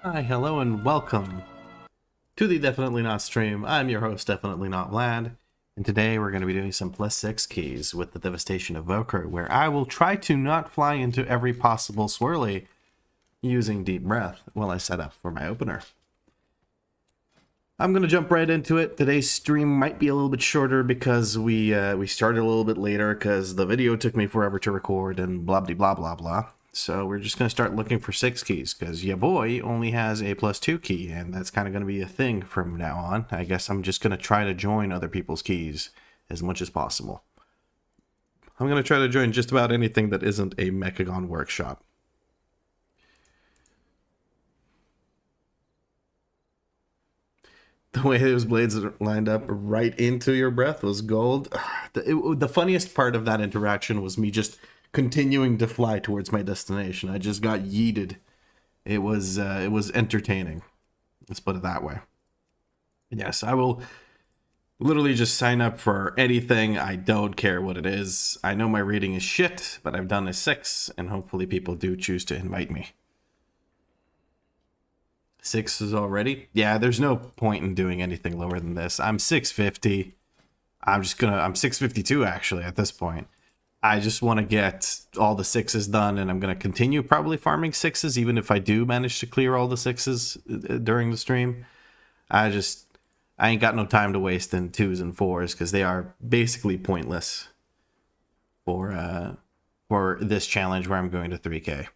Hi, hello, and welcome to the Definitely Not stream. I'm your host, Definitely Not Vlad, and today we're going to be doing some +6 keys with the Devastation of Voker, where I will try to not fly into every possible swirly using deep breath while I set up for my opener. I'm going to jump right into it. Today's stream might be a little bit shorter because we started a little bit later because the video took me forever to record and blah blah blah blah. So we're just going to start looking for 6 keys because your boy only has a +2 key, and that's kind of going to be a thing from now on. I guess I'm just going to try to join other people's keys as much as possible. I'm going to try to join just about anything that isn't a Mechagon workshop. The way those blades lined up right into your breath was gold. The funniest part of that interaction was me just continuing to fly towards my destination. I just got yeeted. It was entertaining. Let's put it that way. Yes, I will literally just sign up for anything. I don't care what it is. I know my rating is shit, but I've done a 6, and hopefully people do choose to invite me. 6 is already? Yeah, there's no point in doing anything lower than this. I'm 650. I'm 652 actually at this point. I just want to get all the 6s done, and I'm going to continue probably farming 6s, even if I do manage to clear all the 6s during the stream. I ain't got no time to waste in 2s and 4s, because they are basically pointless for this challenge where I'm going to 3K.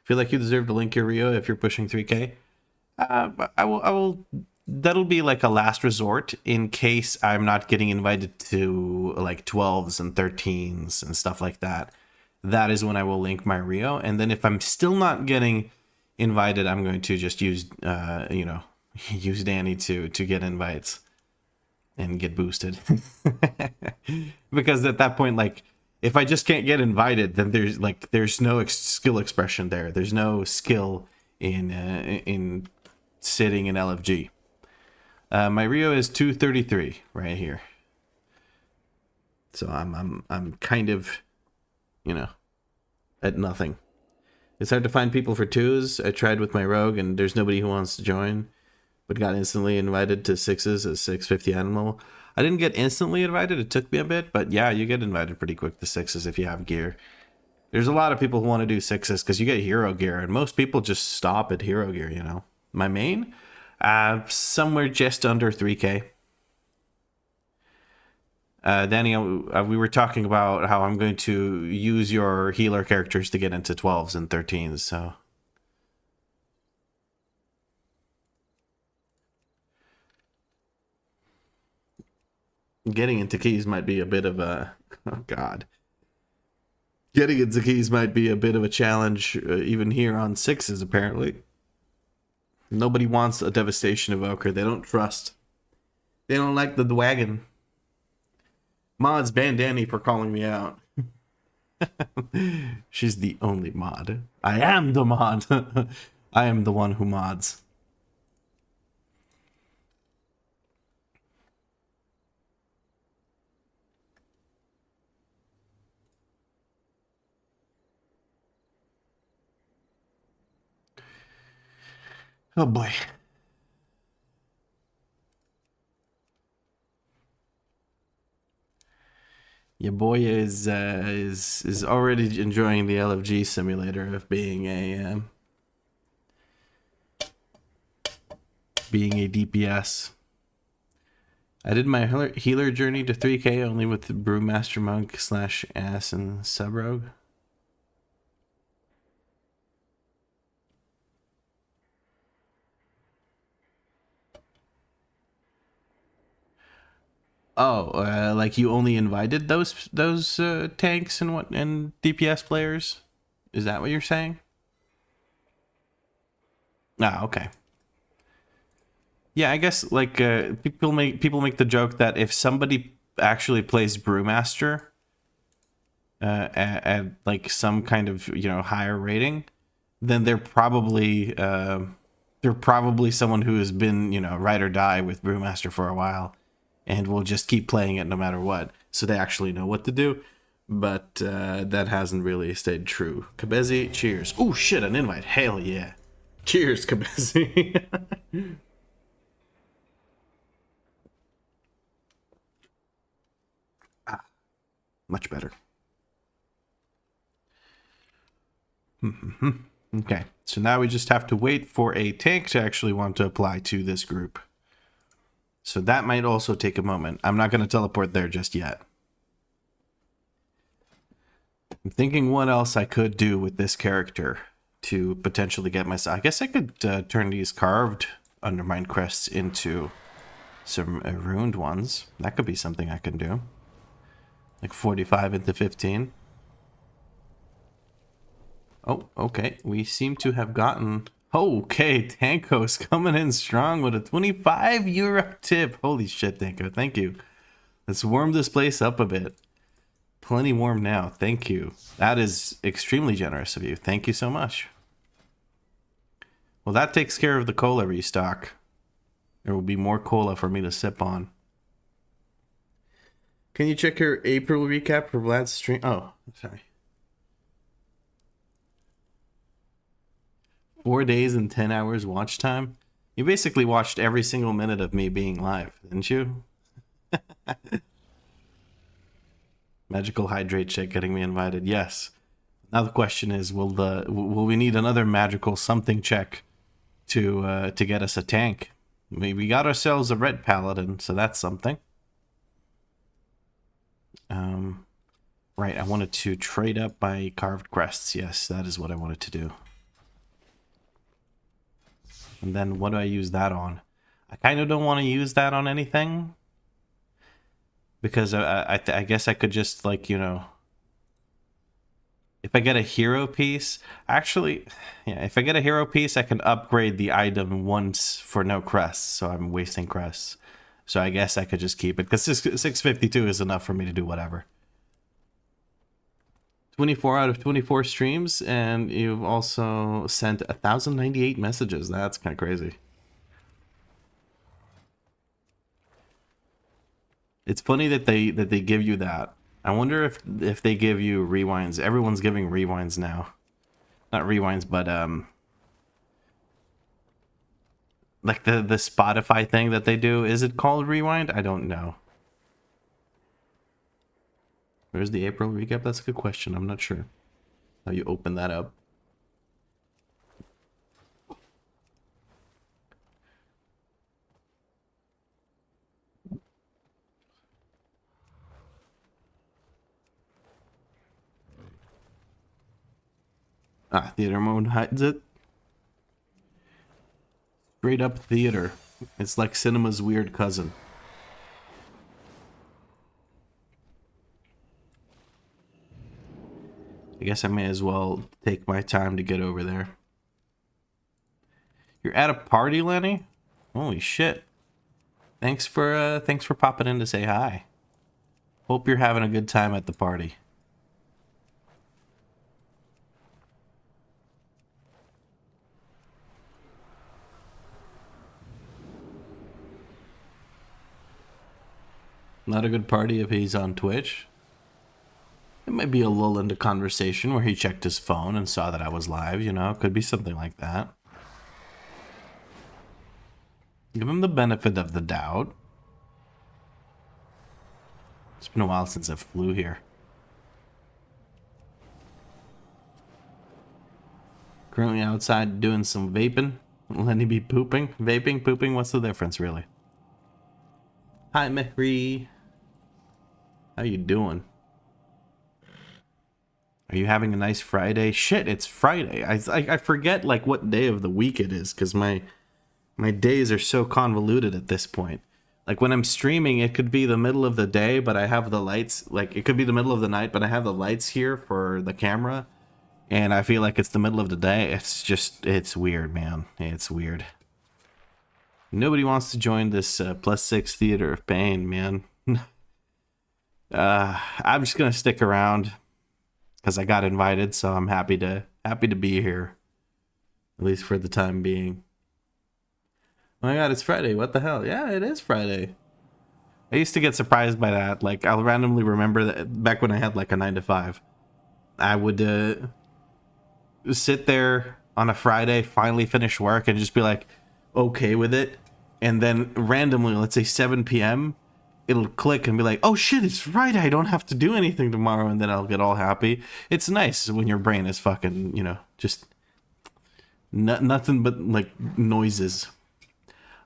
Feel like you deserve to link your RIO if you're pushing 3K. I will. That'll be like a last resort in case I'm not getting invited to like 12s and 13s and stuff like that. That is when I will link my RIO. And then if I'm still not getting invited, I'm going to just use, use Danny to get invites and get boosted. Because at that point, like, if I just can't get invited, then there's no skill expression there. There's no skill in sitting in LFG. My RIO is 233 right here. So I'm kind of, at nothing. It's hard to find people for 2s. I tried with my rogue and there's nobody who wants to join, but got instantly invited to 6s as 650 animal. I didn't get instantly invited. It took me a bit, but yeah, you get invited pretty quick to 6s if you have gear. There's a lot of people who want to do 6s because you get hero gear, and most people just stop at hero gear, My main? Somewhere just under 3K. Danny, we were talking about how I'm going to use your healer characters to get into 12s and 13s, so... Getting into keys might be a bit of a... Oh, God. Getting into keys might be a bit of a challenge, even here on 6s, apparently. Nobody wants a Devastation Evoker. They don't trust. They don't like the wagon. Mods ban Danny for calling me out. She's the only mod. I am the mod. I am the one who mods. Oh boy. Your boy is already enjoying the LFG simulator of being a DPS. I did my healer journey to 3K only with the Brewmaster Monk / Ass and Subrogue. Oh, like you only invited those tanks and DPS players? Is that what you're saying? Ah, okay. Yeah, I guess like people make the joke that if somebody actually plays Brewmaster at like some kind of higher rating, then they're probably someone who has been ride or die with Brewmaster for a while, and will just keep playing it no matter what. So they actually know what to do. but that hasn't really stayed true. Kabezi, cheers. Oh shit, an invite. Hell yeah. Cheers, Kabezi. Much better. Okay, so now we just have to wait for a tank to actually want to apply to this group. So that might also take a moment. I'm not going to teleport there just yet. I'm thinking what else I could do with this character to potentially get myself... I guess I could turn these carved Undermined crests into some ruined ones. That could be something I can do. Like 45 into 15. Oh, okay. We seem to have gotten... Okay, Tanko's coming in strong with a 25 euro tip. Holy shit, Tanko. Thank you. Let's warm this place up a bit. Plenty warm now. Thank you. That is extremely generous of you. Thank you so much. Well, that takes care of the cola restock. There will be more cola for me to sip on. Can you check your April recap for Vlad's stream? Oh, sorry. 4 days and 10 hours watch time? You basically watched every single minute of me being live, didn't you? Magical hydrate check getting me invited. Yes. Now the question is, will we need another magical something check to get us a tank? We got ourselves a red paladin, so that's something. Right, I wanted to trade up my carved crests. Yes, that is what I wanted to do. And then what do I use that on? I kind of don't want to use that on anything. Because I guess I could just, like, you know... If I get a hero piece... Actually, yeah, if I get a hero piece, I can upgrade the item once for no crests. So I'm wasting crests. So I guess I could just keep it. Because 652 is enough for me to do whatever. 24 out of 24 streams, and you've also sent 1,098 messages. That's kind of crazy. It's funny that they give you that. I wonder if they give you rewinds. Everyone's giving rewinds now. Not rewinds, but like the Spotify thing that they do. Is it called rewind? I don't know. Where's the April recap? That's a good question. I'm not sure how you open that up. Ah, theater mode hides it. Straight up theater. It's like cinema's weird cousin. I guess I may as well take my time to get over there. You're at a party, Lenny? Holy shit. Thanks for popping in to say hi. Hope you're having a good time at the party. Not a good party if he's on Twitch. It might be a lull into conversation where he checked his phone and saw that I was live, you know? Could be something like that. Give him the benefit of the doubt. It's been a while since I flew here. Currently outside doing some vaping. Lenny be pooping. Vaping, pooping, what's the difference, really? Hi, Mehri. How you doing? Are you having a nice Friday? Shit, it's Friday. I forget like what day of the week it is because my days are so convoluted at this point. Like when I'm streaming, it could be the middle of the day, but I have the lights. Like it could be the middle of the night, but I have the lights here for the camera, and I feel like it's the middle of the day. It's weird, man. It's weird. Nobody wants to join this +6 theater of pain, man. I'm just gonna stick around. Because I got invited, so I'm happy to be here. At least for the time being. Oh my god, it's Friday. What the hell? Yeah, it is Friday. I used to get surprised by that. Like, I'll randomly remember that back when I had like a 9 to 5, I would sit there on a Friday, finally finish work, and just be like, okay with it. And then randomly, let's say 7 p.m., it'll click and be like, oh shit, it's Friday. I don't have to do anything tomorrow. And then I'll get all happy. It's nice when your brain is fucking, just nothing but like noises.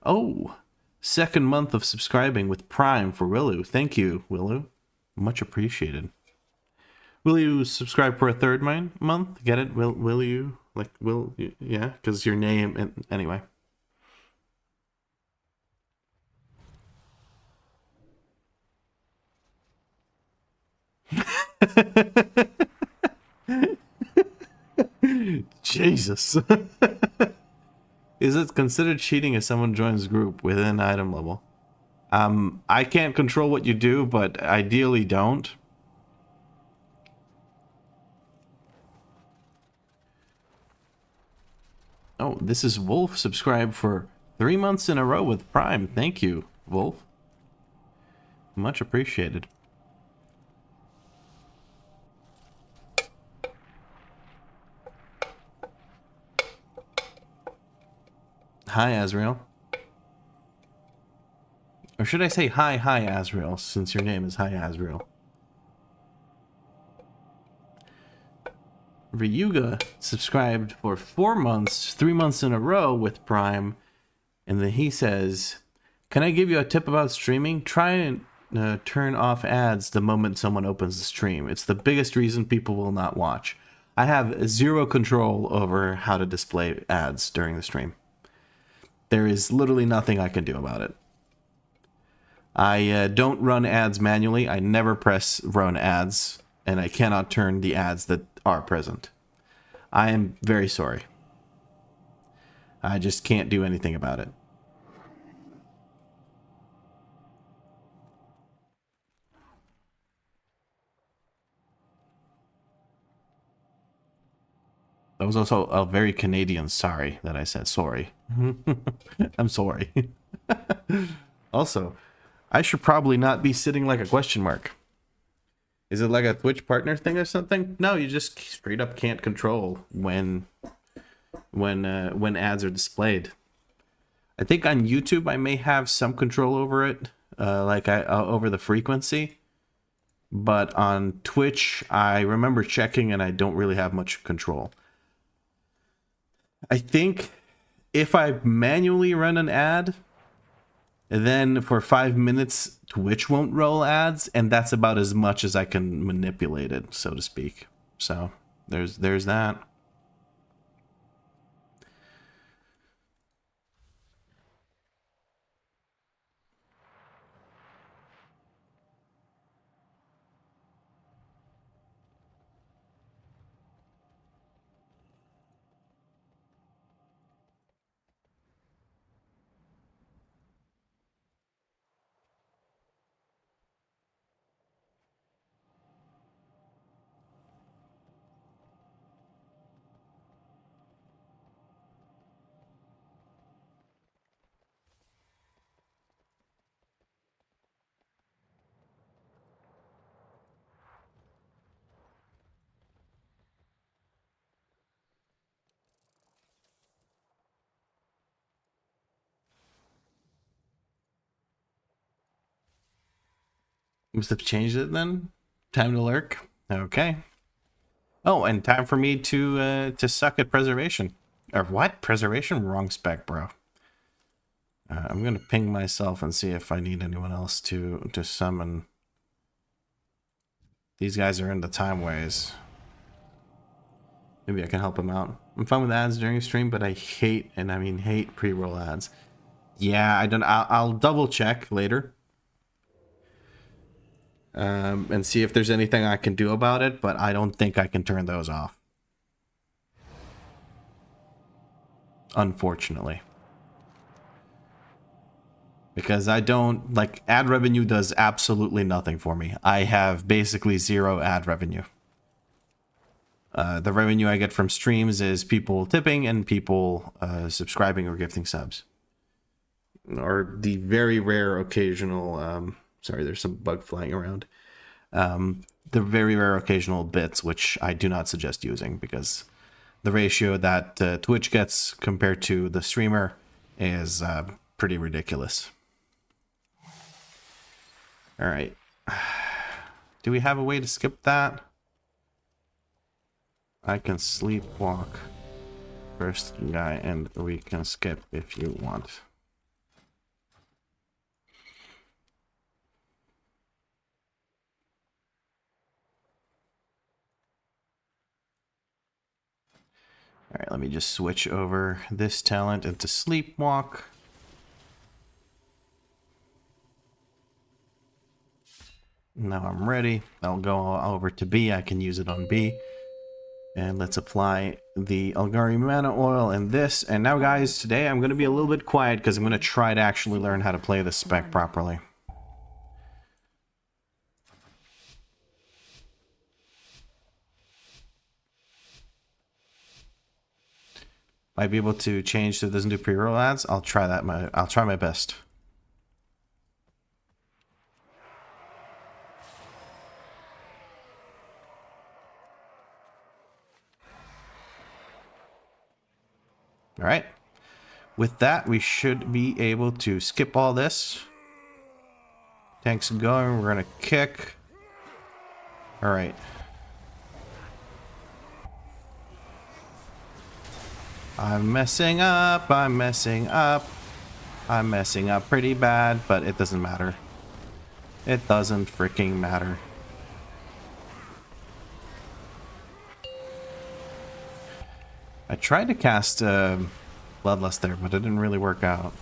Oh, second month of subscribing with Prime for Willu. Thank you, Willu. Much appreciated. Will you subscribe for a third month? Get it? Will you? Like, will you? Yeah, because your name. And anyway. Jesus. Is it considered cheating if someone joins group within item level? I can't control what you do, but ideally don't. Oh, this is Wolf subscribed for 3 months in a row with Prime. Thank you, Wolf. Much appreciated. Hi, Azrael. Or should I say hi, Azrael, since your name is Hi, Azrael. Ryuga subscribed for 4 months, 3 months in a row with Prime. And then he says, can I give you a tip about streaming? Try and turn off ads the moment someone opens the stream. It's the biggest reason people will not watch. I have zero control over how to display ads during the stream. There is literally nothing I can do about it. I don't run ads manually. I never press run ads, and I cannot turn the ads that are present. I am very sorry. I just can't do anything about it. That was also a very Canadian sorry that I said sorry. I'm sorry. Also, I should probably not be sitting like a question mark. Is it like a Twitch partner thing or something? No, you just straight up can't control when ads are displayed. I think on YouTube I may have some control over it, over the frequency. But on Twitch, I remember checking and I don't really have much control. I think if I manually run an ad, then for 5 minutes, Twitch won't roll ads, and that's about as much as I can manipulate it, so to speak. So there's that. Must have changed it then. Time to lurk. Okay. Oh, and time for me to suck at preservation. Or what? Preservation? Wrong spec, bro. I'm gonna ping myself and see if I need anyone else to summon. These guys are in the time ways. Maybe I can help them out. I'm fine with ads during a stream, but I hate, and I mean hate, pre-roll ads. Yeah, I'll double check later. And see if there's anything I can do about it, but I don't think I can turn those off. Unfortunately. Because I don't, like, ad revenue does absolutely nothing for me. I have basically zero ad revenue. The revenue I get from streams is people tipping and people subscribing or gifting subs. Or the very rare occasional Sorry, there's some bug flying around. The very rare occasional bits, which I do not suggest using because the ratio that Twitch gets compared to the streamer is pretty ridiculous. All right. Do we have a way to skip that? I can sleepwalk first guy and we can skip if you want. All right, let me just switch over this talent into sleepwalk. Now I'm ready. I'll go over to B. I can use it on B. And let's apply the Algari Mana Oil and this. And now, guys, today I'm going to be a little bit quiet because I'm going to try to actually learn how to play this spec properly. Might be able to change so it doesn't do pre-roll ads. I'll try that. I'll try my best. All right. With that, we should be able to skip all this. Tanks going. We're gonna kick. All right. I'm messing up. I'm messing up. I'm messing up pretty bad, but it doesn't matter. It doesn't freaking matter. I tried to cast Bloodlust there, but it didn't really work out.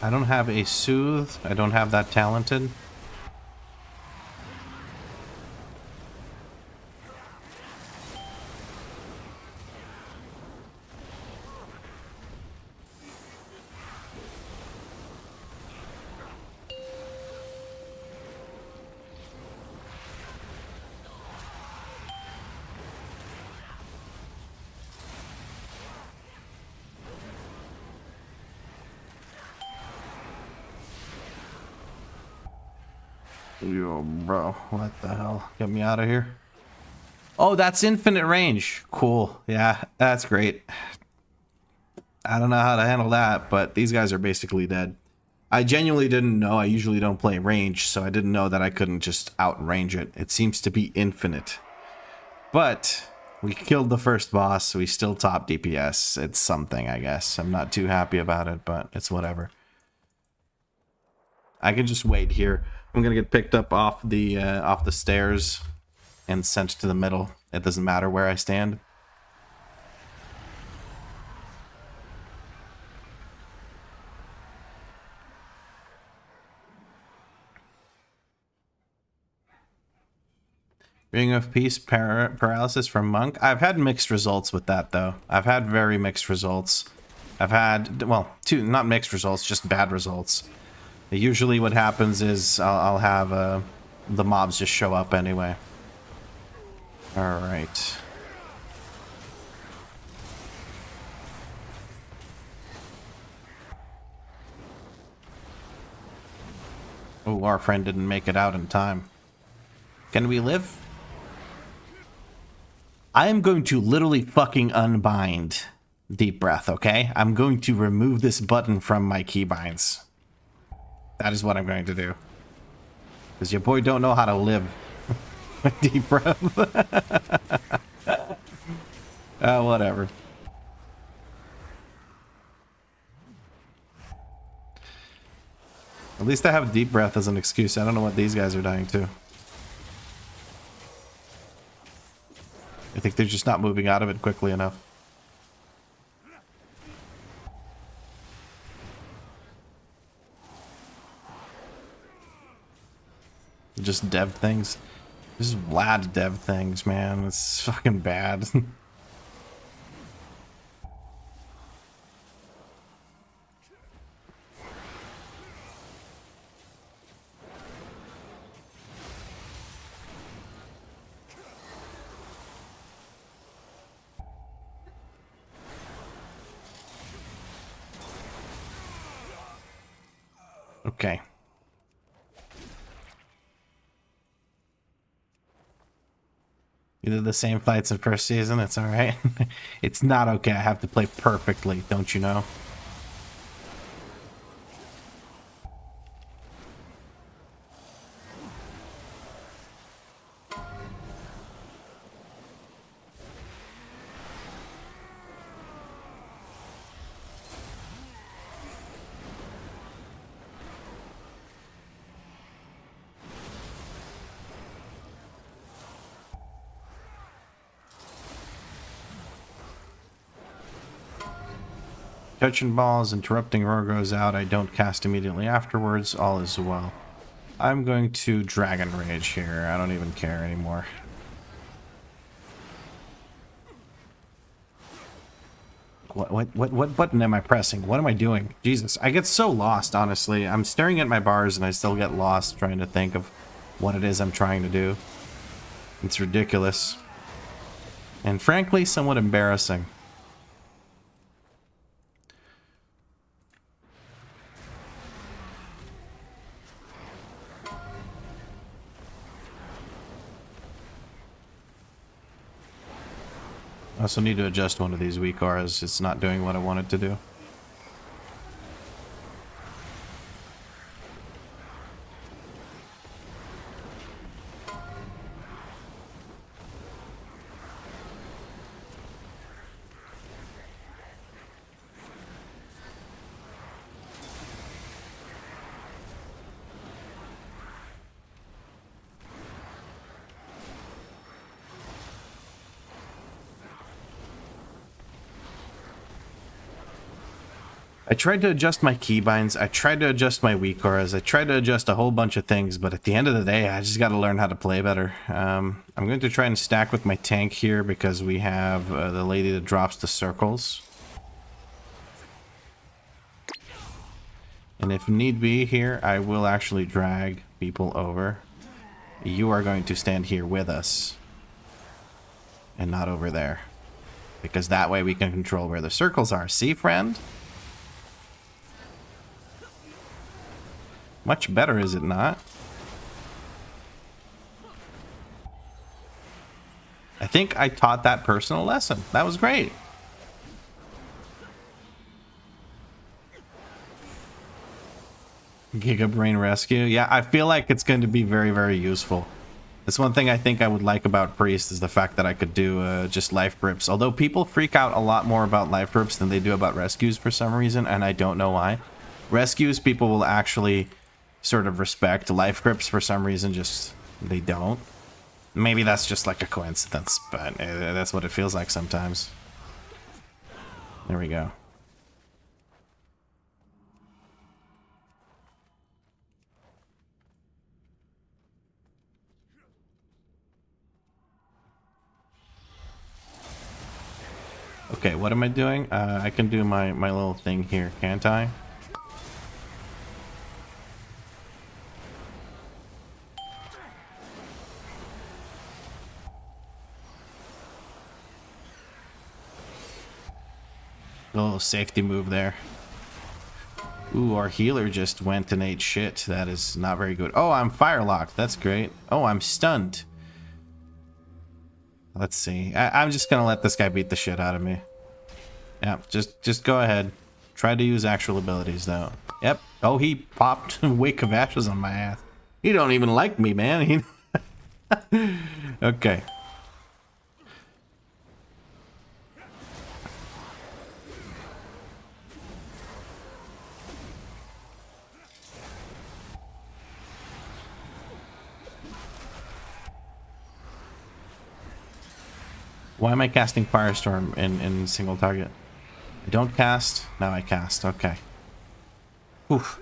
I don't have a Soothe. I don't have that talented. Yo, bro, what the hell? Get me out of here. Oh, that's infinite range. Cool. Yeah, that's great. I don't know how to handle that, but these guys are basically dead. I genuinely didn't know. I usually don't play range, so I didn't know that I couldn't just outrange it. It seems to be infinite. But we killed the first boss. We still top DPS. It's something, I guess. I'm not too happy about it, but it's whatever. I can just wait here. I'm gonna get picked up off the stairs and sent to the middle. It doesn't matter where I stand. Ring of Peace paralysis from Monk. I've had mixed results with that though. I've had very mixed results. I've had, well, not mixed results, just bad results. Usually what happens is I'll have the mobs just show up anyway. All right. Oh, our friend didn't make it out in time. Can we live? I am going to literally fucking unbind Deep Breath, okay? I'm going to remove this button from my keybinds. That is what I'm going to do. Because your boy don't know how to live with Deep Breath. Whatever. At least I have Deep Breath as an excuse. I don't know what these guys are dying to. I think they're just not moving out of it quickly enough. Just dev things. This is Vlad dev things, man. It's fucking bad. Okay. You did the same fights in first season, it's alright. It's not okay, I have to play perfectly, don't you know? Touching balls, interrupting roar goes out. I don't cast immediately afterwards. All is well. I'm going to Dragon Rage here. I don't even care anymore. What button am I pressing? What am I doing? Jesus, I get so lost, honestly. I'm staring at my bars and I still get lost trying to think of what it is I'm trying to do. It's ridiculous. And frankly, somewhat embarrassing. I also need to adjust one of these WeakAuras. It's not doing what I want it to do. I tried to adjust my keybinds, I tried to adjust my WeakAuras, I tried to adjust a whole bunch of things, but at the end of the day, I just got to learn how to play better. I'm going to try and stack with my tank here because we have the lady that drops the circles. And if need be here, I will actually drag people over. You are going to stand here with us and not over there. Because that way we can control where the circles are. See, friend? Much better, is it not? I think I taught that person a lesson. That was great. Giga Brain Rescue. Yeah, I feel like it's going to be very, very useful. That's one thing I think I would like about Priest is the fact that I could do just life grips. Although people freak out a lot more about life grips than they do about rescues for some reason, and I don't know why. Rescues, people will actually sort of respect. Life grips, for some reason, just they don't. Maybe that's just like a coincidence, but that's what it feels like sometimes. There we go. Okay, what am I doing? I can do my little thing here, can't I? A little safety move there. Ooh, our healer just went and ate shit. That is not very good. Oh, I'm fire locked. That's great. Oh, I'm stunned. Let's see. I'm just gonna let this guy beat the shit out of me. Yeah, just go ahead. Try to use actual abilities, though. Yep. Oh, he popped Wake of Ashes on my ass. He don't even like me, man. Okay. Why am I casting Firestorm in single target? I don't cast. Now I cast. Okay. Oof.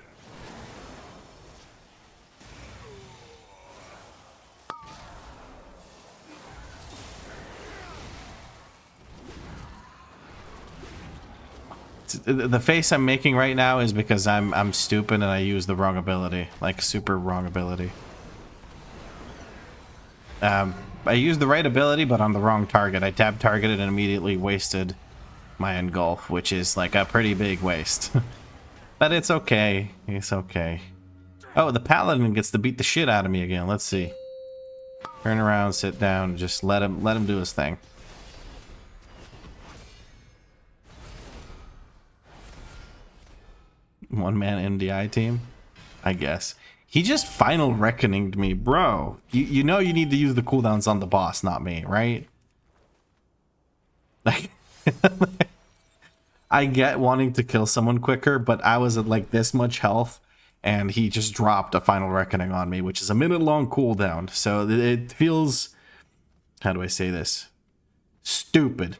The face I'm making right now is because I'm stupid and I use the wrong ability, like super wrong ability. I used the right ability, but on the wrong target. I tab targeted and immediately wasted my engulf, which is like a pretty big waste. But it's okay. It's okay. Oh, the paladin gets to beat the shit out of me again. Let's see. Turn around, sit down, just let him do his thing. One-man MDI team, I guess. He just final reckoninged me, bro. You know you need to use the cooldowns on the boss, not me, right? Like, I get wanting to kill someone quicker, but I was at like this much health, and he just dropped a final reckoning on me, which is a minute-long cooldown. So it feels, how do I say this? Stupid.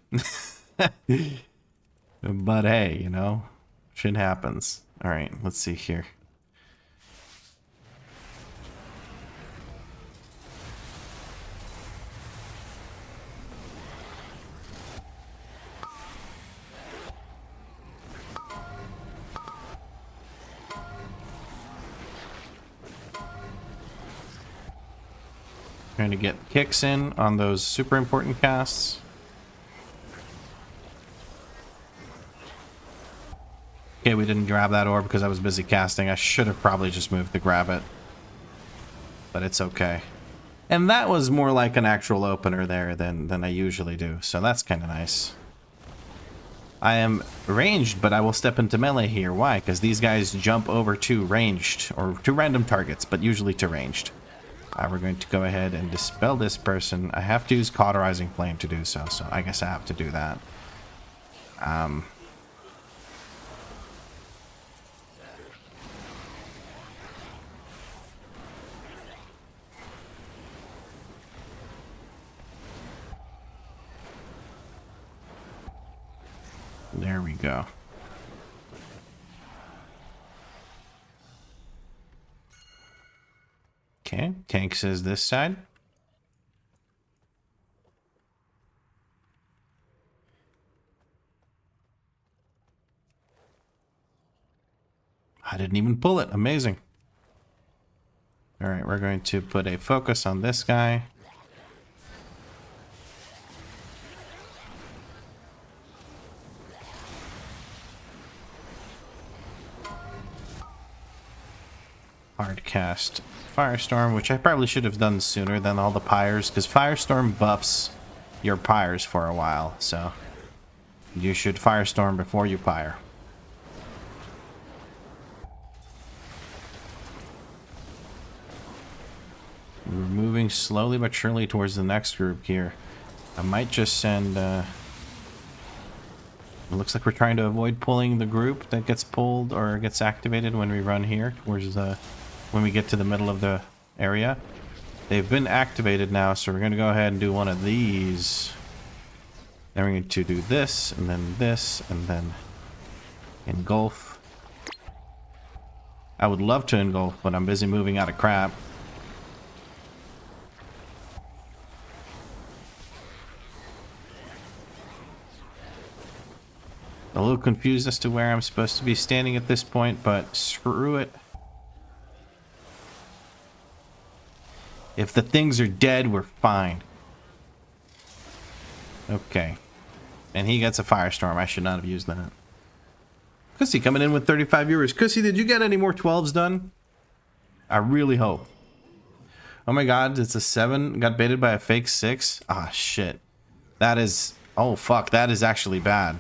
But hey, you know, shit happens. All right, let's see here. Trying to get kicks in on those super important casts. Okay, we didn't grab that orb because I was busy casting. I should have probably just moved to grab it. But it's okay. And that was more like an actual opener there than I usually do. So that's kind of nice. I am ranged, but I will step into melee here. Why? Because these guys jump over to ranged, or to random targets, but usually to ranged. We're going to go ahead and dispel this person. I have to use Cauterizing Flame to do so, so I guess I have to do that. There we go. Okay, tank says this side. I didn't even pull it. Amazing. All right, we're going to put a focus on this guy. Hard cast Firestorm, which I probably should have done sooner than all the pyres, because Firestorm buffs your pyres for a while, so you should Firestorm before you pyre. We're moving slowly but surely towards the next group here. I might just send... it looks like we're trying to avoid pulling the group that gets pulled or gets activated when we run here towards the... when we get to the middle of the area. They've been activated now, so we're going to go ahead and do one of these. Then we're going to do this, and then engulf. I would love to engulf, but I'm busy moving out of crap. A little confused as to where I'm supposed to be standing at this point, but screw it. If the things are dead, we're fine. Okay. And he gets a Firestorm. I should not have used that. Cussy coming in with 35 viewers. Cussy, did you get any more 12s done? I really hope. Oh my god, it's a 7. Got baited by a fake 6. Ah, shit. That is... oh, fuck. That is actually bad.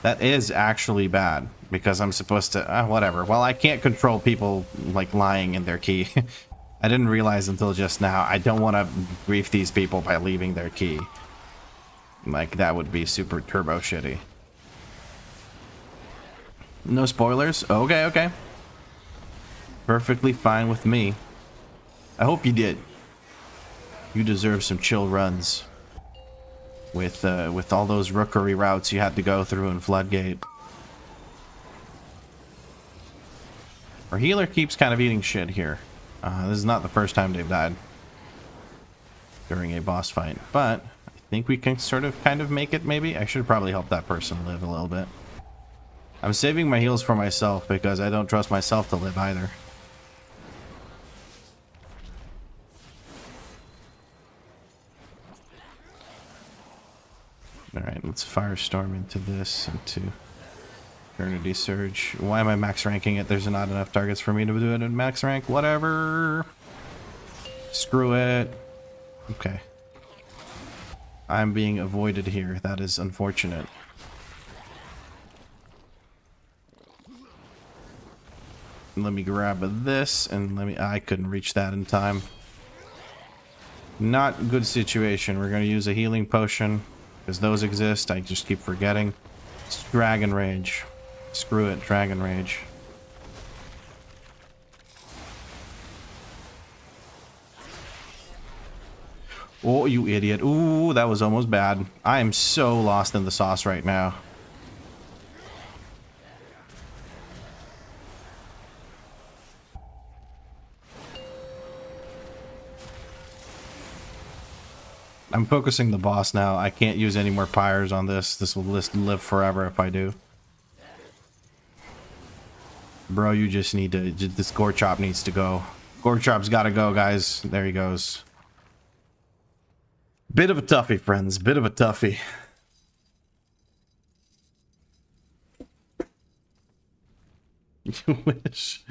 That is actually bad. Because I'm supposed to... whatever. Well, I can't control people, like, lying in their key. I didn't realize until just now. I don't want to grief these people by leaving their key. Like, that would be super turbo shitty. No spoilers? Okay, okay. Perfectly fine with me. I hope you did. You deserve some chill runs. With all those rookery routes you had to go through in Floodgate. Our healer keeps kind of eating shit here. This is not the first time they've died during a boss fight, but I think we can sort of kind of make it, maybe. I should probably help that person live a little bit. I'm saving my heals for myself because I don't trust myself to live either. Alright, let's Firestorm into this, into Eternity Surge. Why am I max ranking it? There's not enough targets for me to do it in max rank. Whatever. Screw it. Okay. I'm being avoided here. That is unfortunate. Let me grab this and let me... I couldn't reach that in time. Not good situation. We're going to use a healing potion because those exist. I just keep forgetting. It's Dragon Rage. Screw it, Dragon Rage. Oh, you idiot. Ooh, that was almost bad. I am so lost in the sauce right now. I'm focusing the boss now. I can't use any more pyres on this. This will live forever if I do. Bro, you just need to... This Gore Chop needs to go. Gore Chop's gotta go, guys. There he goes. Bit of a toughie, friends. Bit of a toughie. You wish...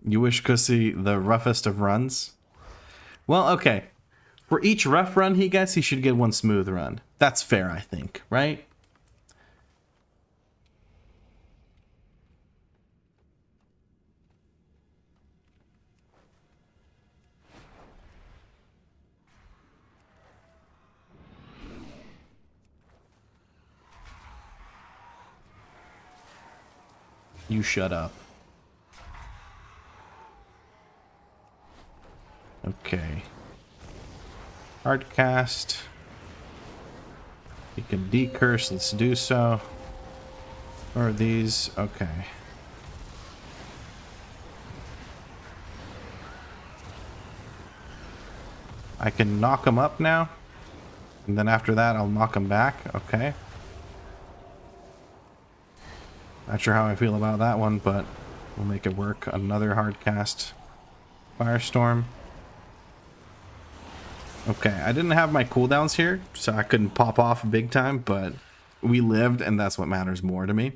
You wish Kussy the roughest of runs? Well, okay. For each rough run he gets, he should get one smooth run. That's fair, I think, right? You shut up. Okay. Hard cast. You can decurse, let's do so. Or these, okay. I can knock them up now. And then after that, I'll knock them back, okay. Not sure how I feel about that one, but we'll make it work. Another hard cast. Firestorm. Okay, I didn't have my cooldowns here, so I couldn't pop off big time, but we lived, and that's what matters more to me.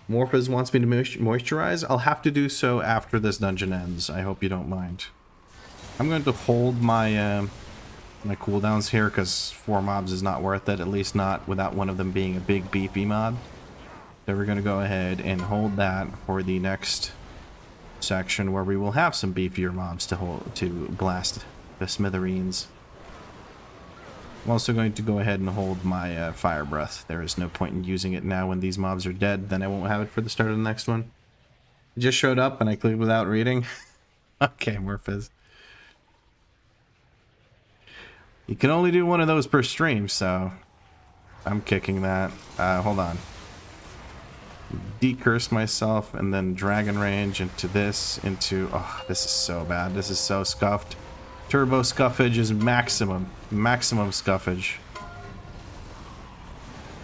Morphas wants me to moisturize. I'll have to do so after this dungeon ends. I hope you don't mind. I'm going to hold my my cooldowns here, because 4 mobs is not worth it, at least not without one of them being a big beefy mob. So we're going to go ahead and hold that for the next section where we will have some beefier mobs to blast the smithereens. I'm also going to go ahead and hold my fire breath. There is no point in using it now when these mobs are dead, then I won't have it for the start of the next one. It just showed up and I clicked without reading. Okay, Morphas. You can only do one of those per stream, so I'm kicking that. Hold on. Decurse myself and then Dragon Range into this, into... Oh, this is so bad. This is so scuffed. Turbo scuffage is maximum. Maximum scuffage.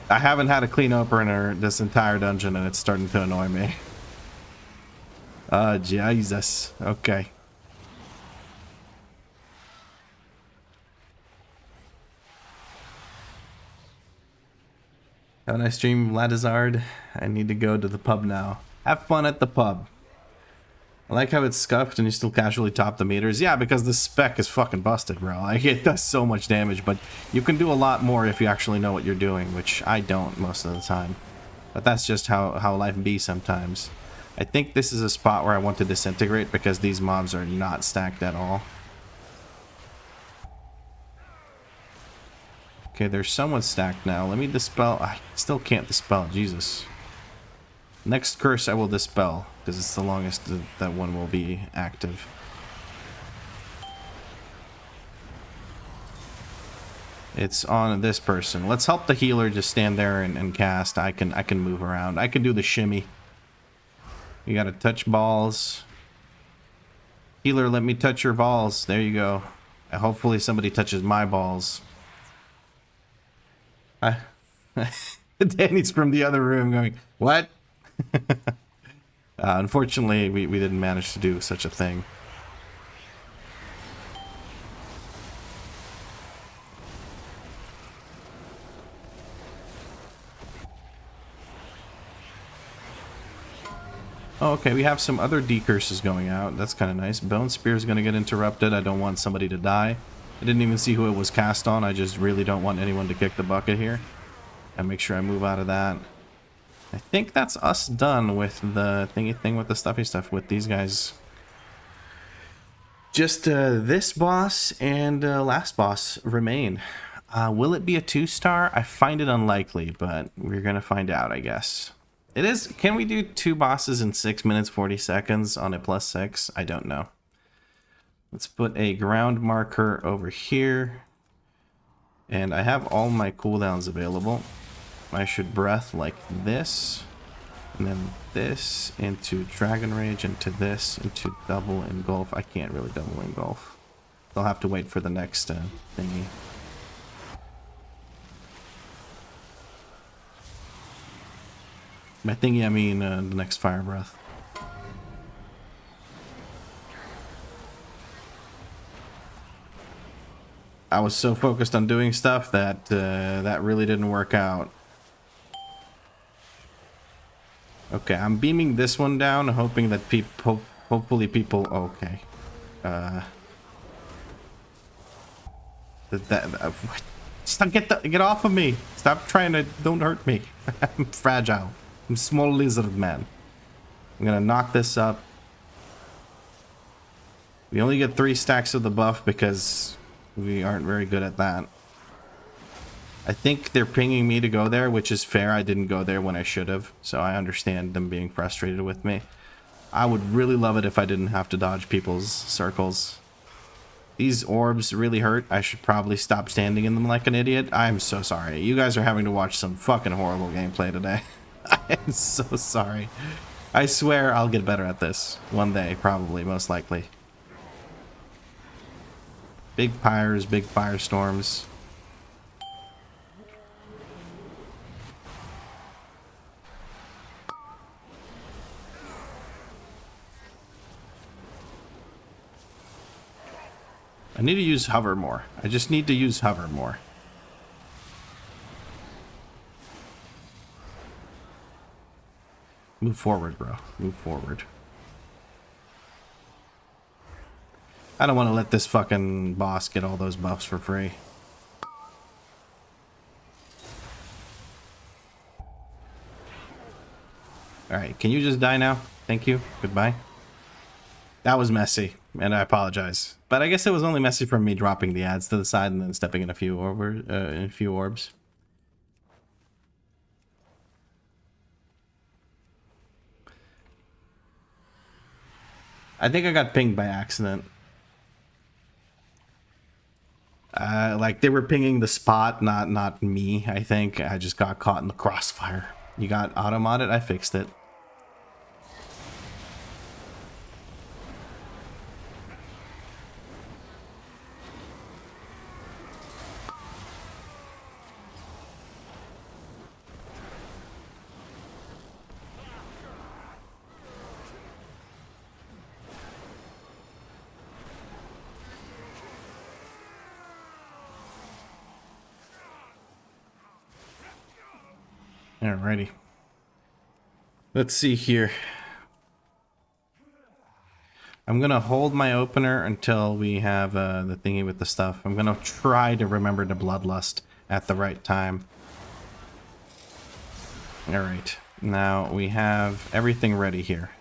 I haven't had a clean opener this entire dungeon and it's starting to annoy me. Jesus. Okay. Have a nice stream, Vladizard. I need to go to the pub now. Have fun at the pub. I like how it's scuffed and you still casually top the meters. Yeah, because the spec is fucking busted, bro. Like, it does so much damage, but you can do a lot more if you actually know what you're doing, which I don't most of the time. But that's just how life be sometimes. I think this is a spot where I want to disintegrate because these mobs are not stacked at all. Okay, they're somewhat stacked now. Let me dispel. I still can't dispel. Jesus. Next curse I will dispel, because it's the longest that one will be active. It's on this person. Let's help the healer just stand there and cast. I can move around. I can do the shimmy. You gotta touch balls. Healer, let me touch your balls. There you go. Hopefully somebody touches my balls. Danny's from the other room going, what? Unfortunately, we didn't manage to do such a thing. Oh, okay, we have some other decurses going out. That's kind of nice. Bone Spear is going to get interrupted. I don't want somebody to die. I didn't even see who it was cast on. I just really don't want anyone to kick the bucket here. And make sure I move out of that. I think that's us done with the thingy thing with the stuffy stuff with these guys. Just this boss and last boss remain. Will it be a 2-star? I find it unlikely, but we're going to find out, I guess. It is. Can we do 2 bosses in 6 minutes 40 seconds on a +6? I don't know. Let's put a ground marker over here. And I have all my cooldowns available. I should breath like this. And then this into Dragon Rage, into this, into double engulf. I can't really double engulf. I'll have to wait for the next thingy. By thingy, I mean the next fire breath. I was so focused on doing stuff that that really didn't work out. Okay, I'm beaming this one down, hoping that people, hopefully people, okay. Stop, get off of me. Stop trying to, don't hurt me. I'm fragile. I'm small lizard man. I'm gonna knock this up. We only get 3 stacks of the buff because we aren't very good at that. I think they're pinging me to go there, which is fair. I didn't go there when I should have, so I understand them being frustrated with me. I would really love it if I didn't have to dodge people's circles. These orbs really hurt. I should probably stop standing in them like an idiot. I'm so sorry. You guys are having to watch some fucking horrible gameplay today. I'm so sorry. I swear I'll get better at this. One day, probably, most likely. Big pyres, big firestorms. I need to use hover more. I just need to use hover more. Move forward, bro. Move forward. I don't want to let this fucking boss get all those buffs for free. Alright, can you just die now? Thank you. Goodbye. That was messy, and I apologize. But I guess it was only messy from me dropping the ads to the side and then stepping in a few orbs. I think I got pinged by accident. Like they were pinging the spot, not me. I think I just got caught in the crossfire. You got auto-modded? I fixed it. Alrighty. Let's see here. I'm gonna hold my opener until we have the thingy with the stuff. I'm gonna try to remember the bloodlust at the right time. Alright. Now we have everything ready here.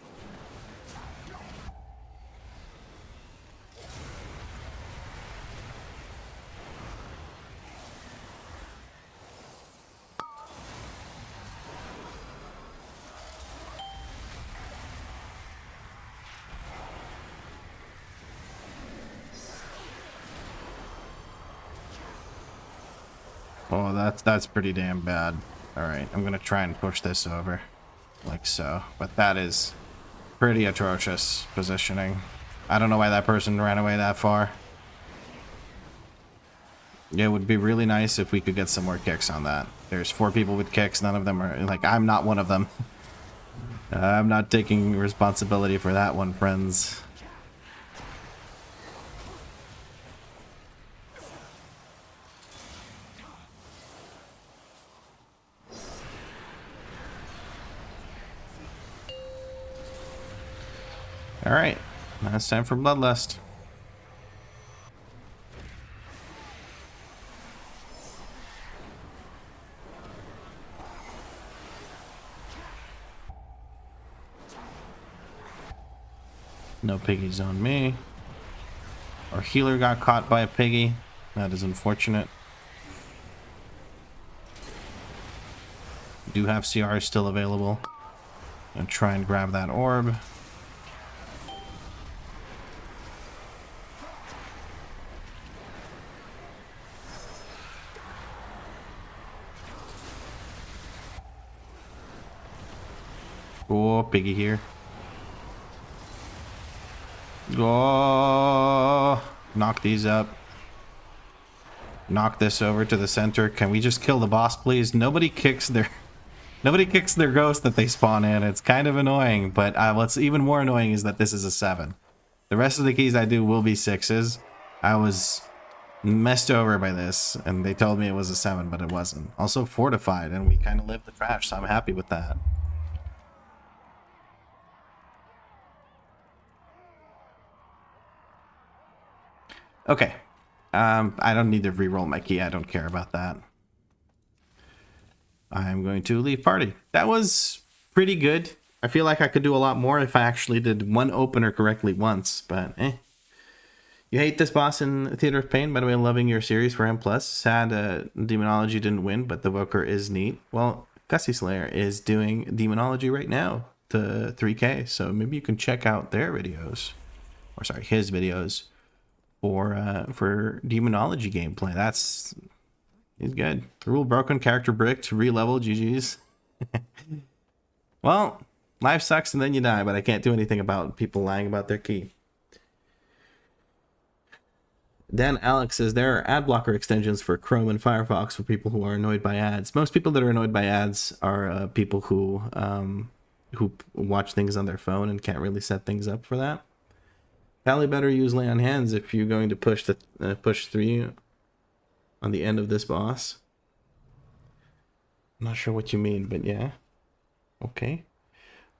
Oh, that's pretty damn bad. Alright, I'm gonna try and push this over. Like so. But that is pretty atrocious positioning. I don't know why that person ran away that far. Yeah, it would be really nice if we could get some more kicks on that. There's 4 people with kicks, none of them are... Like, I'm not one of them. I'm not taking responsibility for that one, friends. Alright, now it's time for Bloodlust. No piggies on me. Our healer got caught by a piggy. That is unfortunate. Do have CR still available. And try and grab that orb. Oh, piggy here. Oh, knock these up. Knock this over to the center. Can we just kill the boss, please? Nobody kicks their ghost that they spawn in. It's kind of annoying, but what's even more annoying is that this is a 7. The rest of the keys I do will be 6s. I was messed over by this, and they told me it was a 7, but it wasn't. Also fortified, and we kind of lived the trash, so I'm happy with that. Okay. I don't need to re-roll my key. I don't care about that. I'm going to leave party. That was pretty good. I feel like I could do a lot more if I actually did one opener correctly once, but eh. You hate this boss in Theater of Pain? By the way, loving your series for M+. Sad Demonology didn't win, but the Evoker is neat. Well, Gussie Slayer is doing Demonology right now to 3K, so maybe you can check out their videos. Or sorry, his videos. For Demonology gameplay. He's good. Rule broken, character bricked, re-level, GG's. Well, life sucks and then you die, but I can't do anything about people lying about their key. Dan Alex says there are ad blocker extensions for Chrome and Firefox for people who are annoyed by ads. Most people that are annoyed by ads are people who watch things on their phone and can't really set things up for that. Probably better use lay on hands if you're going to push 3 on the end of this boss. I'm not sure what you mean, but yeah. Okay.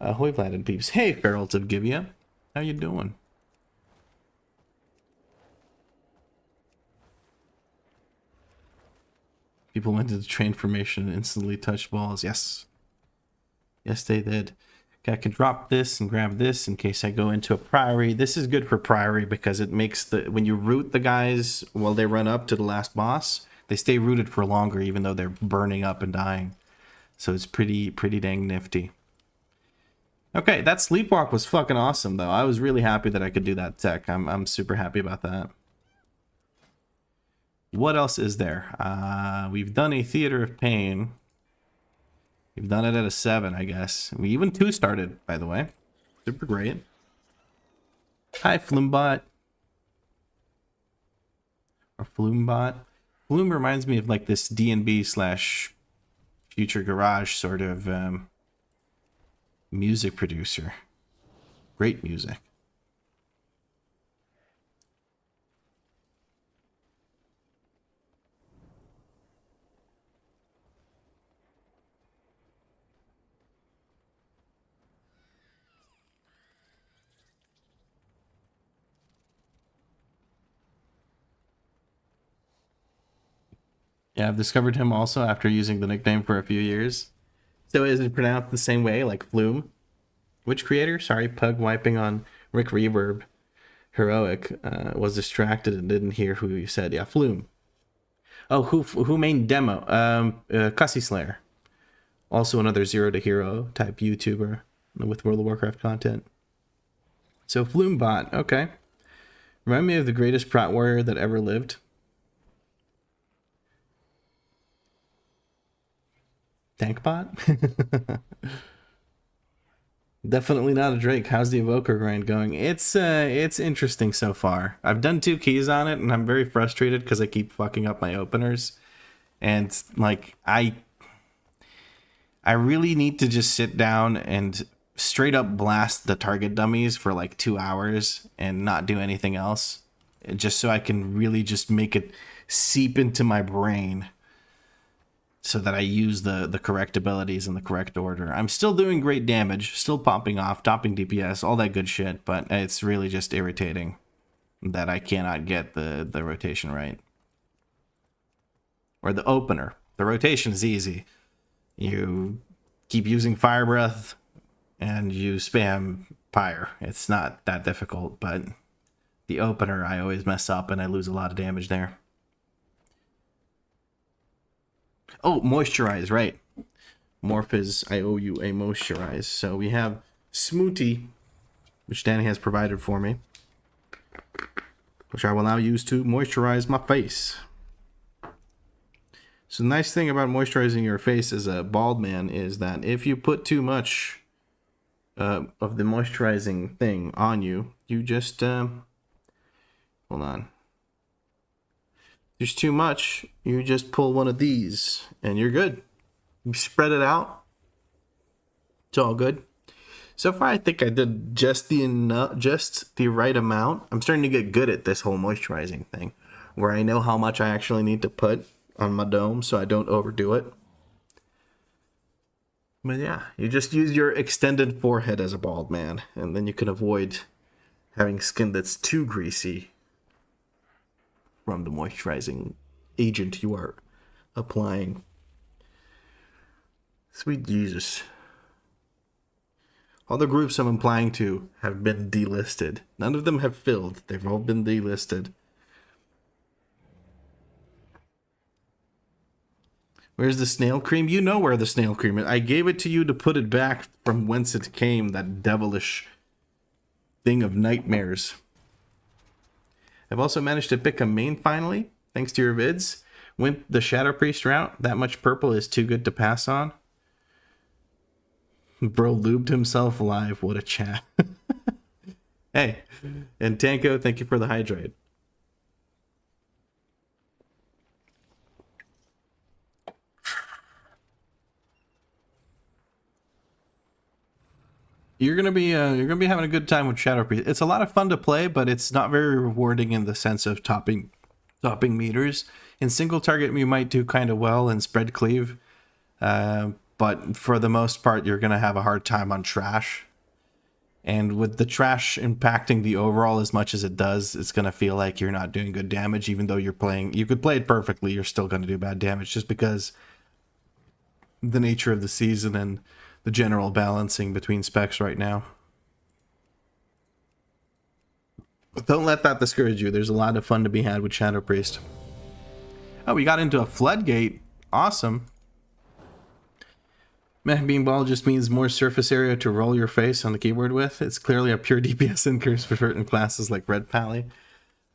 Hoi Vlad and peeps. Hey, Ferals of Givia. How you doing? People went to the train formation and instantly touched balls. Yes. Yes, they did. I can drop this and grab this in case I go into a priory. This is good for priory because it makes when you root the guys while they run up to the last boss, they stay rooted for longer even though they're burning up and dying. So it's pretty dang nifty. Okay, that sleepwalk was fucking awesome though. I was really happy that I could do that tech. I'm super happy about that. What else is there? We've done a Theater of Pain. We've done it at a 7, I guess. We even 2-started, by the way. Super great. Hi, Floombot. Or Floombot. Flume reminds me of like this DNV / Future Garage sort of music producer. Great music. Yeah, I've discovered him also after using the nickname for a few years. So is it pronounced the same way, like Flume? Which creator? Sorry, Pug wiping on Rick Reverb. Heroic was distracted and didn't hear who you said. Yeah, Flume. Oh, who made demo? Gussie Slayer. Also another Zero to Hero type YouTuber with World of Warcraft content. So Flumebot, okay. Remind me of the greatest Prat warrior that ever lived. Tankbot? Definitely not a Drake. How's the Evoker grind going? It's interesting so far. I've done 2 keys on it and I'm very frustrated because I keep fucking up my openers. And like I really need to just sit down and straight up blast the target dummies for like 2 hours and not do anything else. Just so I can really just make it seep into my brain. so that I use the correct abilities in the correct order. I'm still doing great damage, still popping off, topping DPS, all that good shit, but it's really just irritating that I cannot get the rotation right. Or the opener. The rotation is easy. You keep using Fire Breath and you spam Pyre. It's not that difficult, but the opener I always mess up and I lose a lot of damage there. Oh, moisturize, right. Morph is I owe you a moisturize. So we have Smoothie, which Danny has provided for me, which I will now use to moisturize my face. So the nice thing about moisturizing your face as a bald man is that if you put too much of the moisturizing thing on you, you just hold on. There's too much, you just pull one of these and you're good. You spread it out. It's all good. So far I think I did just the right amount. I'm starting to get good at this whole moisturizing thing, where I know how much I actually need to put on my dome so I don't overdo it. But yeah, you just use your extended forehead as a bald man, and then you can avoid having skin that's too greasy from the moisturizing agent you are applying. Sweet Jesus. All the groups I'm applying to have been delisted. None of them have filled. They've all been delisted. Where's the snail cream? You know where the snail cream is. I gave it to you to put it back from whence it came, that devilish thing of nightmares. I've also managed to pick a main finally, thanks to your vids. Went the Shadow Priest route. That much purple is too good to pass on. Bro lubed himself alive. What a chat. Hey, and Tanko, thank you for the hydrate. You're gonna be having a good time with Shadow Priest. It's a lot of fun to play, but it's not very rewarding in the sense of topping meters. In single target, you might do kind of well and spread cleave, but for the most part, you're gonna have a hard time on trash. And with the trash impacting the overall as much as it does, it's gonna feel like you're not doing good damage, even though you're playing. You could play it perfectly, you're still gonna do bad damage just because the nature of the season and the general balancing between specs right now. But don't let that discourage you. There's a lot of fun to be had with Shadow Priest. Oh, we got into a floodgate. Awesome. Meh Beanball just means more surface area to roll your face on the keyboard with. It's clearly a pure DPS increase for certain classes like Red Pally.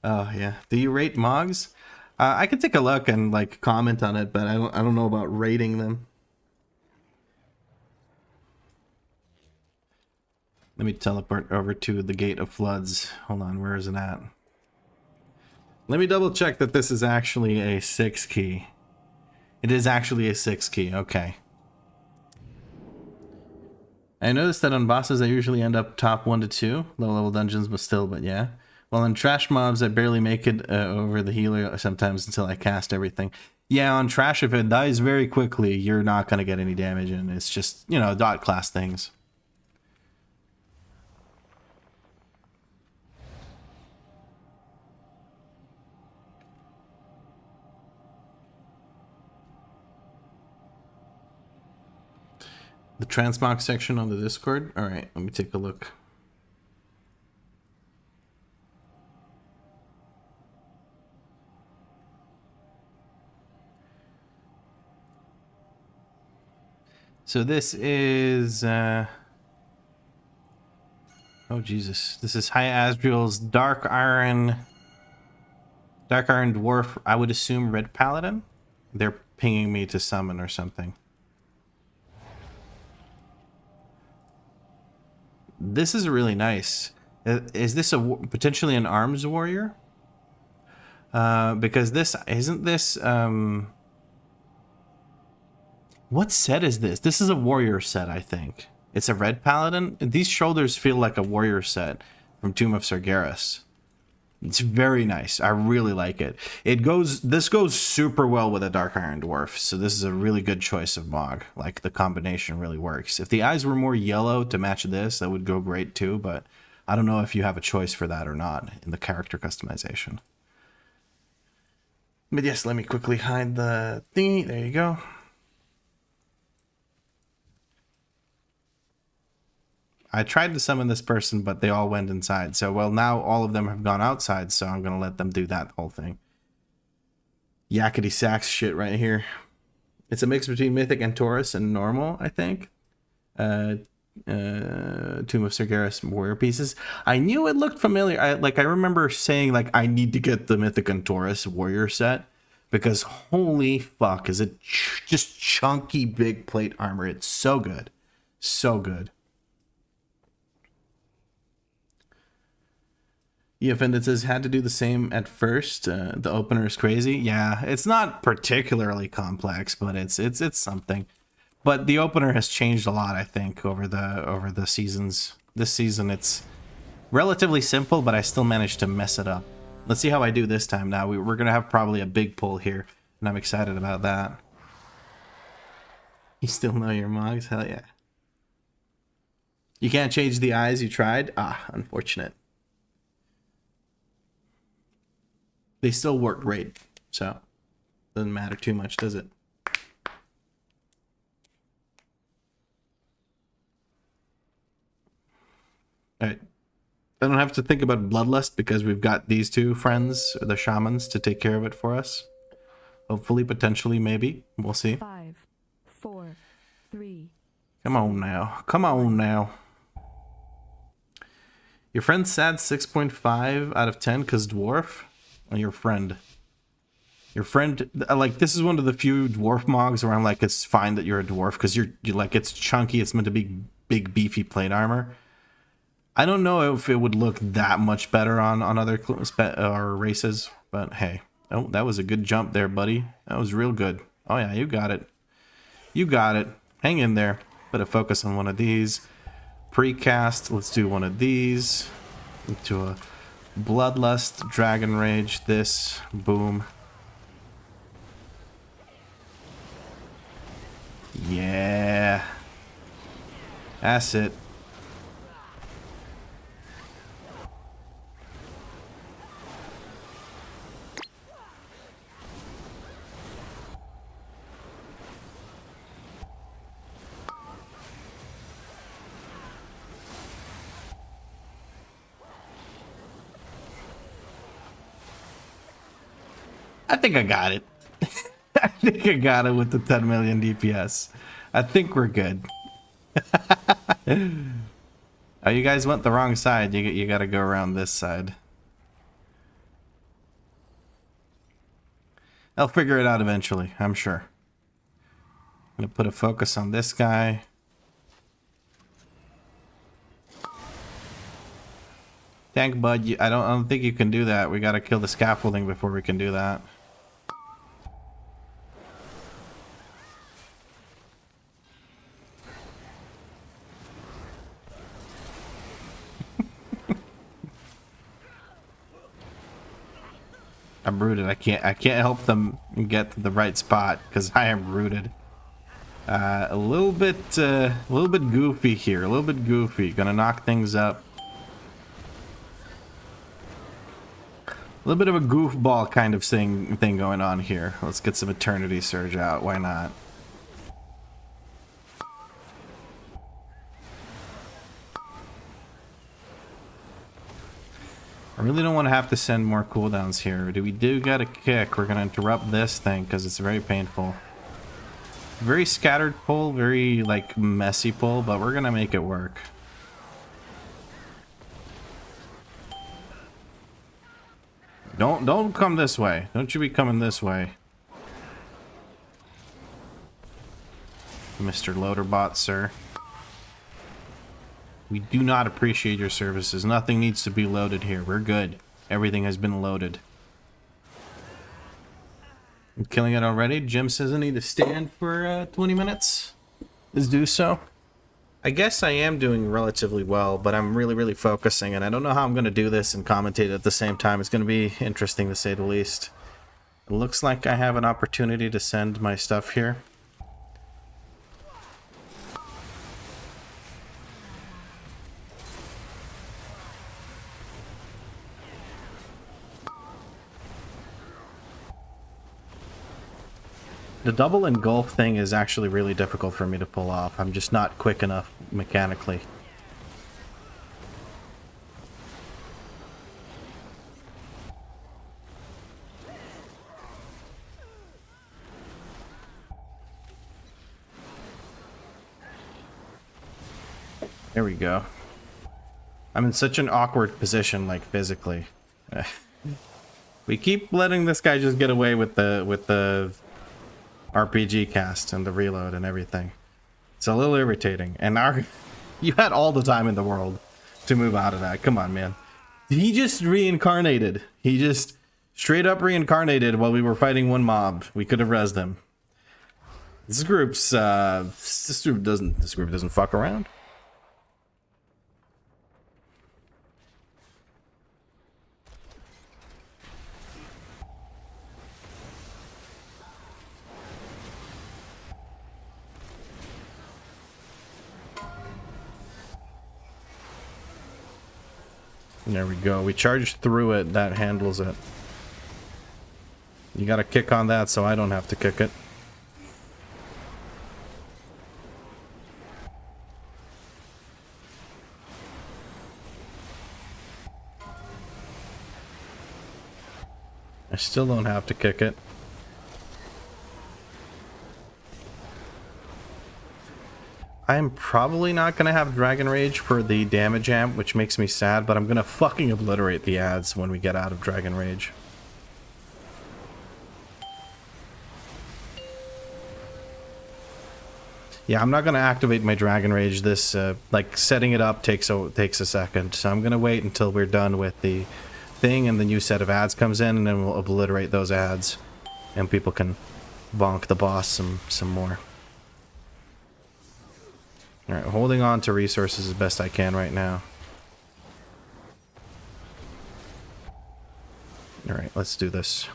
Oh yeah. Do you rate Mogs? I could take a look and like comment on it, but I don't know about rating them. Let me teleport over to the Gate of Floods. Hold on, where is it at? Let me double check that this is actually a 6 key. It is actually a 6 key, okay. I noticed that on bosses I usually end up top 1 to 2. Low level dungeons, but yeah. Well, on trash mobs I barely make it over the healer sometimes until I cast everything. Yeah, on trash if it dies very quickly, you're not going to get any damage, and it's just, you know, dot class things. The transmog section on the Discord. All right, let me take a look. So this is oh Jesus, this is High Asriel's Dark Iron Dwarf. I would assume Red Paladin. They're pinging me to summon or something. This is really nice. Is this potentially an arms warrior? Because this isn't this. What set is this? This is a warrior set, I think. It's a red paladin. These shoulders feel like a warrior set from Tomb of Sargeras. It's very nice. I really like it. This goes super well with a Dark Iron Dwarf, so this is a really good choice of Mog. Like, the combination really works. If the eyes were more yellow to match this, that would go great too, but I don't know if you have a choice for that or not in the character customization. But yes, let me quickly hide the thingy. There you go. I tried to summon this person, but they all went inside. So, well, now all of them have gone outside, so I'm going to let them do that whole thing. Yakety sax shit right here. It's a mix between Mythic and Taurus and normal, I think. Tomb of Sargeras warrior pieces. I knew it looked familiar. I remember saying, like, I need to get the Mythic and Taurus warrior set. Because holy fuck, is it just chunky big plate armor. It's so good. So good. The offended says, had to do the same at first. The opener is crazy. Yeah, it's not particularly complex, but it's something. But the opener has changed a lot, I think, over the seasons. This season, it's relatively simple, but I still managed to mess it up. Let's see how I do this time now. We're going to have probably a big pull here, and I'm excited about that. You still know your Mogs? Hell yeah. You can't change the eyes you tried? Ah, unfortunate. They still work great, so doesn't matter too much, does it? Alright. I don't have to think about Bloodlust because we've got these two friends, the shamans, to take care of it for us. Hopefully, potentially, maybe. We'll see. 5, 4, 3. Come on now. Come on now. Your friend's sad 6.5 out of 10 because dwarf? Your friend, like, this is one of the few dwarf mogs where I'm like, it's fine that you're a dwarf because you're like, it's chunky, it's meant to be big beefy plate armor. I don't know if it would look that much better on other races, but hey. Oh, that was a good jump there, buddy. That was real good. Oh yeah, you got it. You got it. Hang in there. Put a focus on one of these. Precast. Let's do one of these. Into a Bloodlust, Dragon Rage, this, boom. Yeah. That's it. I think I got it. I think I got it with the 10 million DPS. I think we're good. Oh, you guys went the wrong side. You gotta go around this side. I'll figure it out eventually, I'm sure. I'm gonna put a focus on this guy. Tank bud, I don't think you can do that. We gotta kill the scaffolding before we can do that. I'm rooted. I can't help them get to the right spot because I am rooted. A little bit goofy here. A little bit goofy. Gonna knock things up. A little bit of a goofball kind of thing going on here. Let's get some Eternity Surge out. Why not? I really don't want to have to send more cooldowns here. We got a kick. We're going to interrupt this thing because it's very painful. Very scattered pull, very like messy pull, but we're going to make it work. Don't come this way. Don't you be coming this way. Mr. Loaderbot, sir. We do not appreciate your services. Nothing needs to be loaded here. We're good. Everything has been loaded. I'm killing it already. Jim says I need to stand for 20 minutes. Let's do so. I guess I am doing relatively well, but I'm really focusing, and I don't know how I'm going to do this and commentate at the same time. It's going to be interesting, to say the least. It looks like I have an opportunity to send my stuff here. The double engulf thing is actually really difficult for me to pull off. I'm just not quick enough mechanically. There we go. I'm in such an awkward position, like physically. We keep letting this guy just get away with the RPG cast and the reload and everything. It's a little irritating. And you had all the time in the world to move out of that. Come on, man. He just reincarnated. He just straight up reincarnated while we were fighting one mob. We could have rezzed him. This group doesn't fuck around. There we go. We charged through it. That handles it. You gotta kick on that so I don't have to kick it. I still don't have to kick it. I'm probably not going to have Dragon Rage for the damage amp, which makes me sad, but I'm going to fucking obliterate the ads when we get out of Dragon Rage. Yeah, I'm not going to activate my Dragon Rage. This, like, setting it up takes a second, so I'm going to wait until we're done with the thing and the new set of ads comes in, and then we'll obliterate those ads, and people can bonk the boss some more. Alright, holding on to resources as best I can right now. Alright, let's do this.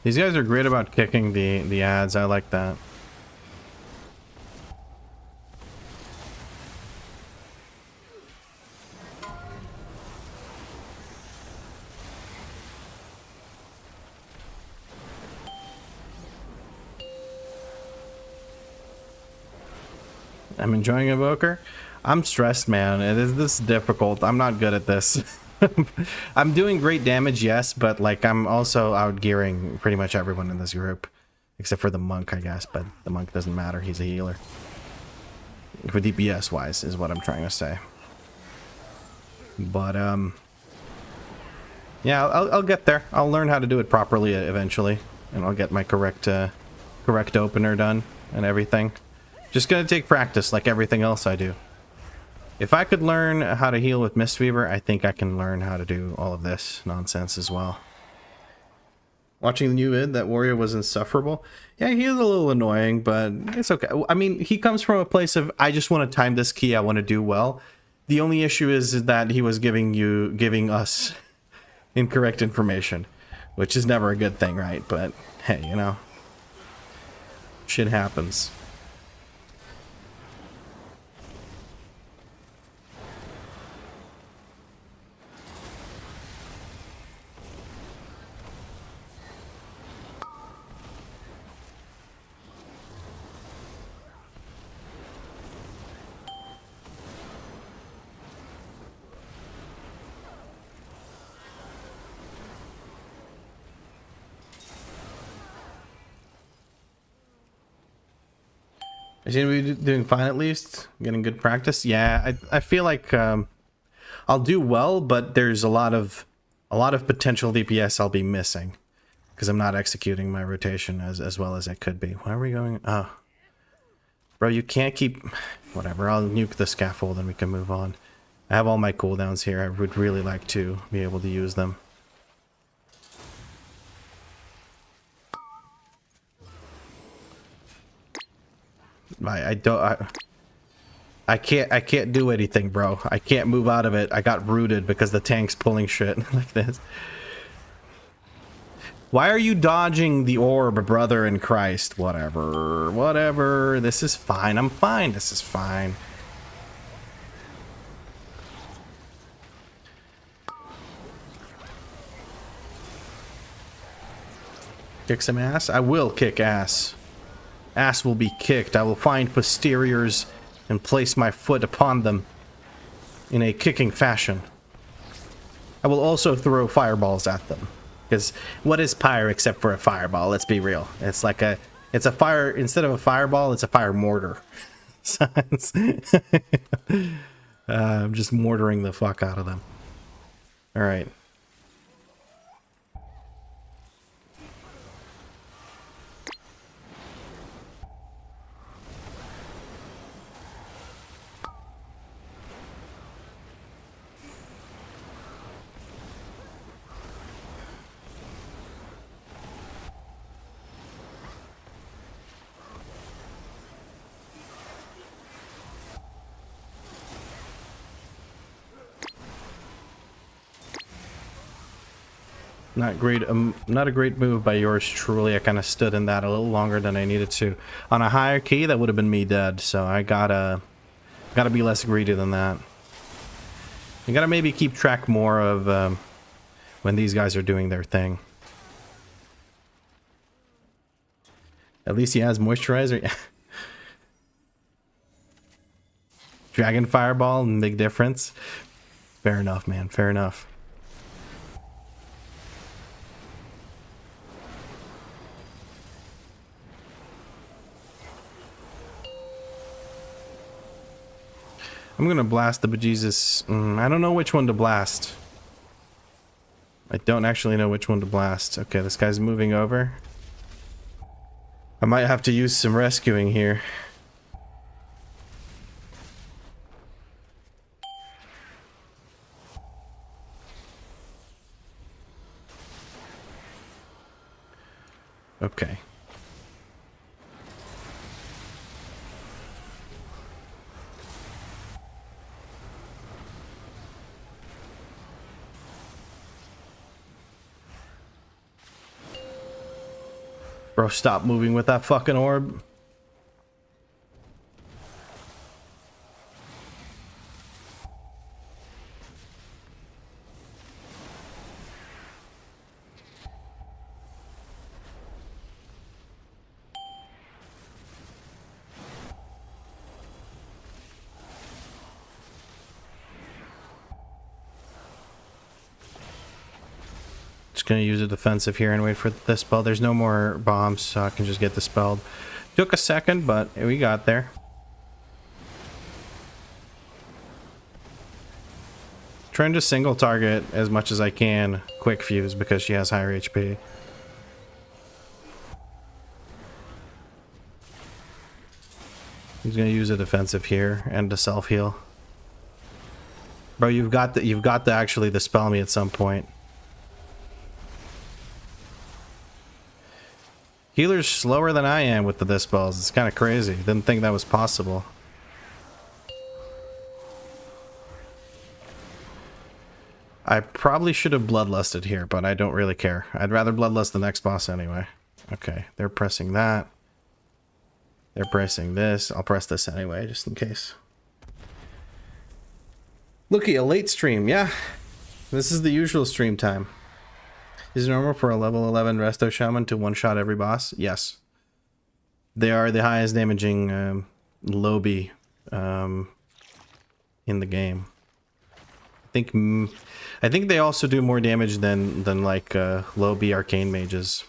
These guys are great about kicking the ads. I like that. I'm enjoying Evoker. I'm stressed, man. This is difficult. I'm not good at this. I'm doing great damage, yes, but like I'm also outgearing pretty much everyone in this group. Except for the monk, I guess, but the monk doesn't matter, he's a healer. For DPS wise is what I'm trying to say. But yeah, I'll get there. I'll learn how to do it properly eventually. And I'll get my correct opener done and everything. Just gonna take practice like everything else I do. If I could learn how to heal with Mistweaver, I think I can learn how to do all of this nonsense as well. Watching the new vid, that warrior was insufferable. Yeah, he is a little annoying, but it's okay. I mean, he comes from a place of, I just want to time this key, I want to do well. The only issue is that he was giving us incorrect information, which is never a good thing, right? But hey, you know, shit happens. I seem to be doing fine at least, getting good practice. Yeah, I feel like I'll do well, but there's a lot of potential DPS I'll be missing because I'm not executing my rotation as well as I could be. Why are we going? Oh, bro, you can't keep. Whatever. I'll nuke the scaffold and we can move on. I have all my cooldowns here. I would really like to be able to use them. I can't do anything, bro. I can't move out of it. I got rooted because the tank's pulling shit like this. Why are you dodging the orb, brother in Christ? Whatever. Whatever. This is fine. I'm fine. This is fine. Kick some ass? I will kick ass. Ass will be kicked. I will find posteriors and place my foot upon them in a kicking fashion. I will also throw fireballs at them. Because what is pyre except for a fireball? Let's be real. It's like a... It's a fire... Instead of a fireball, it's a fire mortar. So I'm just mortaring the fuck out of them. Alright. Not great, not a great move by yours truly. I kind of stood in that a little longer than I needed to. On a higher key, that would have been me dead. So I gotta be less greedy than that. You gotta maybe keep track more of when these guys are doing their thing. At least he has moisturizer. Dragon Fireball, big difference. Fair enough, man. Fair enough. I'm gonna blast the bejesus. I don't know which one to blast. I don't actually know which one to blast. Okay, this guy's moving over. I might have to use some rescuing here. Okay. Bro, stop moving with that fucking orb. Gonna use a defensive here and wait for the spell. There's no more bombs, so I can just get dispelled. Took a second, but we got there. Trying to single target as much as I can quick fuse because she has higher HP. He's gonna use a defensive here and to self heal. Bro, you've got to actually dispel me at some point. Healer's slower than I am with the dispels. It's kind of crazy. Didn't think that was possible. I probably should have bloodlusted here, but I don't really care. I'd rather bloodlust the next boss anyway. Okay, they're pressing that. They're pressing this. I'll press this anyway, just in case. Looky, a late stream. Yeah, this is the usual stream time. Is it normal for a level 11 Resto Shaman to one-shot every boss? Yes. They are the highest damaging lobby in the game. I think they also do more damage than like lobby arcane mages.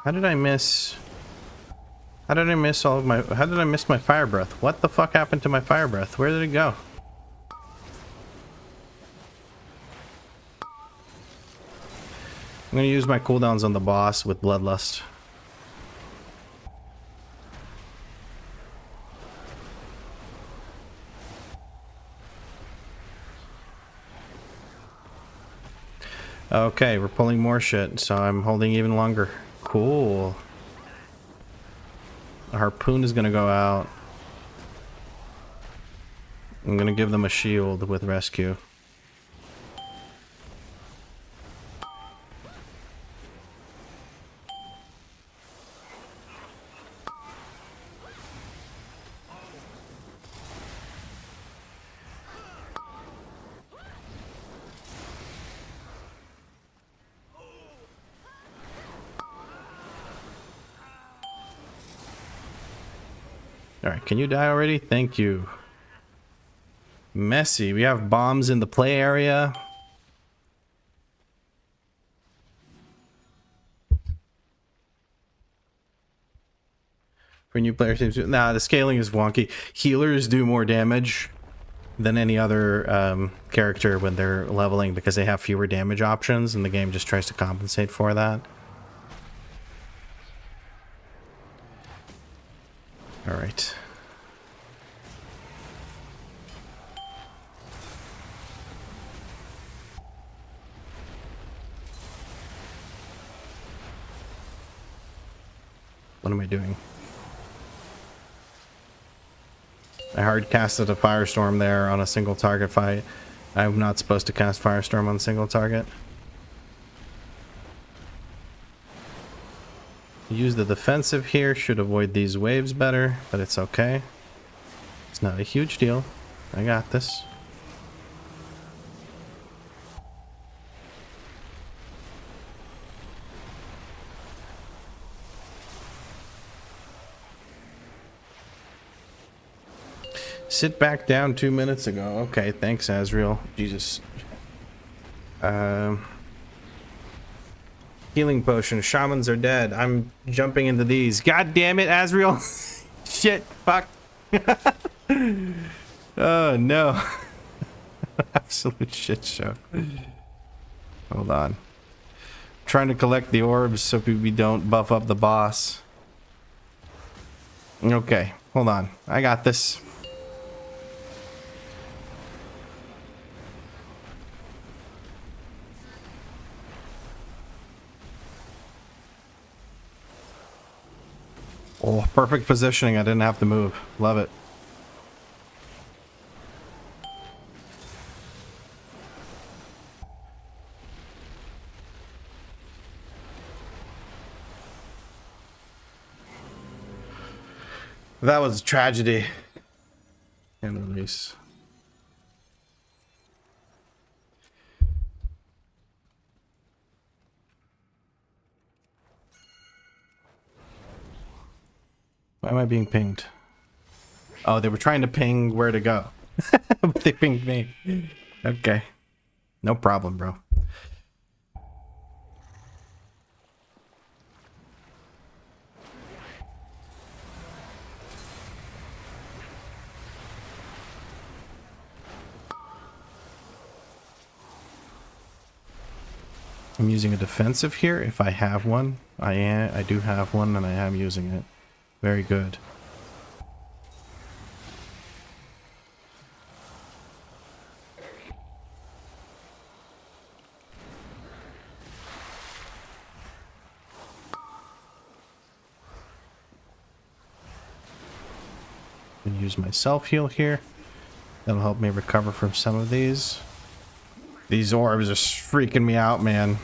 How did I miss? How did I miss all of my... How did I miss my fire breath? What the fuck happened to my fire breath? Where did it go? I'm gonna use my cooldowns on the boss with Bloodlust. Okay, we're pulling more shit, so I'm holding even longer. Cool. A harpoon is gonna go out. I'm gonna give them a shield with rescue. Alright, can you die already? Thank you. Messy. We have bombs in the play area. For new players, nah, the scaling is wonky. Healers do more damage than any other character when they're leveling because they have fewer damage options, and the game just tries to compensate for that. Alright. What am I doing? I hard casted a Firestorm there on a single target fight. I'm not supposed to cast Firestorm on a single target. Use the defensive here, should avoid these waves better, but it's okay. It's not a huge deal. I got this. Sit back down 2 minutes ago. Okay, thanks, Azrael. Jesus. Healing potion. Shamans are dead. I'm jumping into these. God damn it, Azrael. Shit. Fuck. Oh, no. Absolute shit show. Hold on. I'm trying to collect the orbs so we don't buff up the boss. Okay. Hold on. I got this. Oh, perfect positioning. I didn't have to move. Love it. That was a tragedy. And release. Why am I being pinged? Oh, they were trying to ping where to go. But they pinged me. Okay. No problem, bro. I'm using a defensive here if I have one. I do have one and I am using it. Very good. I'm gonna use my self heal here. That'll help me recover from some of these. These orbs are freaking me out, man.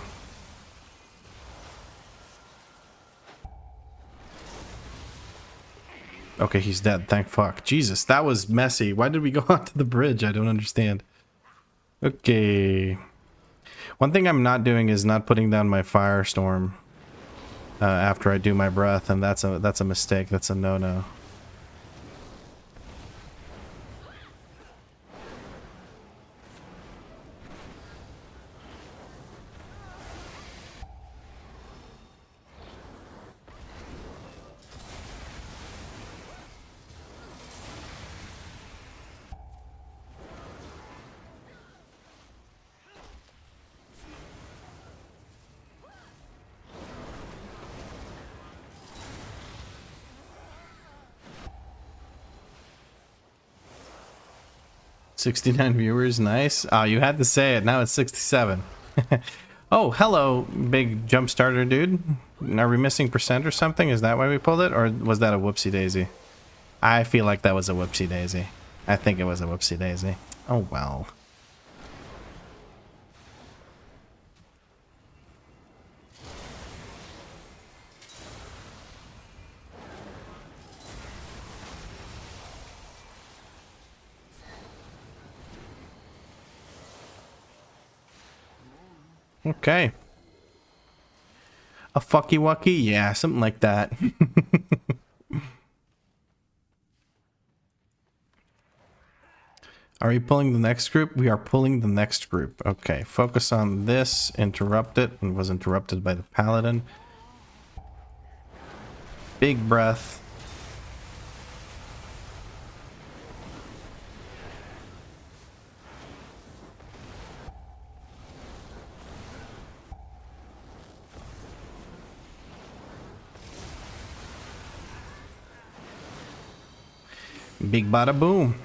Okay, he's dead. Thank fuck. Jesus, that was messy. Why did we go onto the bridge? I don't understand. Okay. One thing I'm not doing is not putting down my Firestorm after I do my breath, and that's a mistake. That's a no-no. 69 viewers, nice. Oh, you had to say it. Now it's 67. Oh, hello, big jump starter dude. Are we missing percent or something? Is that why we pulled it? Or was that a whoopsie daisy? I feel like that was a whoopsie daisy. I think it was a whoopsie daisy. Oh, well. Okay. A fucky wucky? Yeah, something like that. Are you pulling the next group? We are pulling the next group. Okay, focus on this. Interrupt it. And was interrupted by the paladin. Big breath. Big bada boom.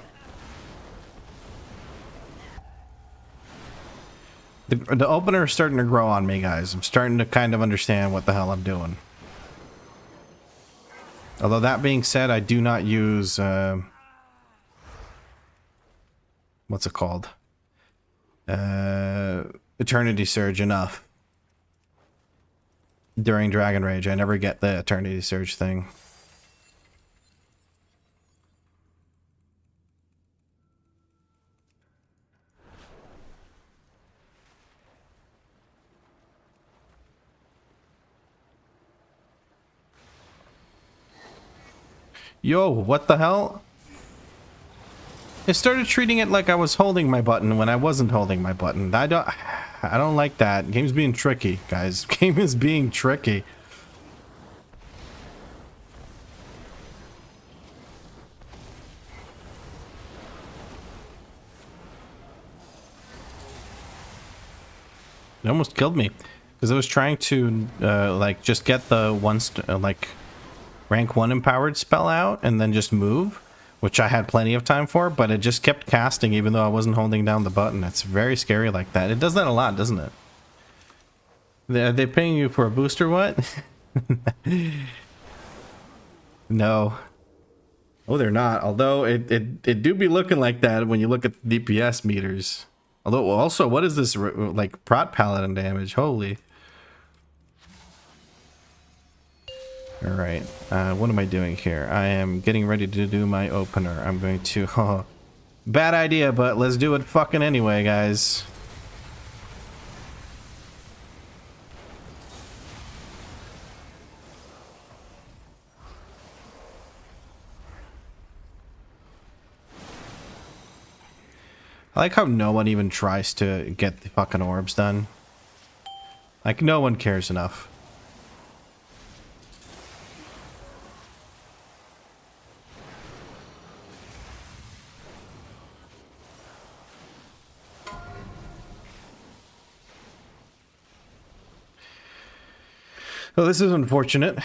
The opener is starting to grow on me, guys. I'm starting to kind of understand what the hell I'm doing. Although that being said, I do not use what's it called? Eternity Surge enough during Dragon Rage. I never get the Eternity Surge thing. Yo, what the hell? I started treating it like I was holding my button when I wasn't holding my button. I don't like that. Game's being tricky, guys. Game is being tricky. It almost killed me because I was trying to like just get the like rank 1 empowered spell out and then just move, which I had plenty of time for, but it just kept casting even though I wasn't holding down the button. It's very scary like that. It does that a lot, doesn't it? Are they paying you for a boost or what? No. Oh, they're not. Although it do be looking like that when you look at the DPS meters. Although also, what is this like prot paladin damage? Holy. All right, what am I doing here? I am getting ready to do my opener. I'm going to... Oh, bad idea, but let's do it fucking anyway, guys. I like how no one even tries to get the fucking orbs done. Like, no one cares enough. Oh, this is unfortunate.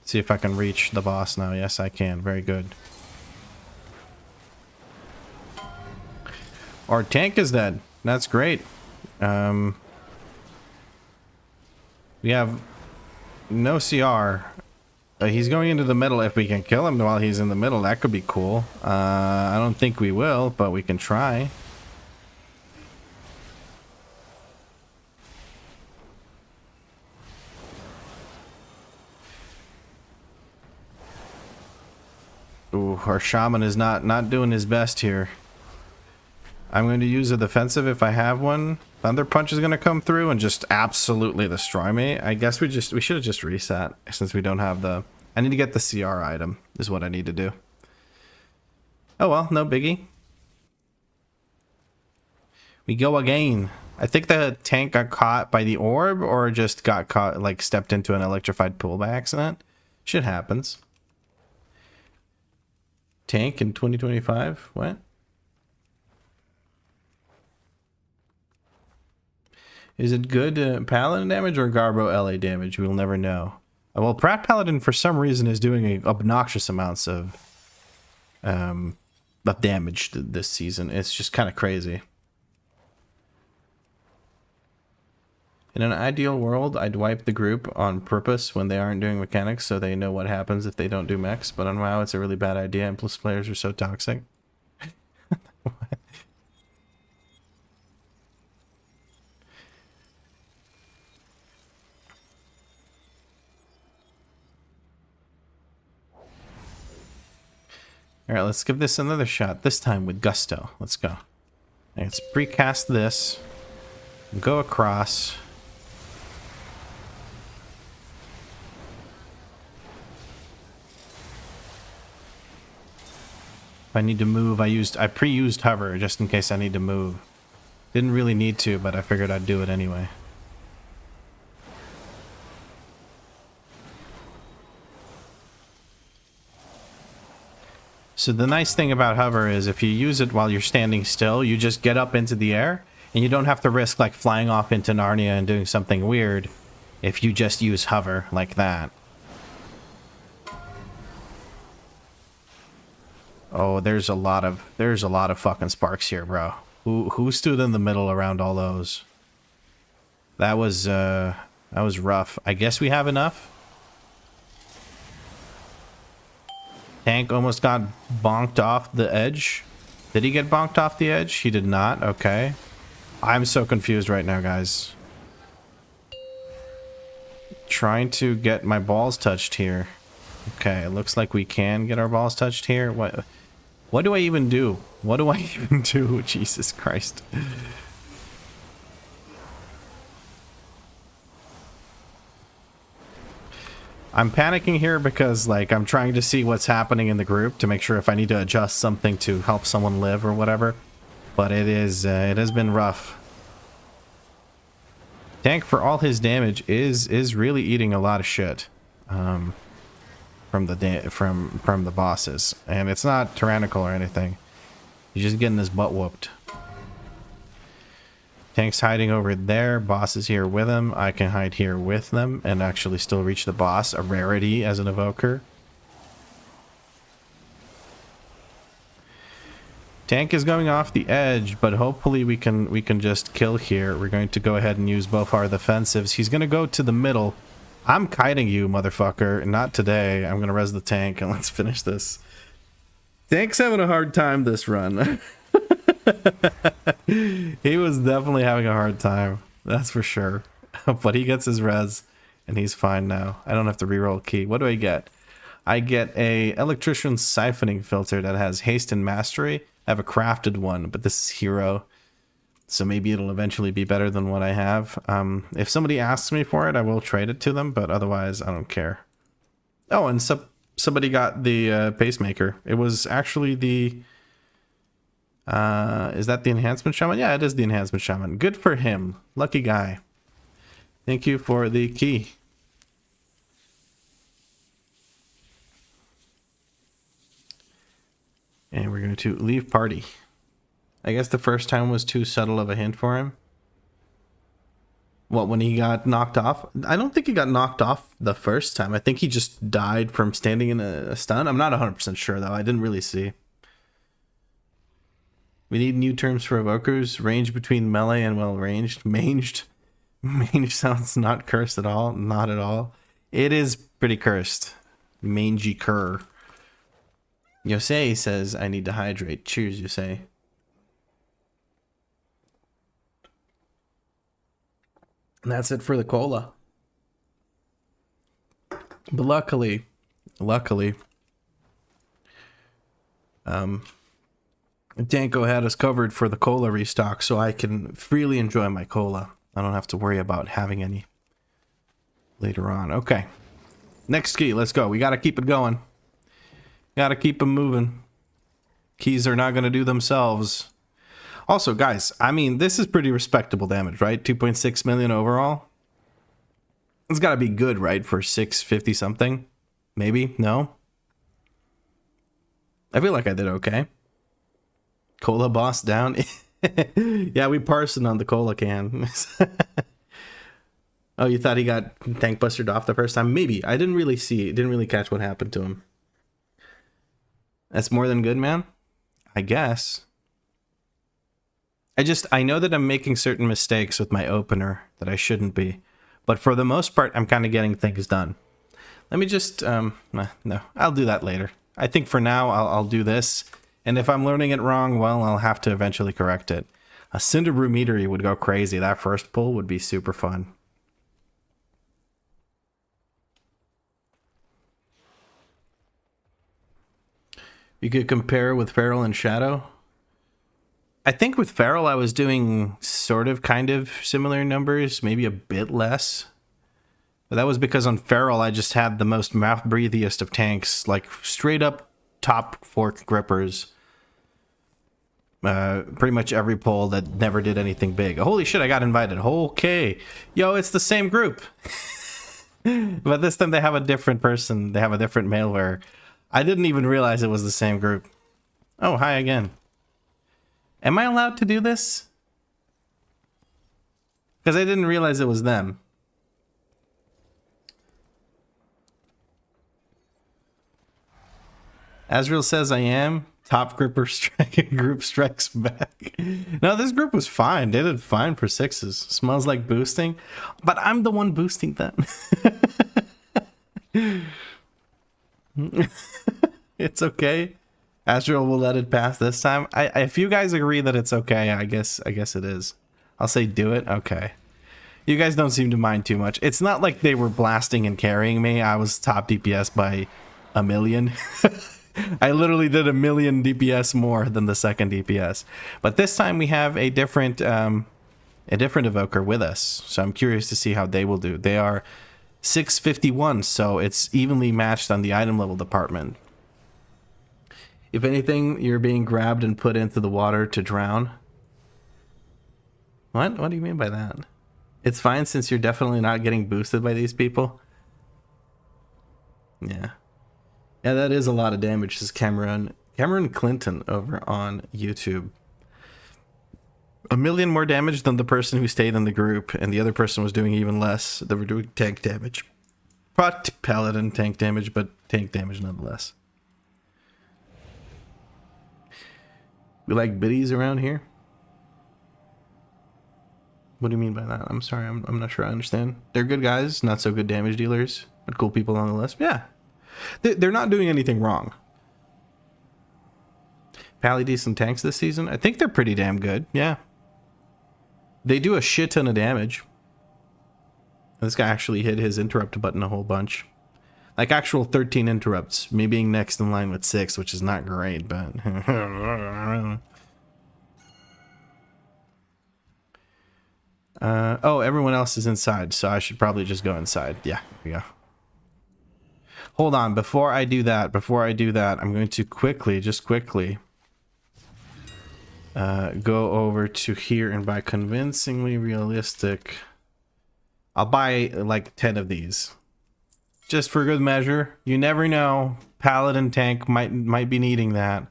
See if I can reach the boss now. Yes, I can. Very good. Our tank is dead. That's great. We have no CR. He's going into the middle. If we can kill him while he's in the middle, that could be cool. I don't think we will, but we can try. Ooh, our shaman is not doing his best here. I'm going to use a defensive if I have one. Thunder Punch is going to come through and just absolutely destroy me. I guess we should have just reset since we don't have the... I need to get the CR item is what I need to do. Oh well, no biggie. We go again. I think the tank got caught by the orb or just got caught, like stepped into an electrified pool by accident. Shit happens. Tank in 2025? What? Is it good paladin damage or Garbo LA damage? We'll never know. Well, Pratt Paladin for some reason is doing obnoxious amounts of of damage this season. It's just kind of crazy. In an ideal world, I'd wipe the group on purpose when they aren't doing mechanics so they know what happens if they don't do mechs, but on WoW it's a really bad idea and plus players are so toxic. Alright, let's give this another shot, this time with gusto. Let's go. Let's precast this, go across. If I need to move, I pre-used hover just in case I need to move. Didn't really need to, but I figured I'd do it anyway. So the nice thing about hover is if you use it while you're standing still, you just get up into the air and you don't have to risk like flying off into Narnia and doing something weird if you just use hover like that. Oh, there's a lot of fucking sparks here, bro. Who stood in the middle around all those? That was rough. I guess we have enough. Tank almost got bonked off the edge. Did he get bonked off the edge? He did not. Okay. I'm so confused right now, guys. Trying to get my balls touched here. Okay, it looks like we can get our balls touched here. What do I even do? What do I even do? Jesus Christ. I'm panicking here because, like, I'm trying to see what's happening in the group to make sure if I need to adjust something to help someone live or whatever. But it has been rough. Tank, for all his damage, is really eating a lot of shit from the bosses, and it's not tyrannical or anything. He's just getting his butt whooped. Tank's hiding over there. Boss is here with him. I can hide here with them and actually still reach the boss. A rarity as an evoker. Tank is going off the edge, but hopefully we can just kill here. We're going to go ahead and use both our defensives. He's going to go to the middle. I'm kiting you, motherfucker. Not today. I'm going to res the tank and let's finish this. Tank's having a hard time this run. He was definitely having a hard time. That's for sure. But he gets his res and he's fine now. I don't have to reroll key. What do I get? I get a electrician's siphoning filter that has haste and mastery. I have a crafted one, but this is hero. So maybe it'll eventually be better than what I have. If somebody asks me for it, I will trade it to them, but otherwise I don't care. Oh, and somebody got the pacemaker. It was actually the... is that the enhancement shaman? Yeah, it is the enhancement shaman. Good for him. Lucky guy. Thank you for the key. And we're going to leave party. I guess the first time was too subtle of a hint for him. What, when he got knocked off? I don't think he got knocked off the first time. I think he just died from standing in a stun. I'm not 100% sure, though. I didn't really see. We need new terms for evokers. Range between melee and well-ranged. Manged. Mange sounds not cursed at all. Not at all. It is pretty cursed. Mangy cur. Yosei says, I need to hydrate. Cheers, Yosei. And that's it for the cola. But luckily, Danko had us covered for the cola restock, so I can freely enjoy my cola. I don't have to worry about having any later on. Okay. Next key, let's go. We got to keep it going. Got to keep them moving. Keys are not going to do themselves. Also, guys, I mean, this is pretty respectable damage, right? 2.6 million overall. It's got to be good, right? For 650 something. Maybe? No? I feel like I did okay. Cola boss down. Yeah, we parsing on the cola can. Oh, you thought he got tank bustered off the first time? Maybe. I didn't really see. Didn't really catch what happened to him. That's more than good, man. I guess. I know that I'm making certain mistakes with my opener that I shouldn't be. But for the most part, I'm kind of getting things done. Let me just, no, I'll do that later. I think for now, I'll do this. And if I'm learning it wrong, well, I'll have to eventually correct it. A Cinderbrew meteor would go crazy. That first pull would be super fun. You could compare with Feral and Shadow. I think with Feral, I was doing sort of kind of similar numbers, maybe a bit less. But that was because on Feral, I just had the most mouth-breathiest of tanks, like straight up top fork grippers. Pretty much every pull that never did anything big. Holy shit, I got invited. Okay. Yo, it's the same group. But this time they have a different person. They have a different malware. I didn't even realize it was the same group. Oh, hi again. Am I allowed to do this? Because I didn't realize it was them. Azrael says I am. Top gripper group strikes back. No, this group was fine. They did fine for sixes. Smells like boosting. But I'm the one boosting them. It's okay. Azrael will let it pass this time. If you guys agree that it's okay, I guess it is. I'll say do it. Okay. You guys don't seem to mind too much. It's not like they were blasting and carrying me. I was top DPS by 1 million. I literally did 1 million DPS more than the second DPS. But this time we have a different evoker with us. So I'm curious to see how they will do. They are 651, so it's evenly matched on the item level department. If anything, you're being grabbed and put into the water to drown. What? What do you mean by that? It's fine since you're definitely not getting boosted by these people. Yeah. Yeah, that is a lot of damage, says Cameron Clinton over on YouTube. 1 million more damage than the person who stayed in the group, and the other person was doing even less. They were doing tank damage. Not paladin tank damage, but tank damage nonetheless. We like biddies around here? What do you mean by that? I'm sorry, I'm not sure I understand. They're good guys, not so good damage dealers, but cool people nonetheless. Yeah. They're not doing anything wrong. Pally decent tanks this season? I think they're pretty damn good, yeah. They do a shit ton of damage. This guy actually hit his interrupt button a whole bunch. Like actual 13 interrupts. Me being next in line with 6, which is not great, but... oh, everyone else is inside, so I should probably just go inside. Yeah, here we go. Hold on, before I do that, I'm going to quickly, go over to here and buy convincingly realistic. I'll buy like 10 of these. Just for good measure. You never know. Paladin tank might be needing that.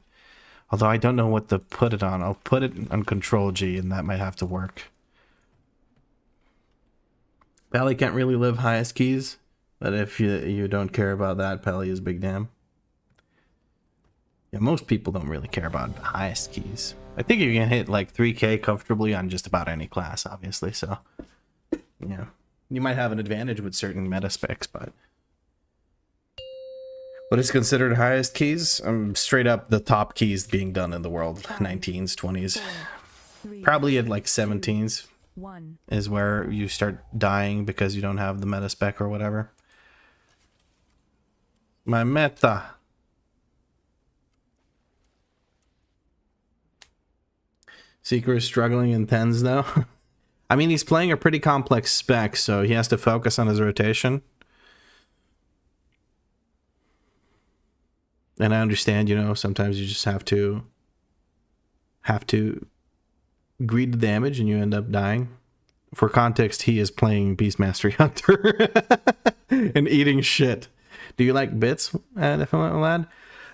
Although I don't know what to put it on. I'll put it on Control G and that might have to work. Pally can't really live highest keys. But if you don't care about that, Pally is big damn. Yeah, most people don't really care about the highest keys. I think you can hit like 3k comfortably on just about any class, obviously, so... yeah. You might have an advantage with certain meta specs, but... what is considered highest keys? Straight up the top keys being done in the world. 19s, 20s. Probably at like 17s is where you start dying because you don't have the meta spec or whatever. My meta. Seeker is struggling in 10s though. I mean, he's playing a pretty complex spec, so he has to focus on his rotation. And I understand, you know, sometimes you just have to greed the damage and you end up dying. For context, he is playing Beast Mastery Hunter and eating shit. Do you like bits, lad?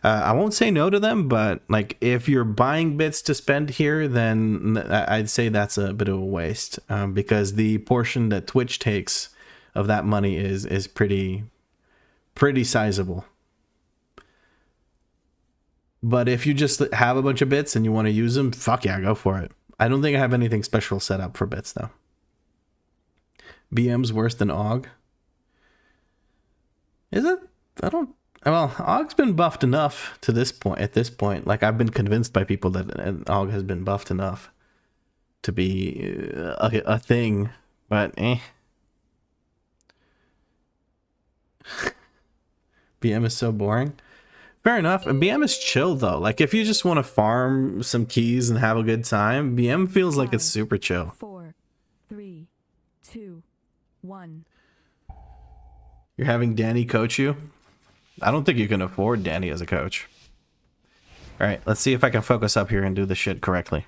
I won't say no to them, but like if you're buying bits to spend here, then I'd say that's a bit of a waste, because the portion that Twitch takes of that money is pretty sizable. But if you just have a bunch of bits and you want to use them, fuck yeah, go for it. I don't think I have anything special set up for bits though. BM's worse than AUG. Is it? I don't. Well, AUG's been buffed enough to this point. At this point, like I've been convinced by people that AUG has been buffed enough to be a thing. But BM is so boring. Fair enough. And BM is chill though. Like if you just want to farm some keys and have a good time, BM feels like it's super chill. 4, 3, 2, 1. You're having Danny coach you? I don't think you can afford Danny as a coach. All right, let's see if I can focus up here and do the shit correctly.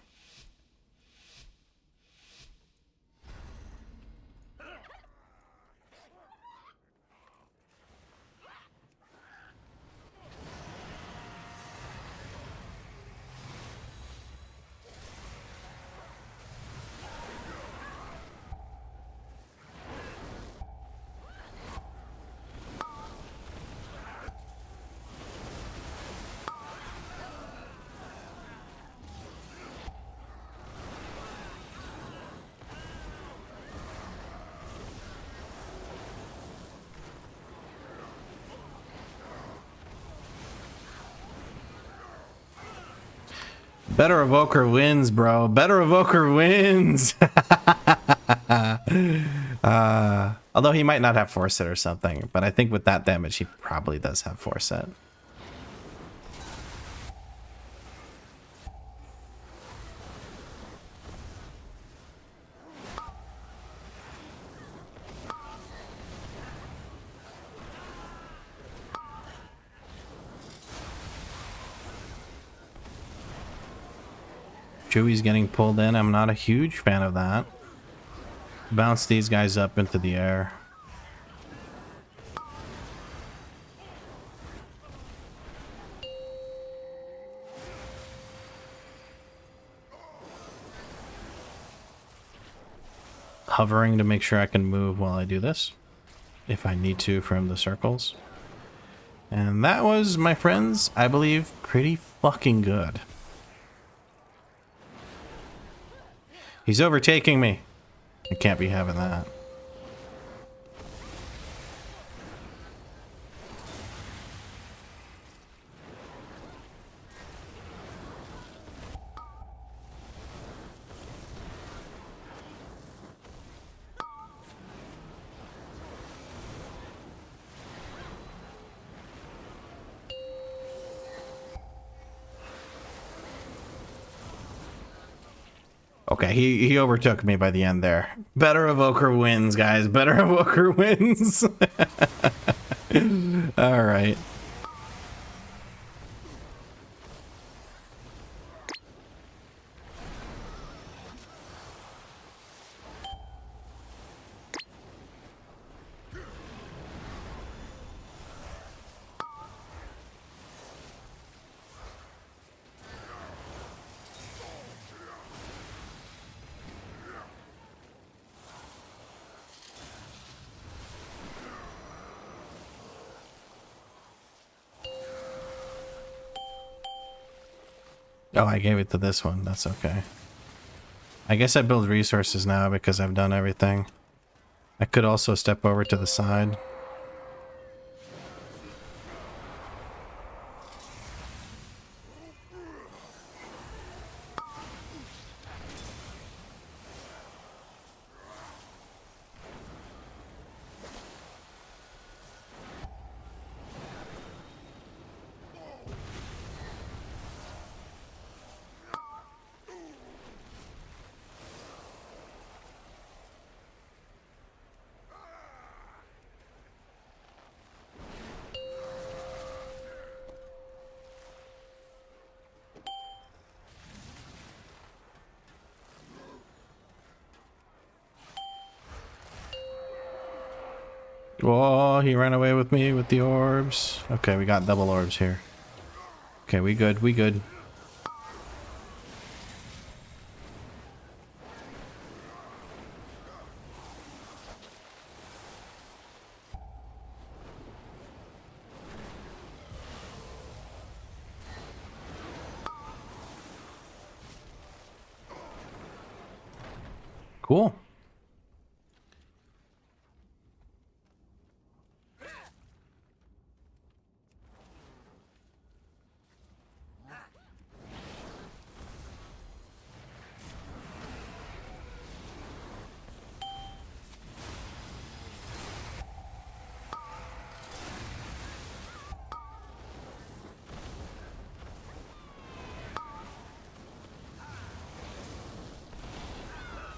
Better Evoker wins, bro. Better Evoker wins. Although he might not have Forset or something, but I think with that damage, he probably does have Forset. Chewie's getting pulled in. I'm not a huge fan of that. Bounce these guys up into the air. Hovering to make sure I can move while I do this, if I need to from the circles. And that was, my friends, I believe, pretty fucking good. He's overtaking me. I can't be having that. Okay, he overtook me by the end there. Better Evoker wins, guys. Better Evoker wins. All right. Oh, I gave it to this one. That's okay. I guess I build resources now because I've done everything. I could also step over to the side. Oh, he ran away with me with the orbs. Okay, we got double orbs here. Okay, we good, we good. Cool.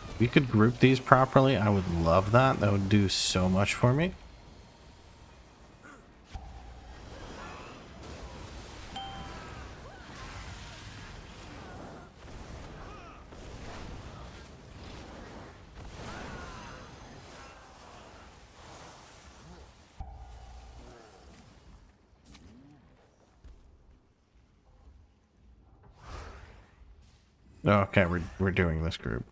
If we could group these properly, I would love that. That would do so much for me. Okay, we're doing this group.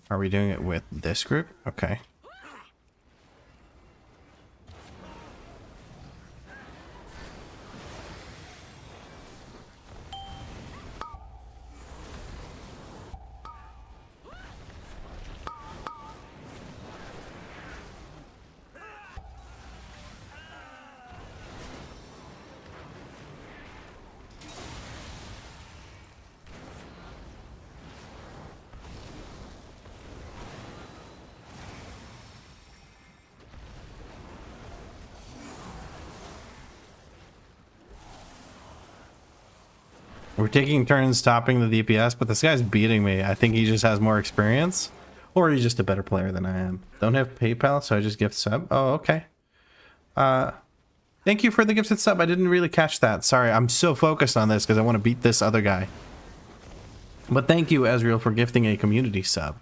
Are we doing it with this group? Okay. We're taking turns stopping the DPS, but this guy's beating me. I think he just has more experience, or he's just a better player than I am. Don't have PayPal, so I just gift sub. Oh, okay. Thank you for the gifted sub. I didn't really catch that. Sorry, I'm so focused on this because I want to beat this other guy. But thank you, Azriel, for gifting a community sub.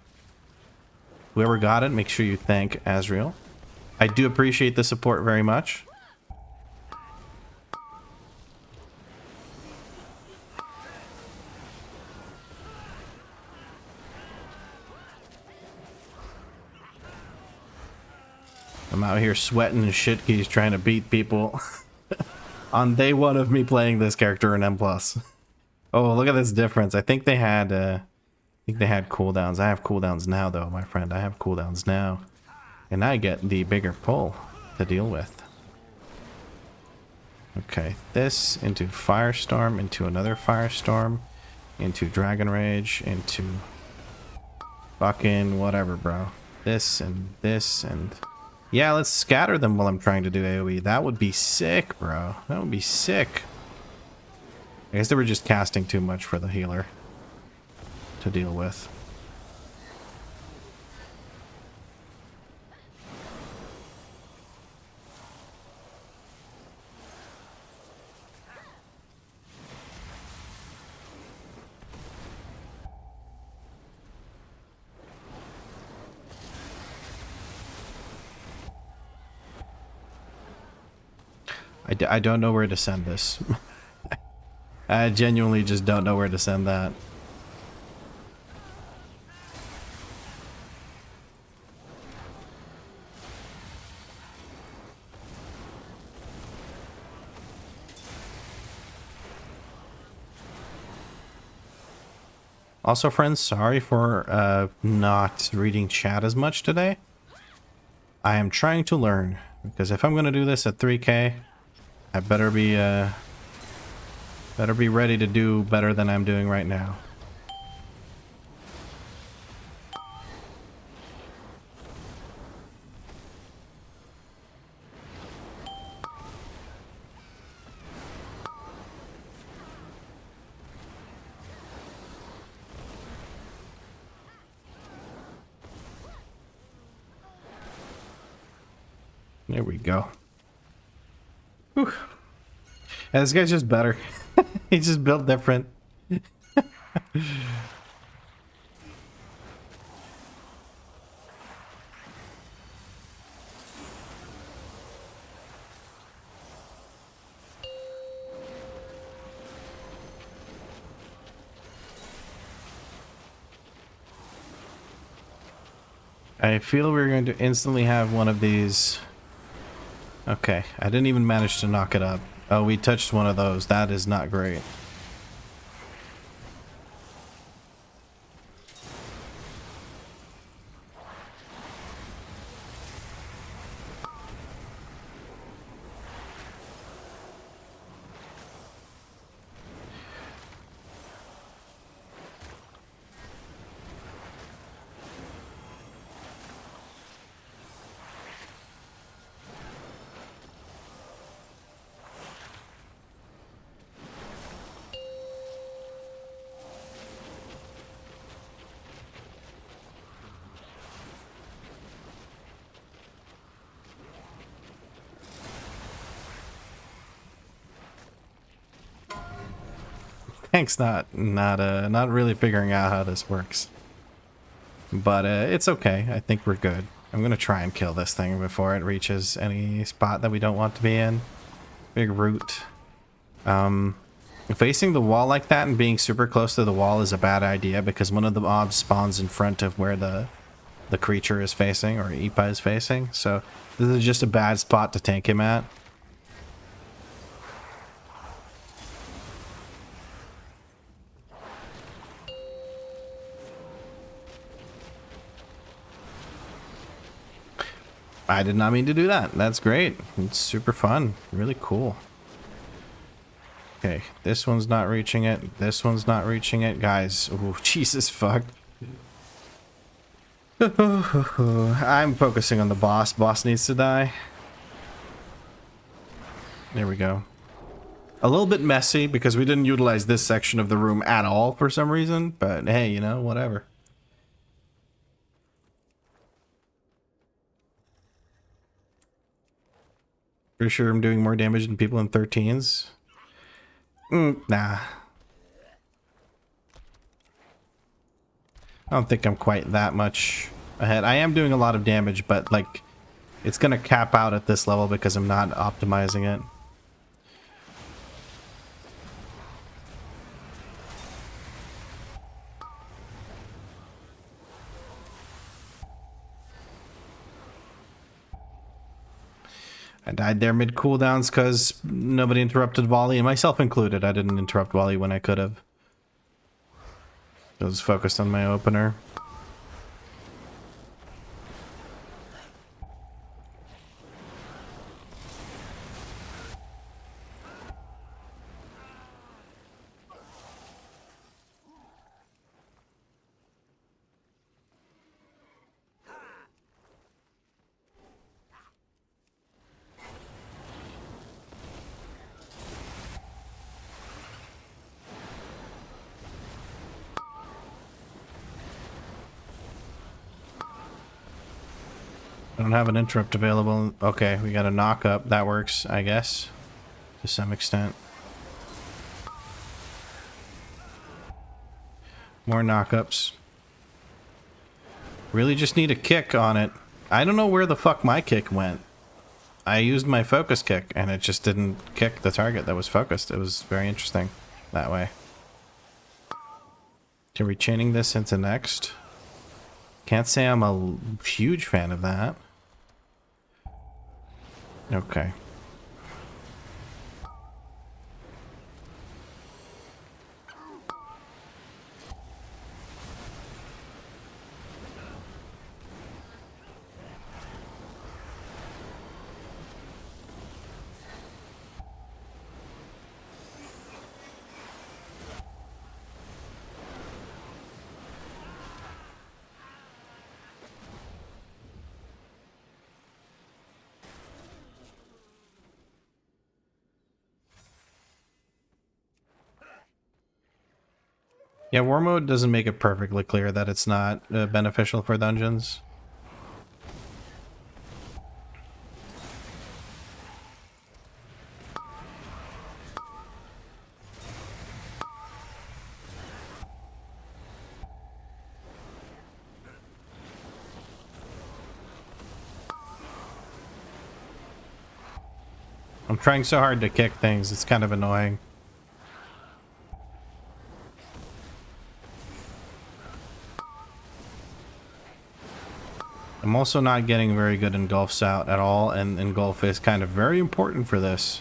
Whoever got it, make sure you thank Azriel. I do appreciate the support very much. I'm out here sweating and shit keys trying to beat people on day one of me playing this character in M+. Oh, look at this difference. I think they had cooldowns. I have cooldowns now though, my friend. I have cooldowns now. And I get the bigger pull to deal with. Okay, this into Firestorm, into another Firestorm, into Dragon Rage, into fucking whatever, bro. This and yeah, let's scatter them while I'm trying to do AoE. That would be sick, bro. That would be sick. I guess they were just casting too much for the healer to deal with. I don't know where to send this. I genuinely just don't know where to send that. Also, friends, sorry for not reading chat as much today. I am trying to learn, because if I'm going to do this at 3K, I better be ready to do better than I'm doing right now. There we go. Whew. Yeah, this guy's just better. He's just built different. I feel we're going to instantly have one of these. Okay, I didn't even manage to knock it up. Oh, we touched one of those. That is not great. Tank's not really figuring out how this works. But it's okay. I think we're good. I'm gonna try and kill this thing before it reaches any spot that we don't want to be in. Big root. Facing the wall like that and being super close to the wall is a bad idea because one of the mobs spawns in front of where the creature is facing, or Ipa is facing. So this is just a bad spot to tank him at. I did not mean to do that. That's great. It's super fun. Really cool. Okay, this one's not reaching it. This one's not reaching it. Guys, oh, Jesus fuck. I'm focusing on the boss. Boss needs to die. There we go. A little bit messy because we didn't utilize this section of the room at all for some reason. But hey, you know, whatever. Pretty sure I'm doing more damage than people in 13s. Nah. I don't think I'm quite that much ahead. I am doing a lot of damage, but like it's gonna cap out at this level because I'm not optimizing it. I died there mid cooldowns because nobody interrupted volley, and myself included. I didn't interrupt volley when I could have. I was focused on my opener. I don't have an interrupt available. Okay, we got a knock up. That works, I guess, to some extent. More knock-ups. Really just need a kick on it. I don't know where the fuck my kick went. I used my focus kick and it just didn't kick the target that was focused. It was very interesting that way. Are we chaining this into next? Can't say I'm a huge fan of that. Okay. Yeah, war mode doesn't make it perfectly clear that it's not beneficial for dungeons. I'm trying so hard to kick things, it's kind of annoying. I'm also not getting very good engulfs out at all, and engulf is kind of very important for this.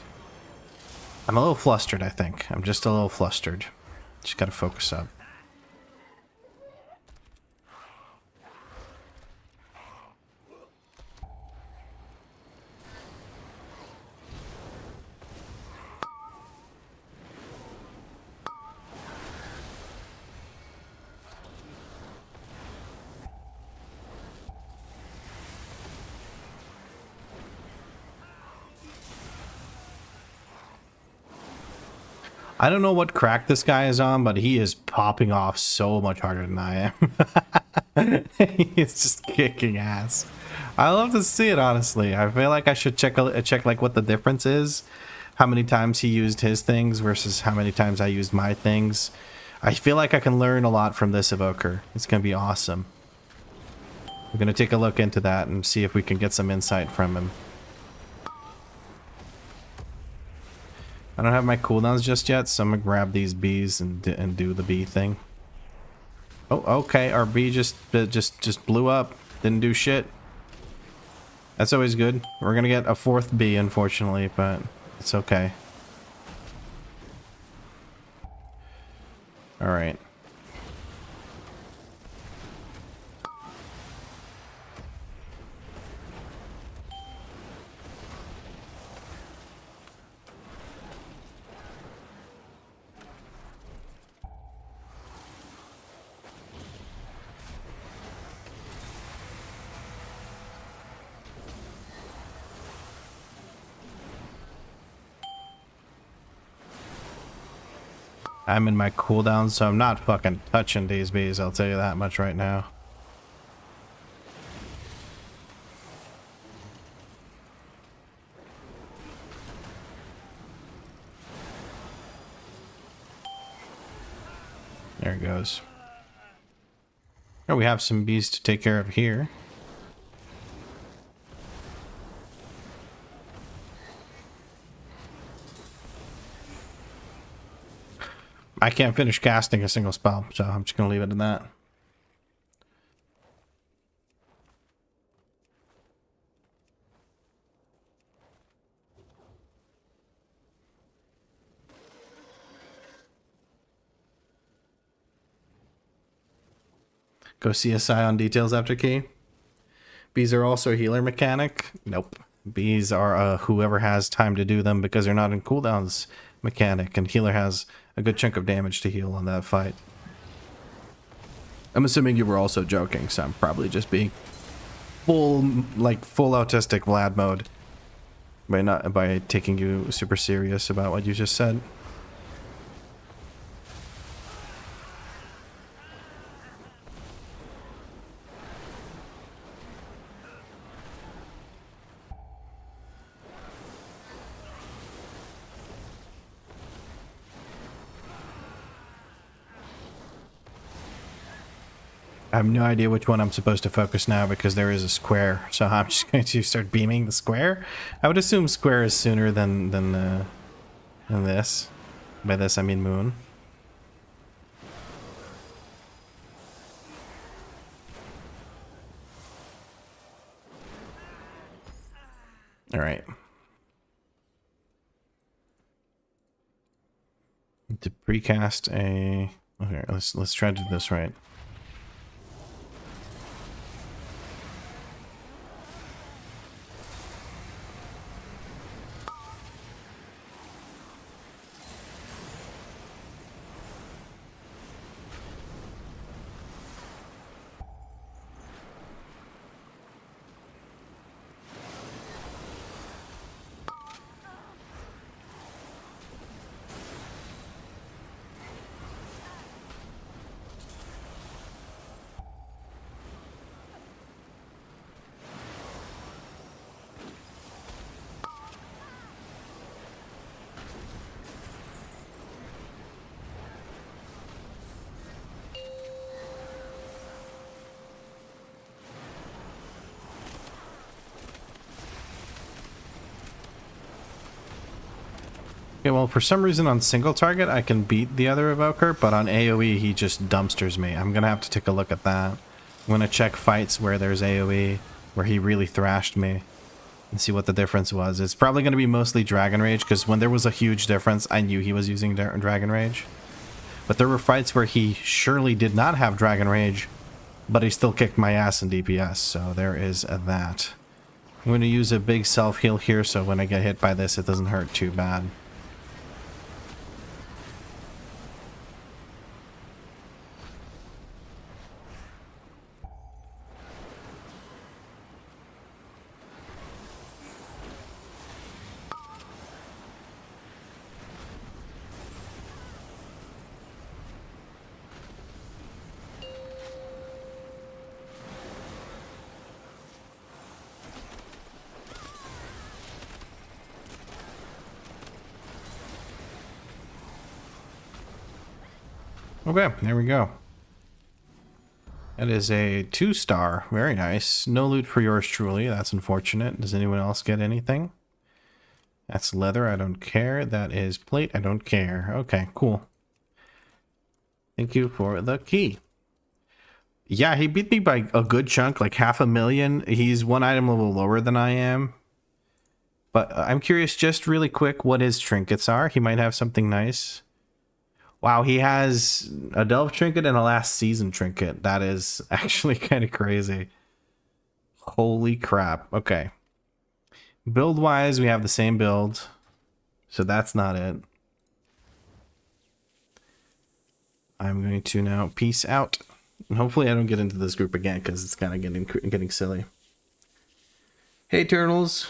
I'm a little flustered, I think. I'm just a little flustered. Just gotta focus up. I don't know what crack this guy is on, but he is popping off so much harder than I am. He's just kicking ass. I love to see it, honestly. I feel like I should check like what the difference is how many times he used his things versus how many times I used my things. I feel like I can learn a lot from this evoker. It's going to be awesome. We're going to take a look into that and see if we can get some insight from him. I don't have my cooldowns just yet, so I'm going to grab these bees and do the bee thing. Oh, okay, our bee just blew up. Didn't do shit. That's always good. We're going to get a 4th bee, unfortunately, but it's okay. Alright. I'm in my cooldown, so I'm not fucking touching these bees, I'll tell you that much right now. There it goes. Oh, we have some bees to take care of here. I can't finish casting a single spell, so I'm just going to leave it at that. Go CSI on details after key. Bees are also a healer mechanic. Nope. Bees are whoever has time to do them because they're not in cooldowns mechanic, and healer has a good chunk of damage to heal on that fight. I'm assuming you were also joking, so I'm probably just being full autistic Vlad mode by taking you super serious about what you just said. I have no idea which one I'm supposed to focus now because there is a square, so I'm just going to start beaming the square. I would assume square is sooner than this. By this I mean moon. All right. To precast a. Okay, let's try to do this right. Okay, well, for some reason on single target, I can beat the other evoker, but on AoE, he just dumpsters me. I'm going to have to take a look at that. I'm going to check fights where there's AoE, where he really thrashed me, and see what the difference was. It's probably going to be mostly Dragon Rage, because when there was a huge difference, I knew he was using Dragon Rage. But there were fights where he surely did not have Dragon Rage, but he still kicked my ass in DPS, so there is that. I'm going to use a big self-heal here, so when I get hit by this, it doesn't hurt too bad. Okay, there we go. That is a 2-star. Very nice. No loot for yours truly. That's unfortunate. Does anyone else get anything? That's leather. I don't care. That is plate. I don't care. Okay, cool. Thank you for the key. Yeah, he beat me by a good chunk, like 500,000. He's one item level lower than I am. But I'm curious, just really quick, what his trinkets are. He might have something nice. Wow, he has a Delve trinket and a last season trinket. That is actually kind of crazy. Holy crap. Okay. Build-wise, we have the same build. So that's not it. I'm going to now peace out. And hopefully I don't get into this group again because it's kind of getting silly. Hey, turtles.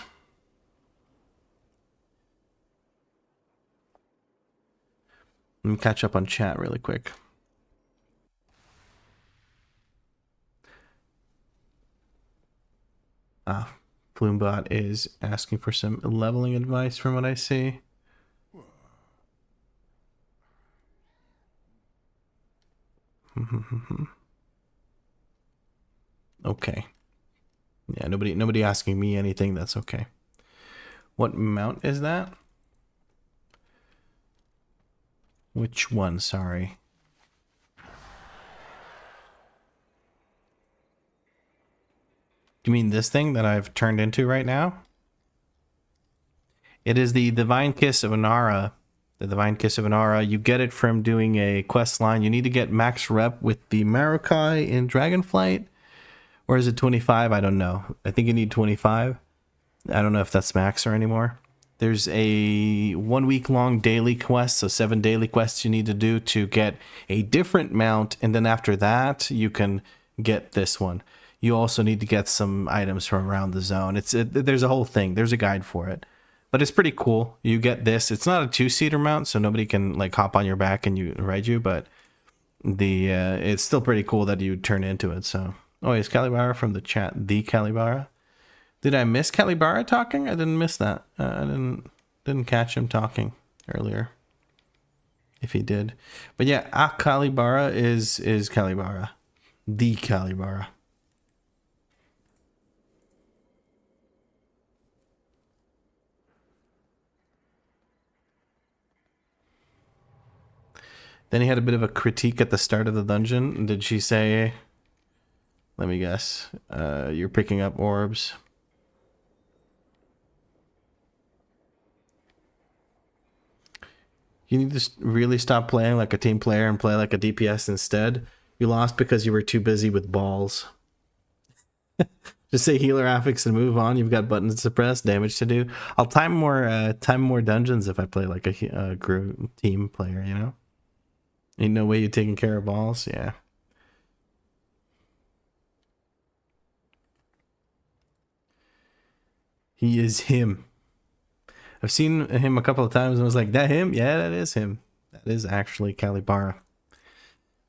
Let me catch up on chat really quick. Plumebot is asking for some leveling advice from what I see. Okay. Yeah, nobody asking me anything. That's okay. What mount is that? Which one? Sorry. Do you mean this thing that I've turned into right now? It is the Divine Kiss of Inara. The Divine Kiss of Inara. You get it from doing a quest line. You need to get max rep with the Marukai in Dragonflight. Or is it 25? I don't know. I think you need 25. I don't know if that's max or anymore. There's a 1 week long daily quest, so 7 daily quests you need to do to get a different mount, and then after that you can get this one. You also need to get some items from around the zone. There's a whole thing. There's a guide for it, but it's pretty cool. You get this. It's not a 2-seater mount, so nobody can like hop on your back and ride you, but it's still pretty cool that you turn into it. So, oh, is Calibara from the chat? The Calibara. Did I miss Calibara talking? I didn't miss that. I didn't catch him talking earlier. If he did. But yeah, Calibara is Calibara. The Calibara. Then he had a bit of a critique at the start of the dungeon. Did she say, let me guess, you're picking up orbs? You need to really stop playing like a team player and play like a DPS instead. You lost because you were too busy with balls. Just say healer affix and move on. You've got buttons to suppress, damage to do. I'll time more dungeons if I play like a group team player, you know? Ain't no way you're taking care of balls, yeah. He is him. I've seen him a couple of times and I was like, that him? Yeah, that is him. That is actually Calibara.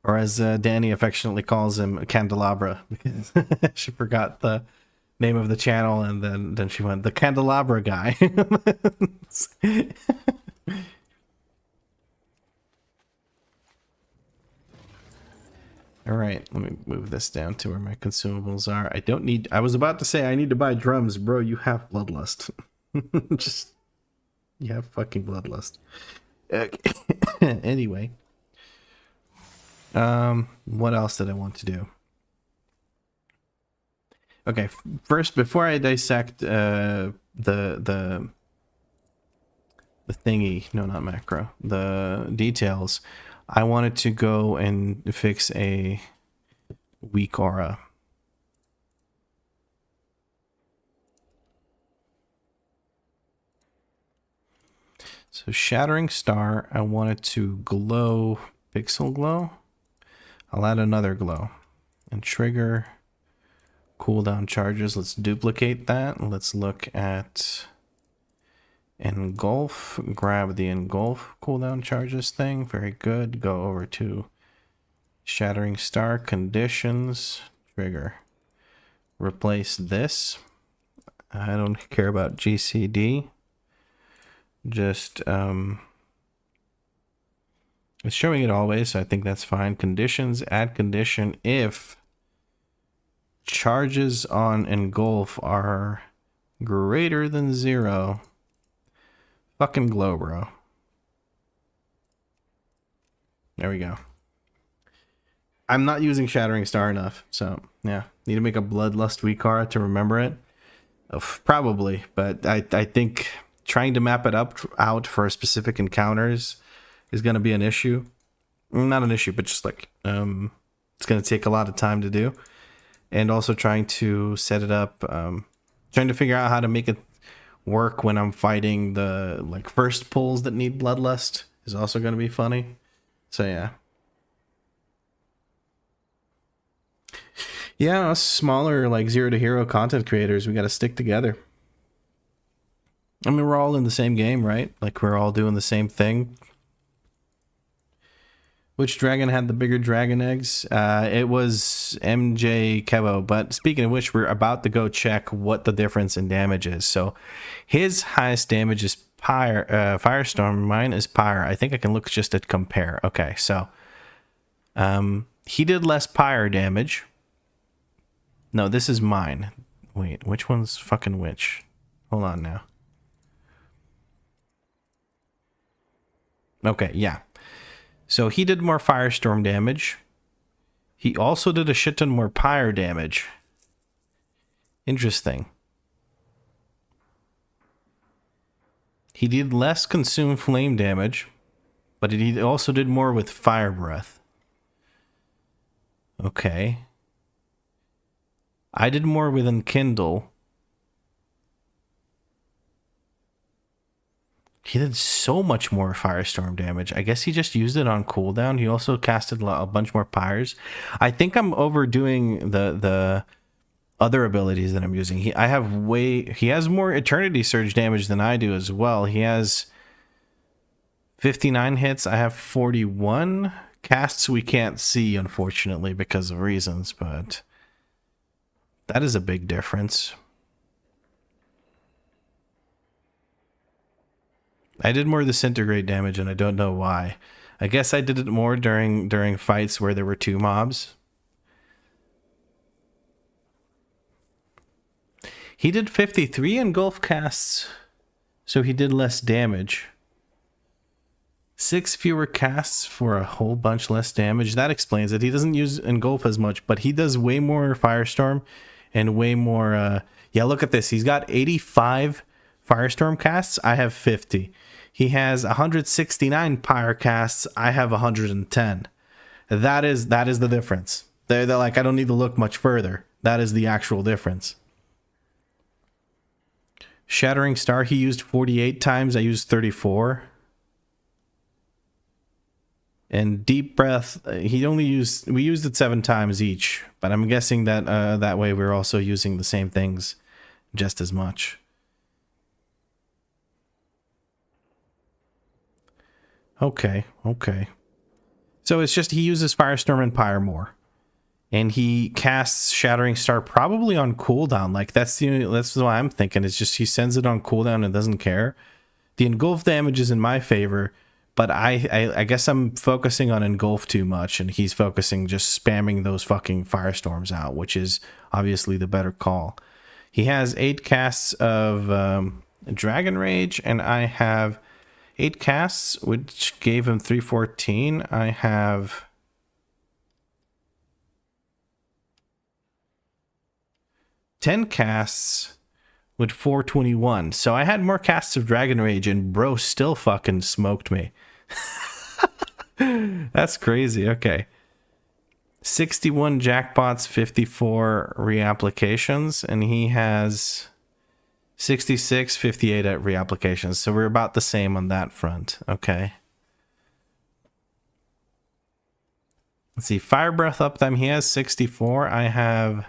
Or as Danny affectionately calls him, Candelabra. Because she forgot the name of the channel and then she went, the Candelabra guy. Alright, let me move this down to where my consumables are. I was about to say I need to buy drums. Bro, you have bloodlust. You have fucking bloodlust. Okay. Anyway. What else did I want to do? Okay, first, before I dissect the thingy, no, not macro, the details, I wanted to go and fix a weak aura. So Shattering Star, I wanted to glow, pixel glow. I'll add another glow and trigger cooldown charges. Let's duplicate that. Let's look at engulf, grab the engulf cooldown charges thing. Very good. Go over to Shattering Star conditions, trigger. Replace this. I don't care about GCD. Just It's showing it always, so I think that's fine. Conditions, add condition if charges on engulf are greater than 0. Fucking glow, bro. There we go. I'm not using Shattering Star enough, so yeah. Need to make a Bloodlust WeakAuras to remember it. Probably, but I think trying to map it out for specific encounters is going to be an issue. Not an issue, but just like it's going to take a lot of time to do. And also trying to set it up, trying to figure out how to make it work when I'm fighting the like first pulls that need Bloodlust is also going to be funny. So yeah. Yeah, us smaller like zero to hero content creators, we got to stick together. I mean, we're all in the same game, right? Like we're all doing the same thing. Which dragon had the bigger dragon eggs? It was MJ Kevo. But speaking of which, we're about to go check what the difference in damage is. So his highest damage is Firestorm. Mine is Pyre. I think I can look just at compare. Okay, so he did less Pyre damage. No, this is mine. Wait, which one's fucking which? Hold on now. Okay, yeah. So he did more Firestorm damage. He also did a shit ton more Pyre damage. Interesting. He did less Consume Flame damage, but he also did more with Fire Breath. Okay. I did more with Enkindle. He did so much more Firestorm damage. I guess he just used it on cooldown. He also casted a bunch more Pyres. I think I'm overdoing the other abilities that I'm using. He has more Eternity Surge damage than I do as well. He has 59 hits. I have 41 casts we can't see, unfortunately, because of reasons, but that is a big difference. I did more disintegrate damage, and I don't know why. I guess I did it more during fights where there were 2 mobs. He did 53 engulf casts, so he did less damage. 6 fewer casts for a whole bunch less damage. That explains it. He doesn't use engulf as much, but he does way more Firestorm and way more... yeah, look at this. He's got 85 Firestorm casts. I have 50. He has 169 Pyre casts. I have 110. That is the difference. They're like, I don't need to look much further. That is the actual difference. Shattering Star, he used 48 times. I used 34. And Deep Breath, we used it 7 times each. But I'm guessing that that way we're also using the same things just as much. Okay. So it's just he uses Firestorm and Pyre more. And he casts Shattering Star probably on cooldown. Like that's what I'm thinking. It's just he sends it on cooldown and doesn't care. The engulf damage is in my favor, but I guess I'm focusing on engulf too much, and he's focusing just spamming those fucking Firestorms out, which is obviously the better call. He has 8 casts of Dragon Rage, and I have 8 casts, which gave him 314. I have 10 casts with 421. So I had more casts of Dragon Rage, and bro still fucking smoked me. That's crazy. Okay. 61 jackpots, 54 reapplications, and he has 66, 58 at reapplications. So we're about the same on that front. Okay. Let's see. Fire Breath uptime, he has 64. I have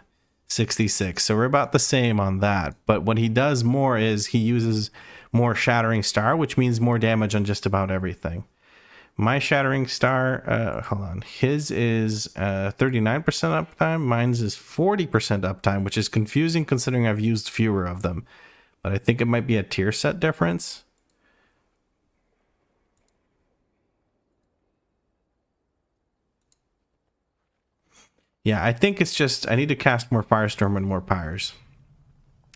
66. So we're about the same on that. But what he does more is he uses more Shattering Star, which means more damage on just about everything. My Shattering Star, hold on. His is 39% uptime. Mine's is 40% uptime, which is confusing considering I've used fewer of them. But I think it might be a tier set difference. Yeah, I think it's just I need to cast more Firestorm and more Pyres.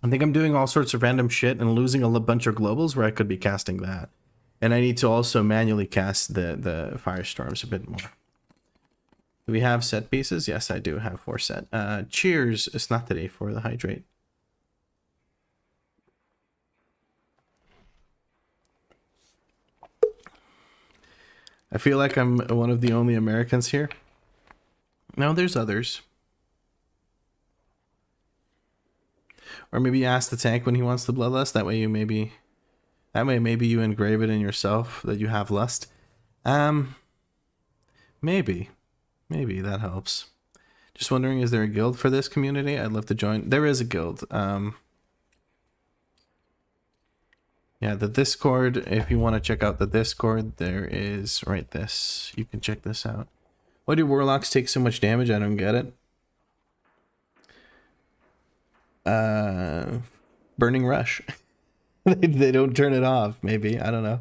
I think I'm doing all sorts of random shit and losing a bunch of globals where I could be casting that. And I need to also manually cast the Firestorms a bit more. Do we have set pieces? Yes, I do have 4 set. Cheers. It's not today for the hydrate. I feel like I'm one of the only Americans here. No, there's others. Or maybe ask the tank when he wants the bloodlust. That way maybe you engrave it in yourself that you have lust. Maybe that helps. Just wondering, is there a guild for this community? I'd love to join. There is a guild. Yeah, the Discord, if you want to check out the Discord, there is right this. You can check this out. Why do warlocks take so much damage? I don't get it. Burning Rush. They don't turn it off, maybe. I don't know.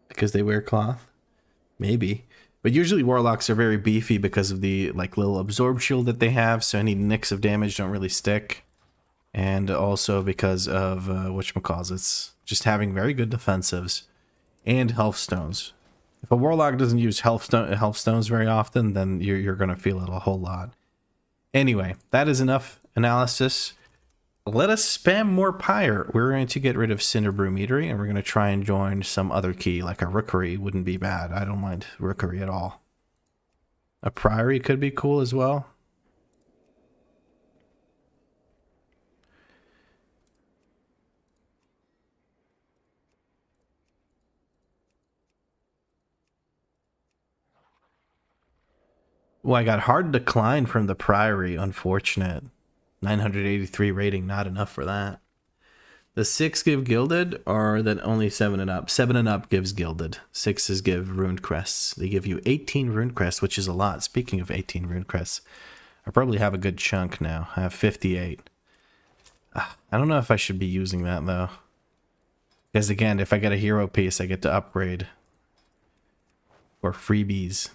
Because they wear cloth? Maybe. But usually warlocks are very beefy because of the like little absorb shield that they have, so any nicks of damage don't really stick. And also because of whatchamacallits, just having very good defensives and health stones. If a warlock doesn't use health stones very often, then you're gonna feel it a whole lot. Anyway, that is enough analysis. Let us spam more Pyre. We're going to get rid of Cinderbrew Meadery, and we're going to try and join some other key, like a Rookery wouldn't be bad. I don't mind Rookery at all. A Priory could be cool as well. Well, I got hard decline from the Priory, unfortunate. 983 rating, not enough for that. The 6 give gilded, or that only 7 and up? 7 and up gives gilded. 6s give runed crests. They give you 18 runed crests, which is a lot. Speaking of 18 runed crests, I probably have a good chunk now. I have 58. I don't know if I should be using that though. Because again, if I get a hero piece, I get to upgrade. Or freebies.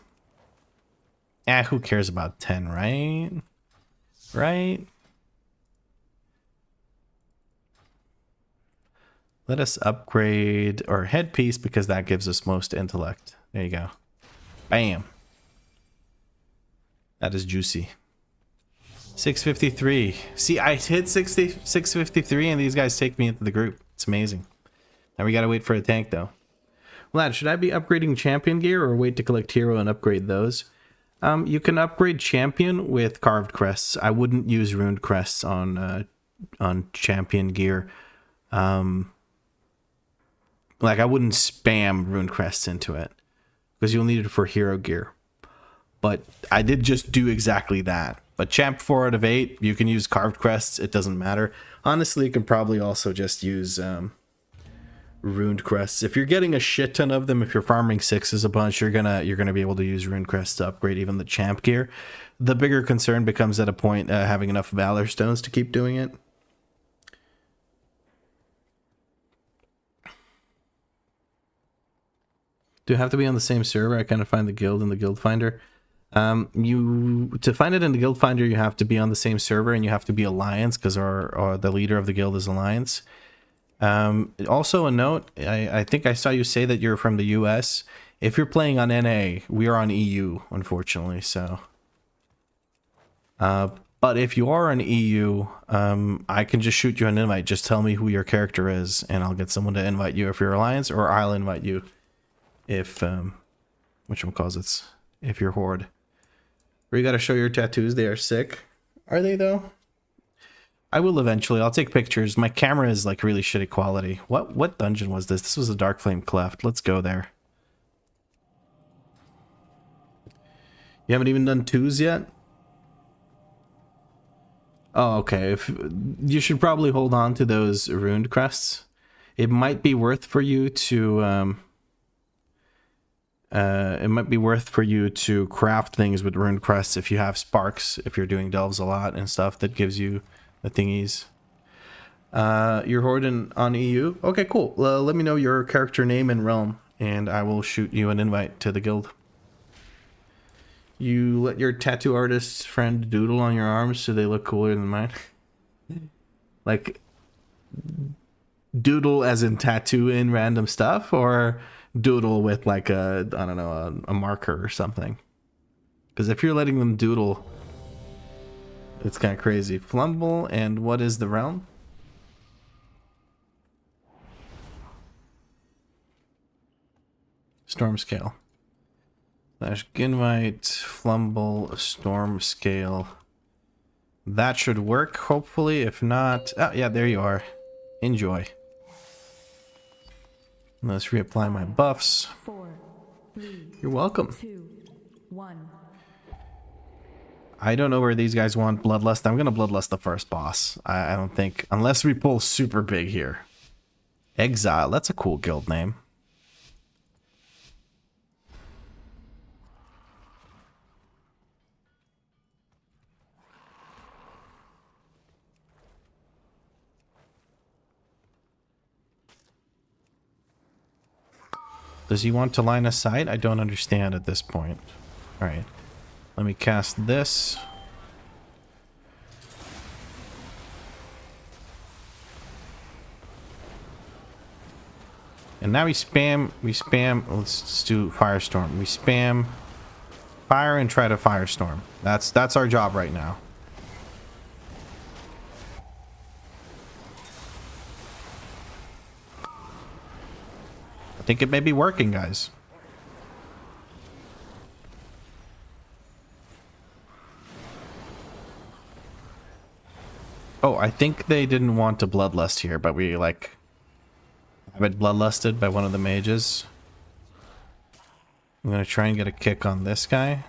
Who cares about 10, right? Right? Let us upgrade our headpiece because that gives us most intellect. There you go. Bam. That is juicy. 653. See, I hit 653 and these guys take me into the group. It's amazing. Now we gotta wait for a tank though. Lad, should I be upgrading champion gear or wait to collect hero and upgrade those? You can upgrade champion with carved crests. I wouldn't use ruined crests on champion gear. Like, I wouldn't spam rune crests into it because you'll need it for hero gear. But I did just do exactly that. But champ 4 out of 8, you can use carved crests. It doesn't matter. Honestly, you can probably also just use runed crests. If you're getting a shit ton of them, if you're farming 6s a bunch, you're gonna be able to use runed crests to upgrade even the champ gear. The bigger concern becomes at a point having enough valor stones to keep doing it. Do you have to be on the same server? I kind of find the guild in the guild finder. To find it in the guild finder, you have to be on the same server and you have to be alliance because the leader of the guild is alliance. Also a note, I think I saw you say that you're from the US. If you're playing on NA, we are on EU, unfortunately. So, but if you are on EU, I can just shoot you an invite. Just tell me who your character is, and I'll get someone to invite you if you're alliance, or I'll invite you if whatchamacallits, if you're horde. Or you gotta show your tattoos. They are sick. Are they though? I will eventually. I'll take pictures. My camera is like really shitty quality. What dungeon was this? This was a Dark Flame Cleft. Let's go there. You haven't even done 2s yet? Oh, okay. You should probably hold on to those ruined crests. It might be worth for you to craft things with ruined crests if you have sparks, if you're doing delves a lot and stuff. That gives you the thingies. You're Horden on EU. Okay, cool. Let me know your character name and realm, and I will shoot you an invite to the guild. You let your tattoo artist friend doodle on your arms so they look cooler than mine. Like, doodle as in tattoo in random stuff, or doodle with like a, I don't know, a marker or something. Because if you're letting them doodle, it's kind of crazy. Flumble, and what is the realm? Storm scale. Slash Ginvite, Flumble, Storm scale. That should work, hopefully. If not, oh yeah, there you are. Enjoy. Let's reapply my buffs. 4, 3, You're welcome. 2, 1. I don't know where these guys want Bloodlust. I'm gonna Bloodlust the first boss. I don't think, unless we pull super big here. Exile, that's a cool guild name. Does he want to line of sight? I don't understand at this point. Alright. Let me cast this. And now we spam, let's do Firestorm. We spam fire and try to Firestorm. That's our job right now. I think it may be working, guys. Oh, I think they didn't want to Bloodlust here, but we, like, have it Bloodlusted by one of the mages. I'm gonna try and get a kick on this guy.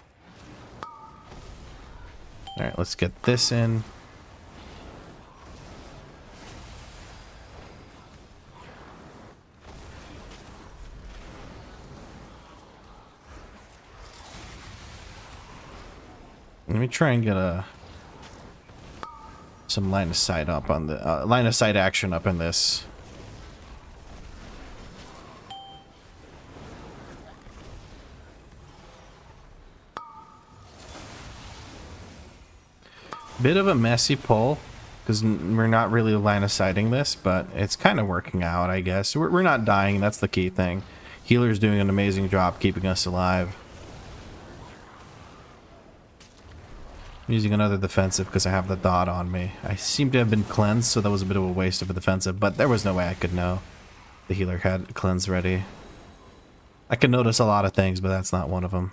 Alright, let's get this in. Let me try and get some line of sight up on the line of sight action up in this. Bit of a messy pull because we're not really line of sighting this, but it's kind of working out, I guess. We're not dying. That's the key thing. Healer's doing an amazing job keeping us alive. I'm using another defensive because I have the dot on me. I seem to have been cleansed, so that was a bit of a waste of a defensive, but there was no way I could know the healer had cleanse ready. I can notice a lot of things, but that's not one of them.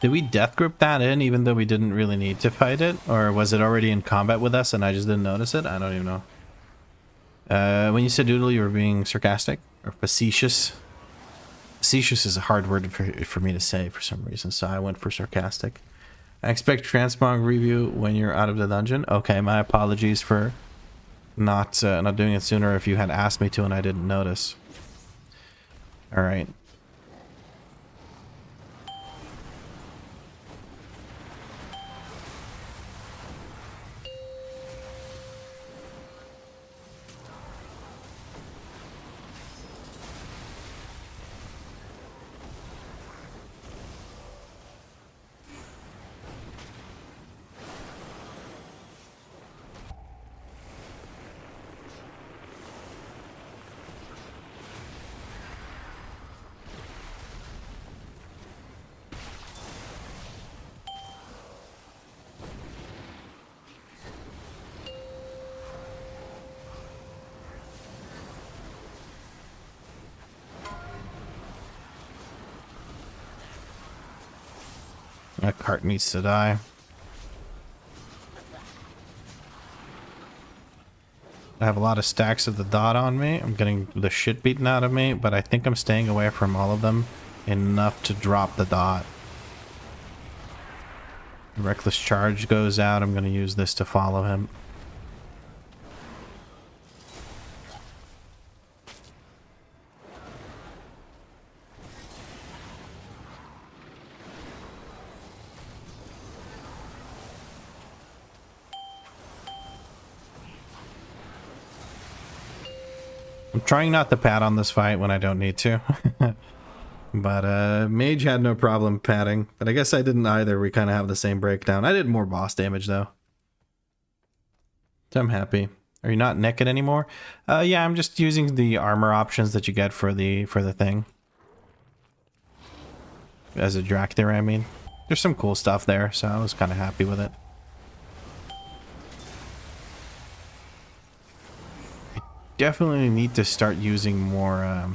Did we death grip that in even though we didn't really need to fight it? Or was it already in combat with us and I just didn't notice it? I don't even know. When you said doodle, you were being sarcastic? Or facetious? Facetious is a hard word for me to say for some reason, so I went for sarcastic. I expect transmog review when you're out of the dungeon. Okay, my apologies for not doing it sooner if you had asked me to and I didn't notice. Alright. That cart needs to die. I have a lot of stacks of the dot on me. I'm getting the shit beaten out of me, but I think I'm staying away from all of them enough to drop the dot. Reckless charge goes out. I'm going to use this to follow him. I'm trying not to pad on this fight when I don't need to. But Mage had no problem padding. But I guess I didn't either. We kind of have the same breakdown. I did more boss damage though. So I'm happy. Are you not naked anymore? Yeah, I'm just using the armor options that you get for the thing. As a Dractyr, I mean. There's some cool stuff there, so I was kind of happy with it. Definitely need to start using more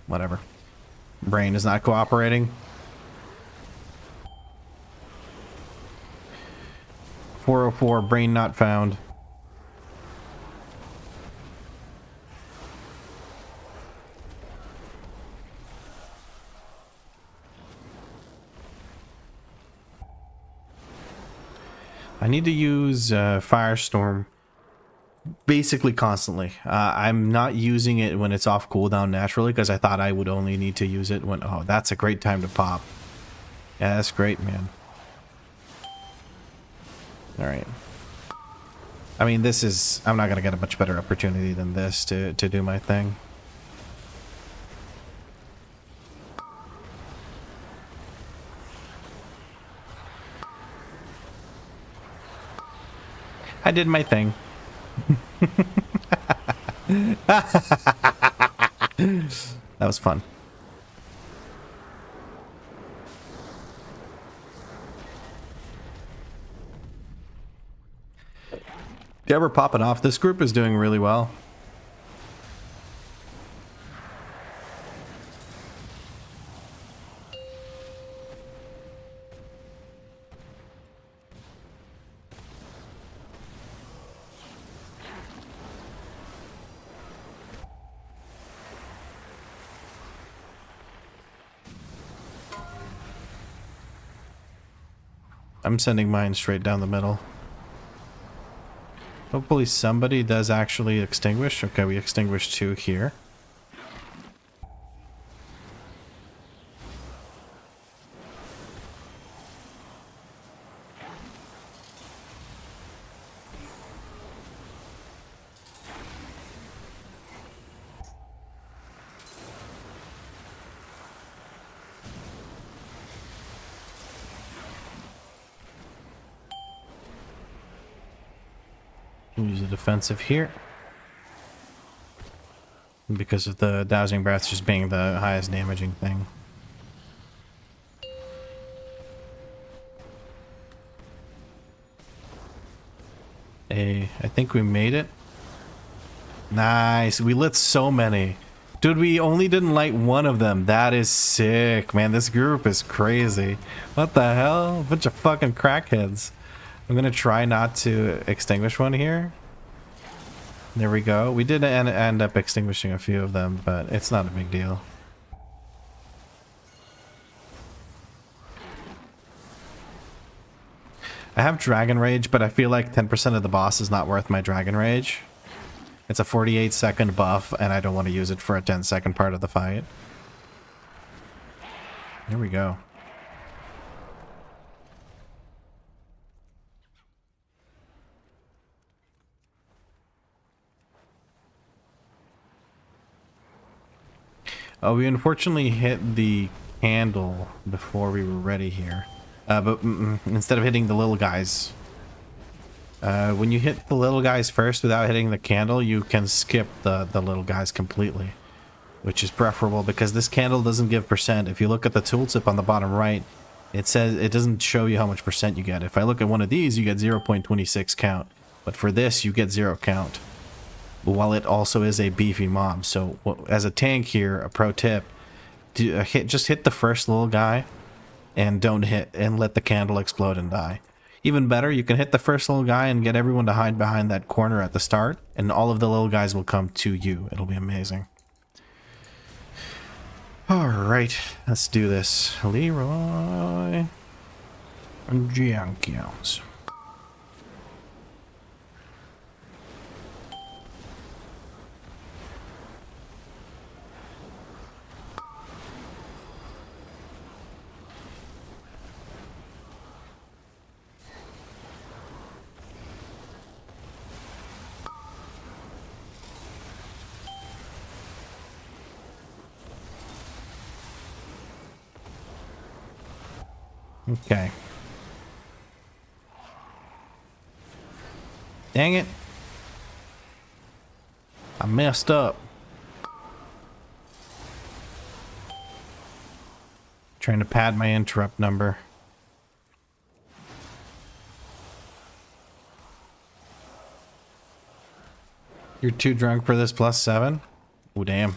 whatever. Brain is not cooperating. 404, brain not found. I need to use Firestorm basically constantly. I'm not using it when it's off cooldown naturally because I thought I would only need to use it when... Oh, that's a great time to pop. Yeah, that's great, man. Alright. I mean, this is... I'm not going to get a much better opportunity than this to do my thing. I did my thing. That was fun. Yeah, we're popping off. This group is doing really well. I'm sending mine straight down the middle. Hopefully somebody does actually extinguish. Okay, we extinguished 2 here. Use a defensive here. Because of the Dowsing Breath just being the highest damaging thing. I think we made it. Nice. We lit so many. Dude, we only didn't light one of them. That is sick. Man, this group is crazy. What the hell? A bunch of fucking crackheads. I'm gonna try not to extinguish one here. There we go. We did end up extinguishing a few of them, but it's not a big deal. I have Dragon Rage, but I feel like 10% of the boss is not worth my Dragon Rage. It's a 48-second buff, and I don't want to use it for a 10-second part of the fight. Here we go. Oh, we unfortunately hit the candle before we were ready here. But instead of hitting the little guys. When you hit the little guys first without hitting the candle, you can skip the little guys completely. Which is preferable because this candle doesn't give percent. If you look at the tooltip on the bottom right, it says it doesn't show you how much percent you get. If I look at one of these, you get 0.26 count. But for this, you get 0 count. While it also is a beefy mob. So as a tank here, a pro tip, just hit the first little guy and don't hit and let the candle explode and die. Even better, you can hit the first little guy and get everyone to hide behind that corner at the start, and all of the little guys will come to you. It'll be amazing. Alright, let's do this. Leroy Jenkins. Okay. Dang it. I messed up. Trying to pad my interrupt number. You're too drunk for this +7? Oh, damn.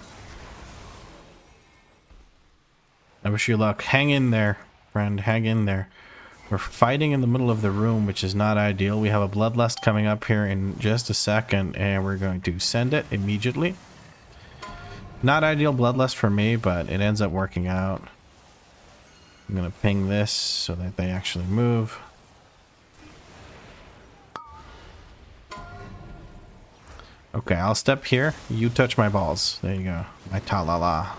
I wish you luck. Hang in there, friend. Hang in there. We're fighting in the middle of the room, which is not ideal. We have a bloodlust coming up here in just a second, and we're going to send it immediately. Not ideal bloodlust for me, but it ends up working out. I'm going to ping this so that they actually move. Okay, I'll step here. You touch my balls. There you go. My ta-la-la.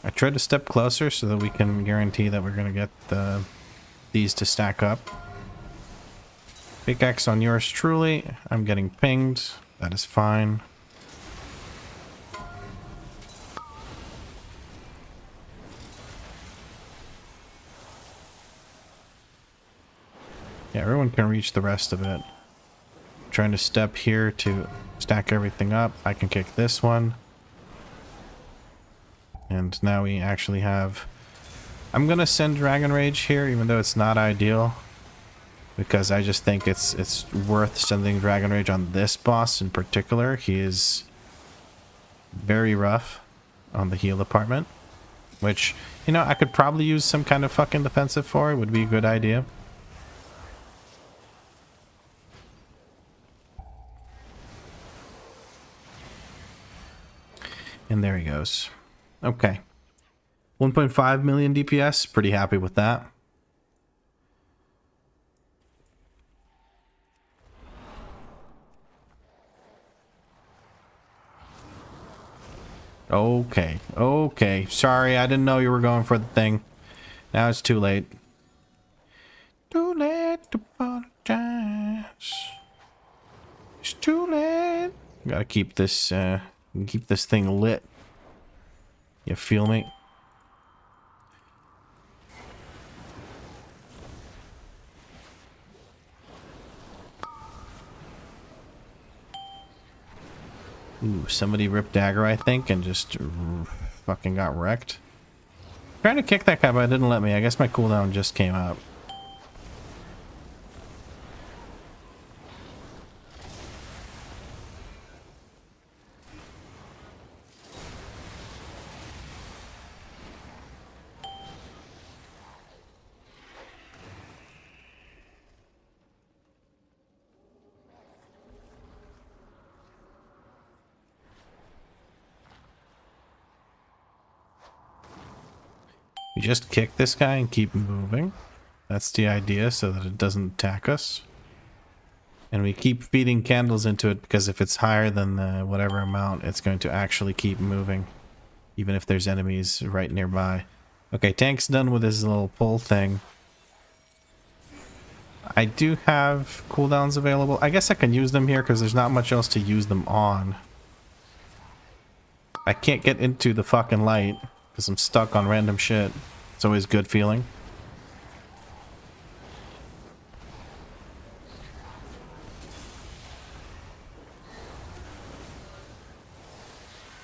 I tried to step closer so that we can guarantee that we're going to get these to stack up. Pickaxe on yours truly. I'm getting pinged. That is fine. Yeah, everyone can reach the rest of it. I'm trying to step here to stack everything up. I can kick this one. And now we actually have... I'm gonna send Dragon Rage here, even though it's not ideal. Because I just think it's worth sending Dragon Rage on this boss in particular. He is very rough on the heal department. Which, you know, I could probably use some kind of fucking defensive for. It would be a good idea. And there he goes. Okay. 1.5 million DPS. Pretty happy with that. Okay. Okay. Sorry, I didn't know you were going for the thing. Now it's too late. Too late to apologize. It's too late. Gotta keep this thing lit. You feel me? Ooh, somebody ripped dagger, I think, and just fucking got wrecked. Trying to kick that guy, but it didn't let me. I guess my cooldown just came up. We just kick this guy and keep moving. That's the idea, so that it doesn't attack us. And we keep feeding candles into it, because if it's higher than the whatever amount, it's going to actually keep moving. Even if there's enemies right nearby. Okay, tank's done with his little pull thing. I do have cooldowns available. I guess I can use them here, because there's not much else to use them on. I can't get into the fucking light. Because I'm stuck on random shit. It's always good feeling.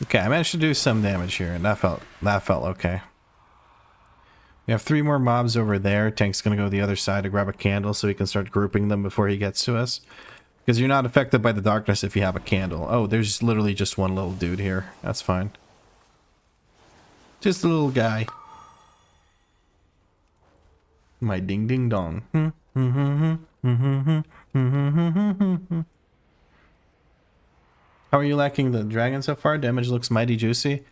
Okay, I managed to do some damage here, and that felt okay. We have 3 more mobs over there. Tank's gonna go the other side to grab a candle so he can start grouping them before he gets to us. Because you're not affected by the darkness if you have a candle. Oh, there's literally just one little dude here. That's fine. Just a little guy. My ding ding dong. How are you liking the dragon so far? Damage looks mighty juicy.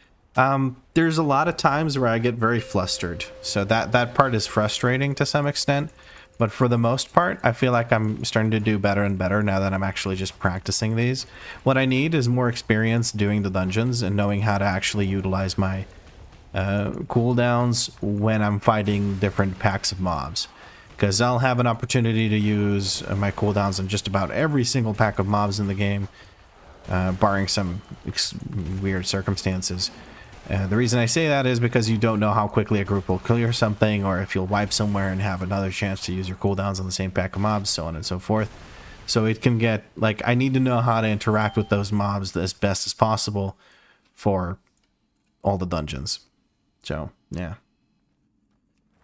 There's a lot of times where I get very flustered, so that part is frustrating to some extent. But for the most part, I feel like I'm starting to do better and better now that I'm actually just practicing these. What I need is more experience doing the dungeons and knowing how to actually utilize my cooldowns when I'm fighting different packs of mobs. Because I'll have an opportunity to use my cooldowns on just about every single pack of mobs in the game, barring some weird circumstances. The reason I say that is because you don't know how quickly a group will clear something, or if you'll wipe somewhere and have another chance to use your cooldowns on the same pack of mobs, so on and so forth. So it can get, like, I need to know how to interact with those mobs as best as possible for all the dungeons. So, yeah.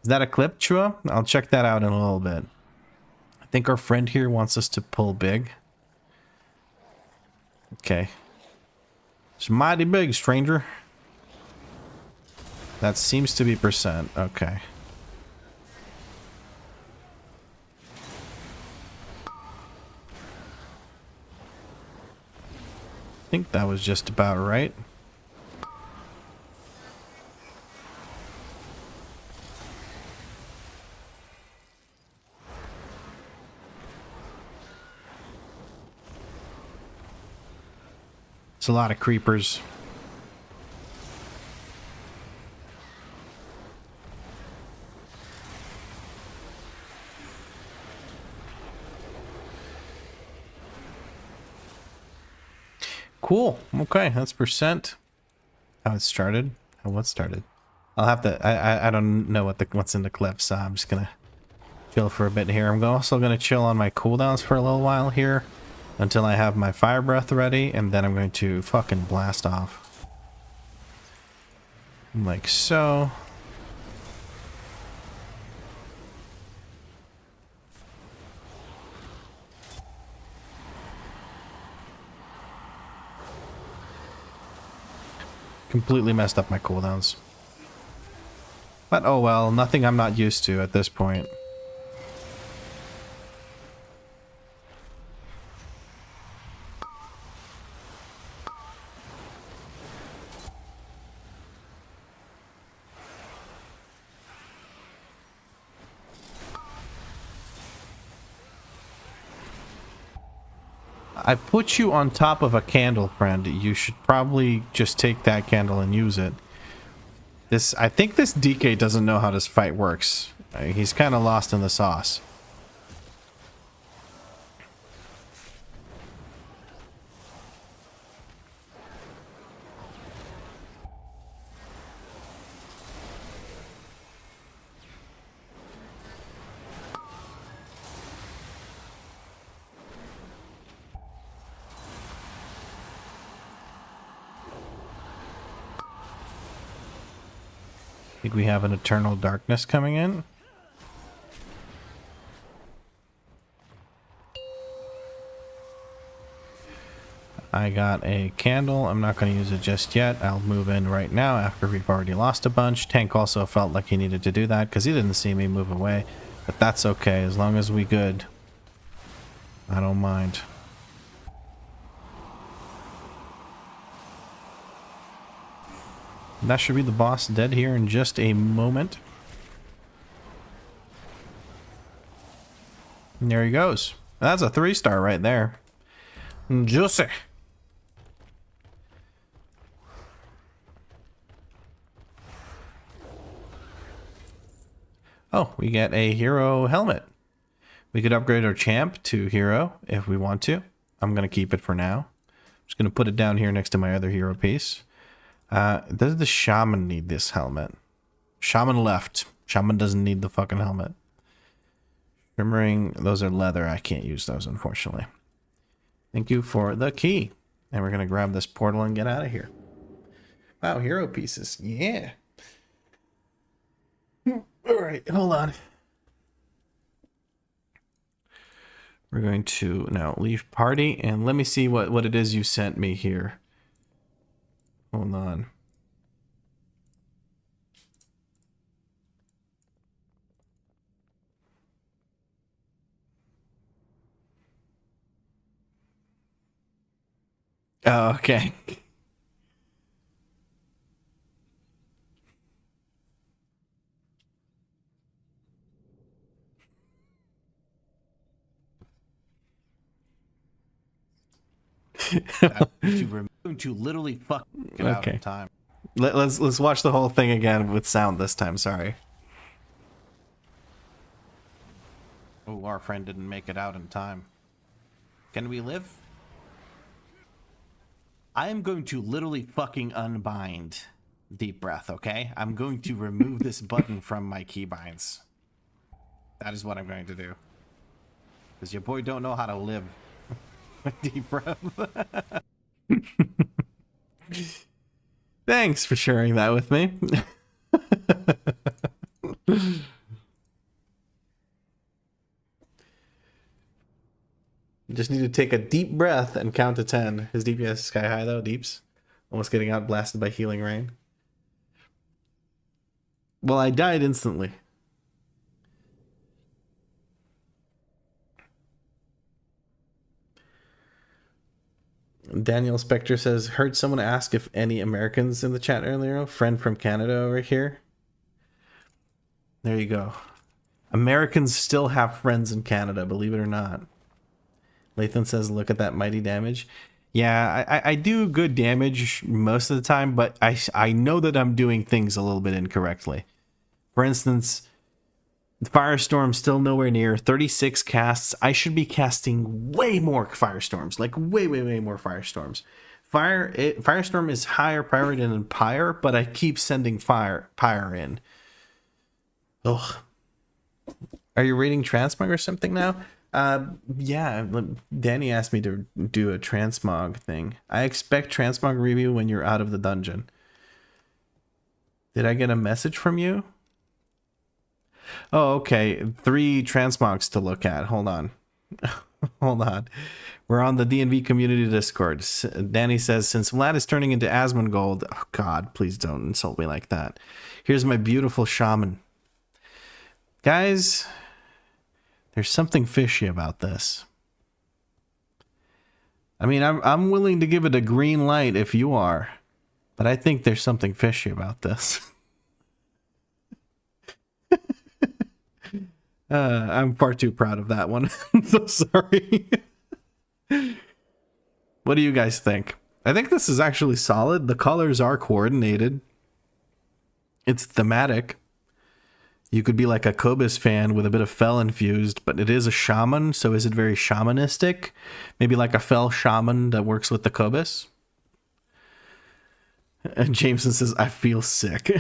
Is that a clip, Chua? I'll check that out in a little bit. I think our friend here wants us to pull big. Okay. It's mighty big, stranger. That seems to be percent. Okay. I think that was just about right. It's a lot of creepers. Cool. Okay, that's percent. How it started. How what started. I'll have to. I don't know what's in the clip, so I'm just gonna chill for a bit here. I'm also gonna chill on my cooldowns for a little while here until I have my fire breath ready, and then I'm going to fucking blast off. Like so. Completely messed up my cooldowns. But oh well, nothing I'm not used to at this point. I put you on top of a candle, friend. You should probably just take that candle and use it. I think this DK doesn't know how this fight works. He's kind of lost in the sauce. I think we have an eternal darkness coming in. I got a candle. I'm not going to use it just yet. I'll move in right now after we've already lost a bunch. Tank also felt like he needed to do that because he didn't see me move away. But that's okay. As long as we good, I don't mind. That should be the boss dead here in just a moment. And there he goes. That's a 3-star right there. Juicy. Oh, we get a hero helmet. We could upgrade our champ to hero if we want to. I'm going to keep it for now. I'm just going to put it down here next to my other hero piece. Does the shaman need this helmet? Shaman left. Shaman doesn't need the fucking helmet. Shimmering, those are leather. I can't use those, unfortunately. Thank you for the key. And we're going to grab this portal and get out of here. Wow, hero pieces. Yeah. Alright, hold on. We're going to now leave party. And let me see what it is you sent me here. Hold on. Oh, okay. to literally fuck it out in Okay. time. Let's watch the whole thing again with sound this time. Sorry. Oh, our friend didn't make it out in time. Can we live? I am going to literally fucking unbind. Deep breath, okay? I'm going to remove this button from my keybinds. That is what I'm going to do. Because your boy don't know how to live. Deep breath. Thanks for sharing that with me. Just need to take a deep breath and count to 10. His DPS is sky high though, Deeps. Almost getting out blasted by healing rain. Well, I died instantly. Daniel Spector says, heard someone ask if any Americans in the chat earlier. Friend from Canada over here. There you go. Americans still have friends in Canada, believe it or not. Lathan says, look at that mighty damage. Yeah, I do good damage most of the time, but I know that I'm doing things a little bit incorrectly. For instance, Firestorm's still nowhere near 36 casts. I should be casting way more Firestorms, like way more Firestorms. Firestorm is higher priority than Pyre, but I keep sending Pyre in. Ugh. Are you reading Transmog or something now? Yeah, Danny asked me to do a Transmog thing. I expect Transmog review when you're out of the dungeon. Did I get a message from you? Oh, okay. 3 transmogs to look at. Hold on. Hold on. We're on the DNV community Discord. Danny says, since Vlad is turning into Asmongold, oh God, please don't insult me like that. Here's my beautiful shaman. Guys, there's something fishy about this. I mean, I'm willing to give it a green light if you are, but I think there's something fishy about this. I'm far too proud of that one. I'm so sorry. What do you guys think? I think this is actually solid. The colors are coordinated. It's thematic. You could be like a Kobus fan with a bit of Fel infused, but it is a shaman, so is it very shamanistic? Maybe like a Fel shaman that works with the Kobus? And Jameson says, I feel sick.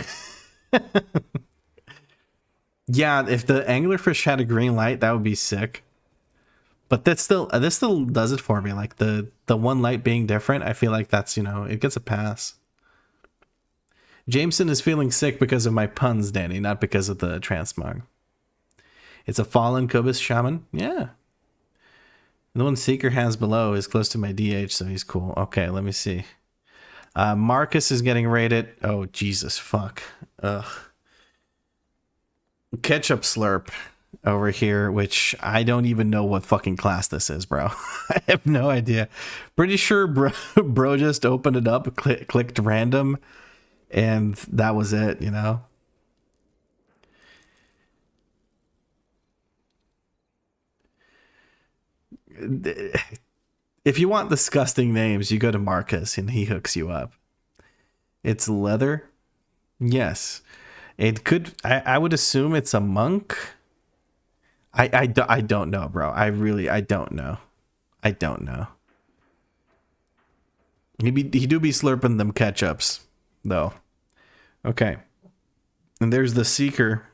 Yeah, if the anglerfish had a green light, that would be sick. But this still does it for me. Like the one light being different, I feel like that's, you know, it gets a pass. Jameson is feeling sick because of my puns, Danny, not because of the transmog. It's a fallen Kobus shaman. Yeah. The one Seeker has below is close to my DH, so he's cool. Okay, let me see. Marcus is getting raided. Oh, Jesus, fuck. Ugh. Ketchup Slurp over here, which I don't even know what fucking class this is, bro. I have no idea. Pretty sure bro just opened it up, clicked random, and that was it, you know? If you want disgusting names, you go to Marcus and he hooks you up. It's leather? Yes. It could, I would assume it's a monk. I don't know, bro. I don't know. I don't know. He do be slurping them ketchups, though. Okay. And there's the Seeker.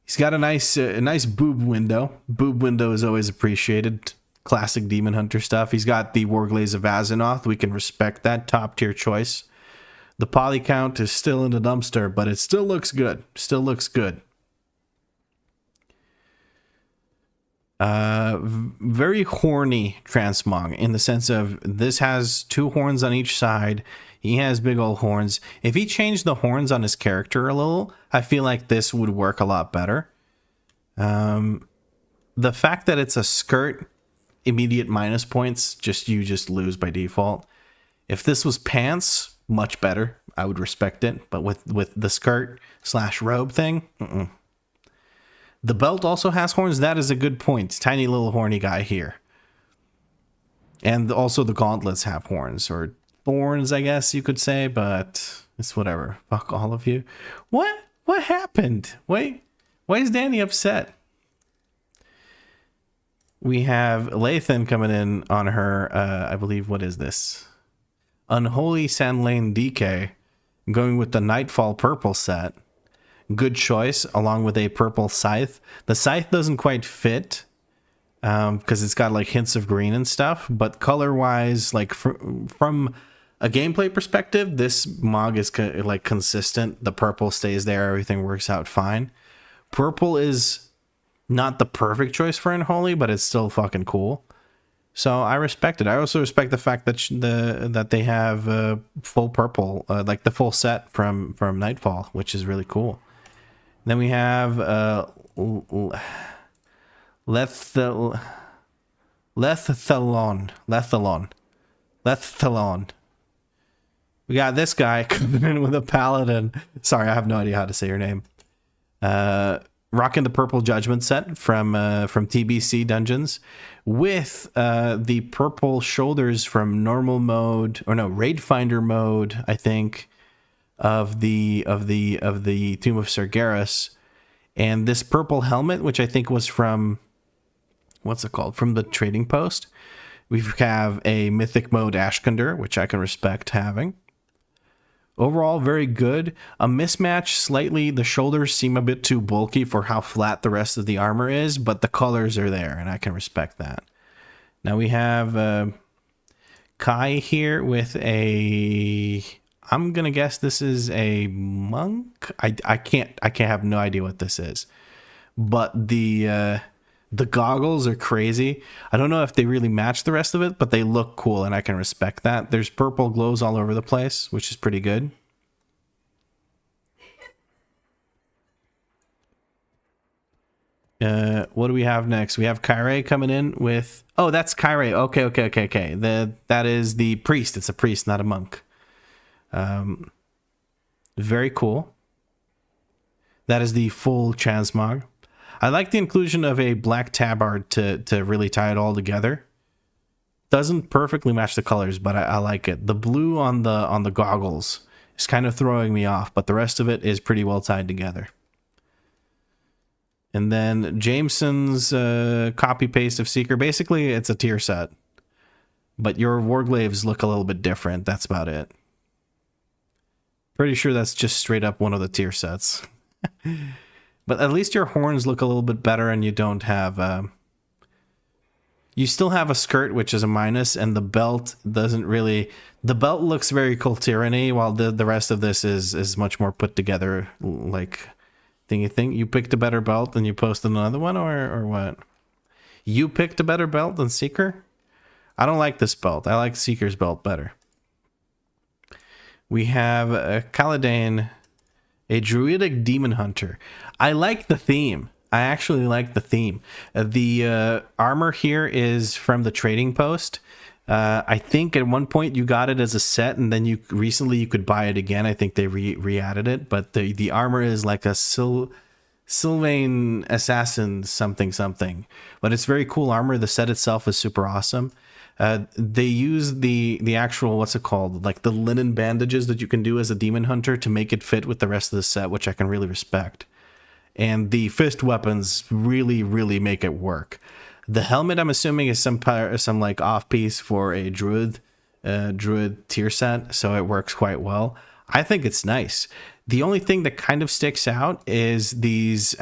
He's got a nice boob window. Boob window is always appreciated. Classic Demon Hunter stuff. He's got the Warglaze of Azzinoth. We can respect that. Top tier choice. The poly count is still in the dumpster, but it still looks good. Still looks good. Very horny transmog in the sense of this has 2 horns on each side. He has big old horns. If he changed the horns on his character a little, I feel like this would work a lot better. The fact that it's a skirt immediate minus points. You just lose by default. If this was pants, much better. I would respect it. But with the skirt / robe thing, The belt also has horns. That is a good point. Tiny little horny guy here. And also the gauntlets have horns, or thorns, I guess you could say, but it's whatever. Fuck all of you. What happened? Wait, why is Danny upset? We have Lathan coming in on her, I believe, what is this? Unholy Sandlane DK, going with the Nightfall purple set. Good choice, along with a purple scythe. The scythe doesn't quite fit, because it's got like hints of green and stuff, but color-wise, like from a gameplay perspective, this Mog is like consistent. The purple stays there, everything works out fine. Purple is not the perfect choice for Unholy, but it's still fucking cool. So I respect it. I also respect the fact that that they have full purple, like the full set from Nightfall, which is really cool. Then we have Lethalon. We got this guy coming in with a paladin. Sorry, I have no idea how to say your name. Rocking the purple judgment set from TBC Dungeons with the purple shoulders from normal mode, or no, Raid Finder mode, I think, of the Tomb of Sargeras, and this purple helmet, which I think was from, what's it called, from the trading post. We have a mythic mode Ashkandar, which I can respect having. Overall, very good. A mismatch slightly. The shoulders seem a bit too bulky for how flat the rest of the armor is, but the colors are there, and I can respect that. Now we have Kai here with a... I'm gonna guess this is a monk. I have no idea what this is, but the goggles are crazy. I don't know if they really match the rest of it, but they look cool, and I can respect that. There's purple glows all over the place, which is pretty good. What do we have next? We have Kyrie coming in with... Oh, that's Kyrie. Okay. That is the priest. It's a priest, not a monk. Very cool. That is the full transmog. I like the inclusion of a black tabard to really tie it all together. Doesn't perfectly match the colors, but I like it. The blue on the goggles is kind of throwing me off, but the rest of it is pretty well tied together. And then Jameson's copy paste of Seeker. Basically, it's a tier set, but your Warglaves look a little bit different. That's about it. Pretty sure that's just straight up one of the tier sets. But at least your horns look a little bit better, and you don't have... you still have a skirt, which is a minus, and the belt doesn't really... The belt looks very Cult Tyranny, while the rest of this is much more put together, like... You think you picked a better belt and you posted another one, or what? You picked a better belt than Seeker? I don't like this belt. I like Seeker's belt better. We have Kaladane, a druidic demon hunter. I like the theme. I actually like the theme. The armor here is from the trading post. I think at one point you got it as a set, and then recently you could buy it again. I think they re-added it, but the armor is like a Sylvain assassin something. But it's very cool armor. The set itself is super awesome. They use the actual, what's it called, like the linen bandages that you can do as a demon hunter to make it fit with the rest of the set, which I can really respect. And the fist weapons really make it work. The helmet, I'm assuming, is some like off piece for a druid tier set, so it works quite well. I think it's nice. The only thing that kind of sticks out is these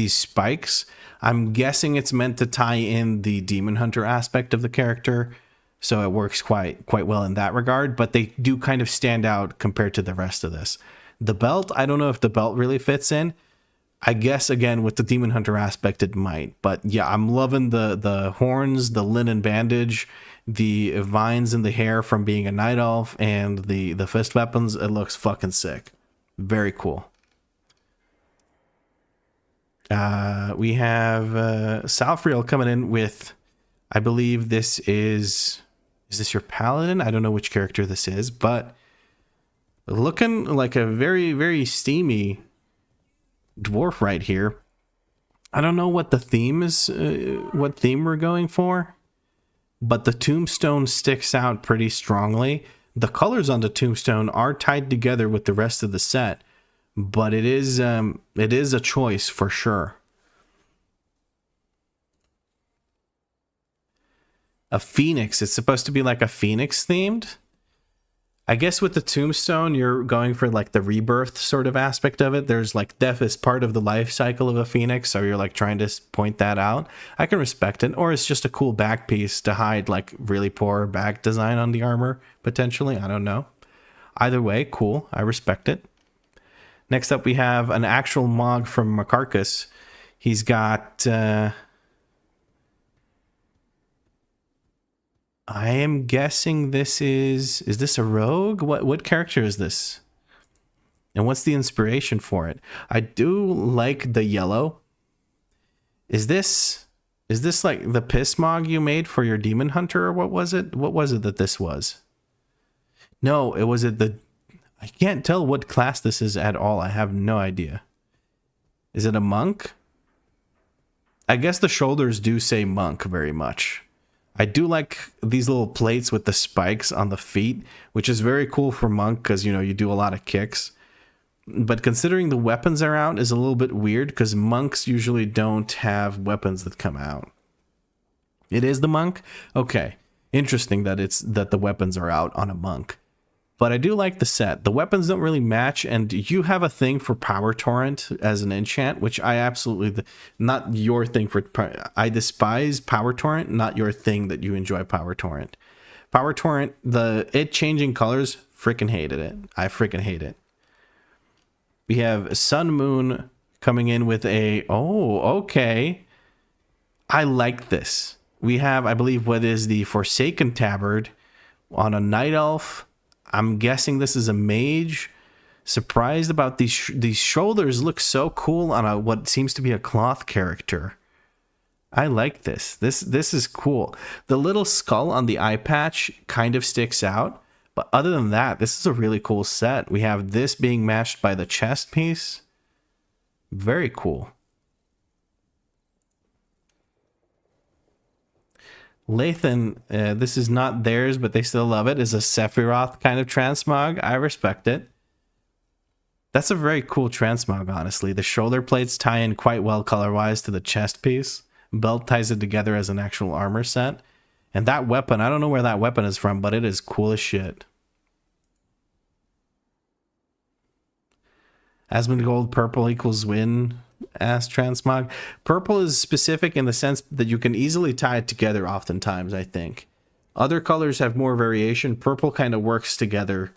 spikes. I'm guessing it's meant to tie in the demon hunter aspect of the character, so it works quite well in that regard, but they do kind of stand out compared to the rest of this. The belt, I don't know if the belt really fits in. I guess, again, with the demon hunter aspect, it might, but yeah, I'm loving the horns, the linen bandage, the vines in the hair from being a night elf, and the fist weapons. It looks fucking sick. Very cool. We have Salfriel coming in with, I believe this is this your paladin? I don't know which character this is, but looking like a very, very steamy dwarf right here. I don't know what the theme is, what theme we're going for, but the tombstone sticks out pretty strongly. The colors on the tombstone are tied together with the rest of the set, but it is a choice for sure. A phoenix. It's supposed to be like a phoenix themed. I guess with the tombstone, you're going for like the rebirth sort of aspect of it. There's like death is part of the life cycle of a phoenix, so you're like trying to point that out. I can respect it. Or it's just a cool back piece to hide like really poor back design on the armor, potentially. I don't know. Either way, cool. I respect it. Next up, we have an actual Mog from Macarcus. He's got... I am guessing this is this a rogue? What character is this? And what's the inspiration for it? I do like the yellow. Is this like the piss Mog you made for your demon hunter, or what was it? What was it that this was? No, it was I can't tell what class this is at all. I have no idea. Is it a monk? I guess the shoulders do say monk very much. I do like these little plates with the spikes on the feet, which is very cool for monk because, you know, you do a lot of kicks. But considering the weapons are out is a little bit weird because monks usually don't have weapons that come out. It is the monk? Okay. Interesting that the weapons are out on a monk. But I do like the set. The weapons don't really match, and you have a thing for Power Torrent as an enchant, which I absolutely... Not your thing for... I despise Power Torrent, not your thing that you enjoy Power Torrent. Power Torrent, it changing colors, freaking hated it. I freaking hate it. We have Sun Moon coming in with a... Oh, okay. I like this. We have, I believe, what is the Forsaken Tabard on a Night Elf. I'm guessing this is a mage. Surprised about these shoulders. Look so cool on a what seems to be a cloth character. I like this. This is cool. The little skull on the eye patch kind of sticks out, but other than that, this is a really cool set. We have this being matched by the chest piece. Very cool. Lathan, this is not theirs, but they still love it, is a Sephiroth kind of transmog. I respect it. That's a very cool transmog, honestly. The shoulder plates tie in quite well color-wise to the chest piece. Belt ties it together as an actual armor set. And that weapon, I don't know where that weapon is from, but it is cool as shit. Asmongold purple equals win. As transmog. Purple is specific in the sense that you can easily tie it together oftentimes, I think. Other colors have more variation. Purple kind of works together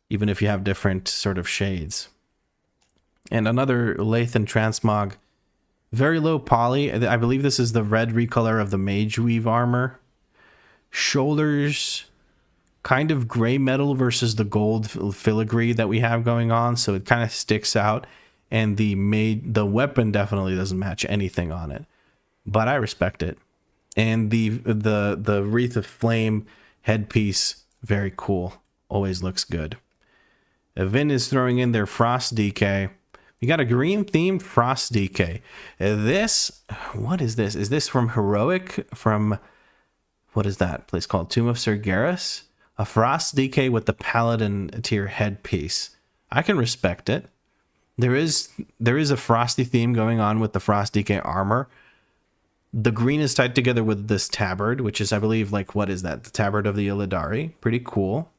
even if you have different sort of shades. And another Lathan transmog. Very low poly. I believe this is the red recolor of the Mage Weave armor. Shoulders, kind of gray metal versus the gold filigree that we have going on, so it kind of sticks out. And the weapon definitely doesn't match anything on it, but I respect it. And the Wreath of Flame headpiece, very cool. Always looks good. Vin is throwing in their Frost DK. We got a green themed Frost DK. What is this? Is this from Heroic? From, what is that place called? Tomb of Sargeras? A Frost DK with the Paladin tier headpiece. I can respect it. There is a frosty theme going on with the Frost DK armor. The green is tied together with this tabard, which is, I believe, like, what is that? The tabard of the Illidari. Pretty cool.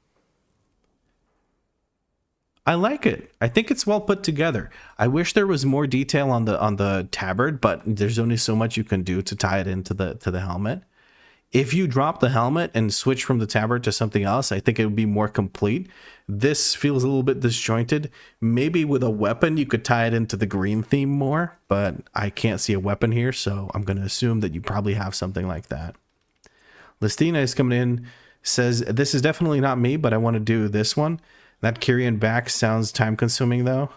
I like it. I think it's well put together. I wish there was more detail on the tabard, but there's only so much you can do to tie it into the helmet. If you drop the helmet and switch from the tabard to something else, I think it would be more complete. This feels a little bit disjointed. Maybe with a weapon, you could tie it into the green theme more, but I can't see a weapon here, so I'm going to assume that you probably have something like that. Listina is coming in, says, this is definitely not me, but I want to do this one. That Kyrian back sounds time-consuming, though.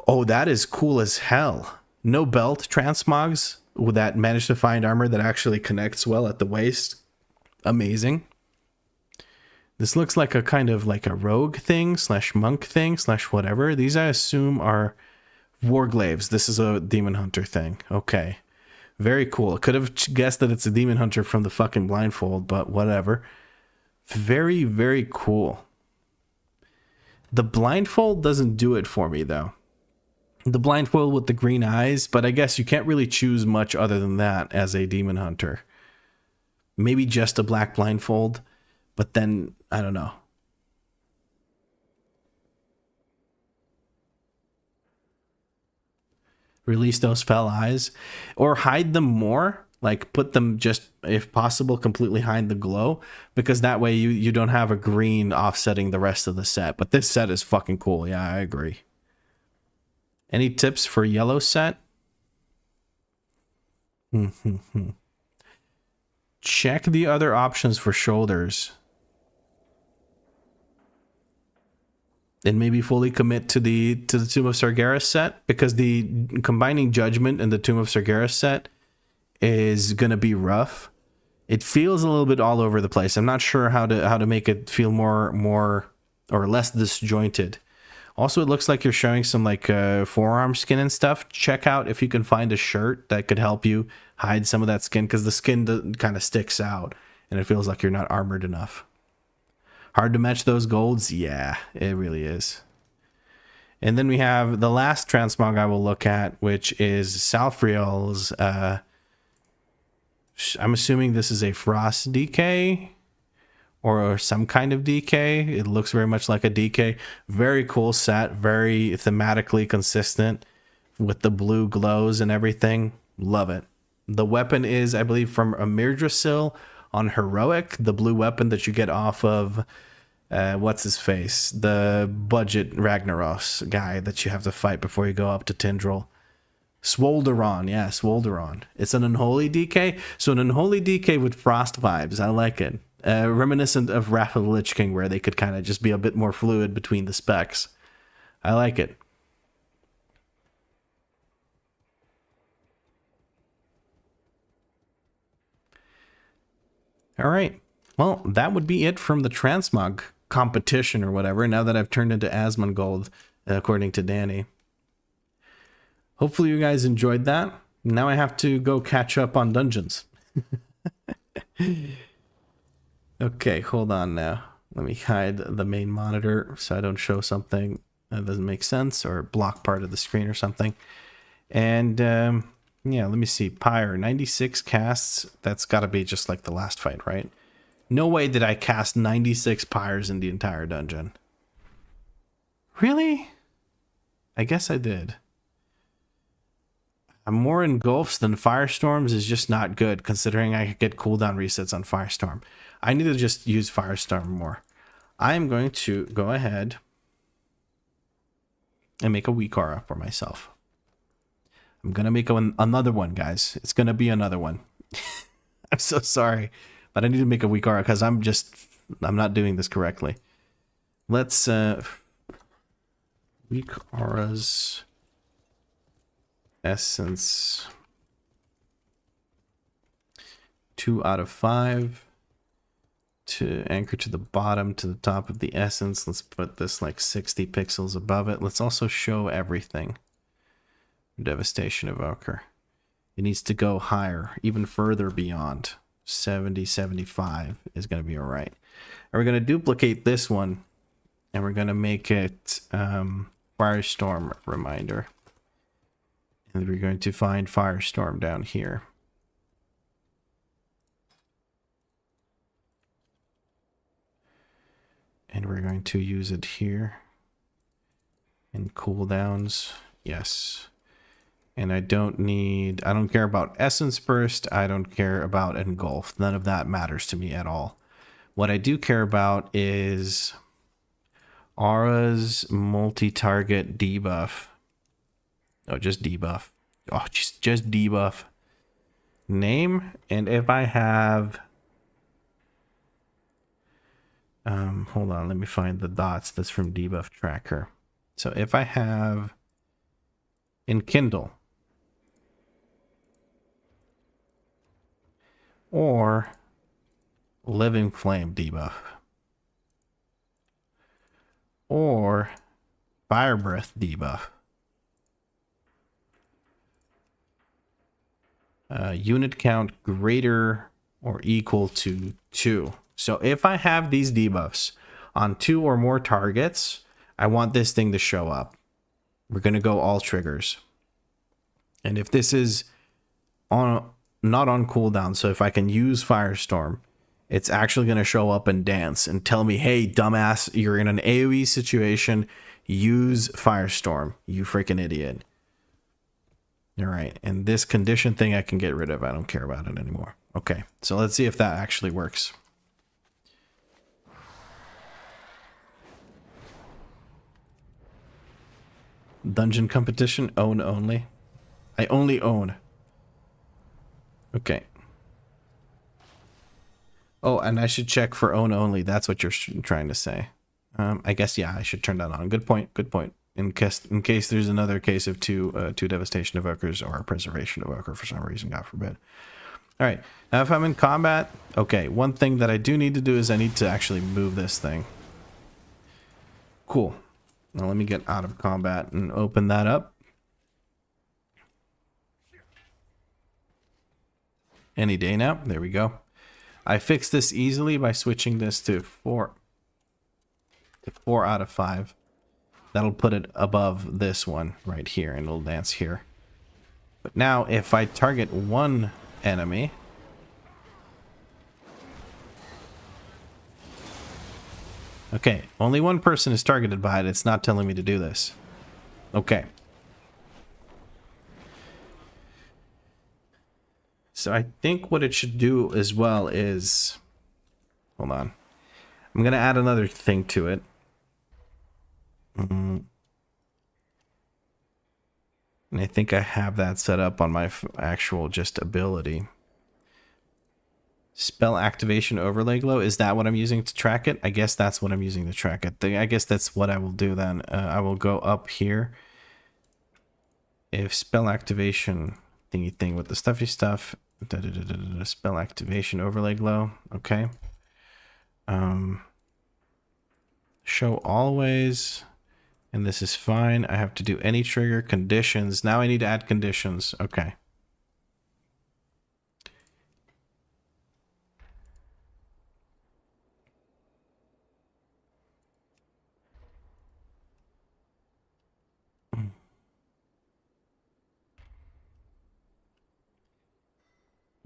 Oh, that is cool as hell. No belt transmogs. that managed to find armor that actually connects well at the waist. Amazing. This looks like a kind of like a rogue thing slash monk thing slash whatever. These I assume are warglaves. This is a demon hunter thing. Okay. Very cool. I could have guessed that it's a demon hunter from the fucking blindfold, but whatever. Very, very cool. The blindfold doesn't do it for me though. The blindfold with the green eyes, but I guess you can't really choose much other than that as a demon hunter. Maybe just a black blindfold, but then I don't know. Release those fell eyes or hide them more, like put them just, if possible, completely hide the glow, because that way you don't have a green offsetting the rest of the set. But this set is fucking cool. Yeah, I agree. Any tips for yellow set? Check the other options for shoulders. And maybe fully commit to the Tomb of Sargeras set, because the combining Judgment and the Tomb of Sargeras set is gonna be rough. It feels a little bit all over the place. I'm not sure how to make it feel more or less disjointed. Also, it looks like you're showing some like forearm skin and stuff. Check out if you can find a shirt that could help you hide some of that skin, because the skin kind of sticks out and it feels like you're not armored enough. Hard to match those golds? Yeah, it really is. And then we have the last transmog I will look at, which is Salfriel's. I'm assuming this is a Frost DK or some kind of DK. It looks very much like a DK. Very cool set, very thematically consistent with the blue glows and everything. Love it. The weapon is, I believe, from a Mirdrasil on Heroic, the blue weapon that you get off of what's his face, the budget Ragnaros guy that you have to fight before you go up to Tindral. Swolderon, yeah, Swolderon. It's an unholy DK, so an unholy DK with frost vibes. I like it. Reminiscent of Wrath of the Lich King, where they could kind of just be a bit more fluid between the specs. I like it. All right. Well, that would be it from the transmog competition or whatever, now that I've turned into Asmongold, according to Danny. Hopefully you guys enjoyed that. Now I have to go catch up on dungeons. Okay, hold on now. Let me hide the main monitor so I don't show something that doesn't make sense or block part of the screen or something. And yeah, let me see. Pyre, 96 casts. That's got to be just like the last fight, right? No way did I cast 96 pyres in the entire dungeon. Really? I guess I did. I'm more engulfs than Firestorms is just not good, considering I could get cooldown resets on Firestorm. I need to just use Firestorm more. I am going to go ahead and make a WeakAura for myself. I'm going to make another one, guys. It's going to be another one. I'm so sorry, but I need to make a WeakAura because I'm not doing this correctly. Let's WeakAura's Essence 2 out of 5 to anchor to the bottom to the top of the essence. Let's put this like 60 pixels above it. Let's also show everything. Devastation Evoker. It needs to go higher, even further beyond. 70, 75 is going to be all right. And we're going to duplicate this one and we're going to make it Firestorm Reminder. And we're going to find Firestorm down here. And we're going to use it here. In cooldowns. Yes. And I don't care about Essence Burst. I don't care about Engulf. None of that matters to me at all. What I do care about is Aura's multi-target debuff. Oh, just debuff. Oh, just debuff. Name, and if I have... hold on, let me find the dots. That's from Debuff Tracker. So if I have Enkindle, or Living Flame debuff, or Fire Breath debuff. Unit count greater or equal to 2. So if I have these debuffs on 2 or more targets, I want this thing to show up. We're going to go all triggers. And if this is on not on cooldown, so if I can use Firestorm, it's actually going to show up and dance and tell me, hey, dumbass, you're in an AoE situation. Use Firestorm, you freaking idiot. All right, and this condition thing I can get rid of. I don't care about it anymore. Okay, so let's see if that actually works. Dungeon competition, own only. I only own. Okay. Oh, and I should check for own only. That's what you're trying to say. I guess, yeah, I should turn that on. Good point, good point. In case there's another case of two Devastation Evokers or a Preservation Evoker for some reason, God forbid. All right, now if I'm in combat, okay, one thing that I do need to do is I need to actually move this thing. Cool. Now let me get out of combat and open that up. Any day now. There we go. I fixed this easily by switching this to 4 out of 5. That'll put it above this one right here, and it'll dance here. But now, if I target one enemy, okay, only one person is targeted by it. It's not telling me to do this. Okay. So I think what it should do as well is, hold on, I'm going to add another thing to it. And I think I have that set up on my actual just ability. Spell activation overlay glow. Is that what I'm using to track it? I guess that's what I'm using to track it. I guess that's what I will do then. I will go up here. If spell activation thingy thing with the stuffy stuff. Spell activation overlay glow. Okay. Show always. And this is fine. I have to do any trigger conditions. Now I need to add conditions. Okay.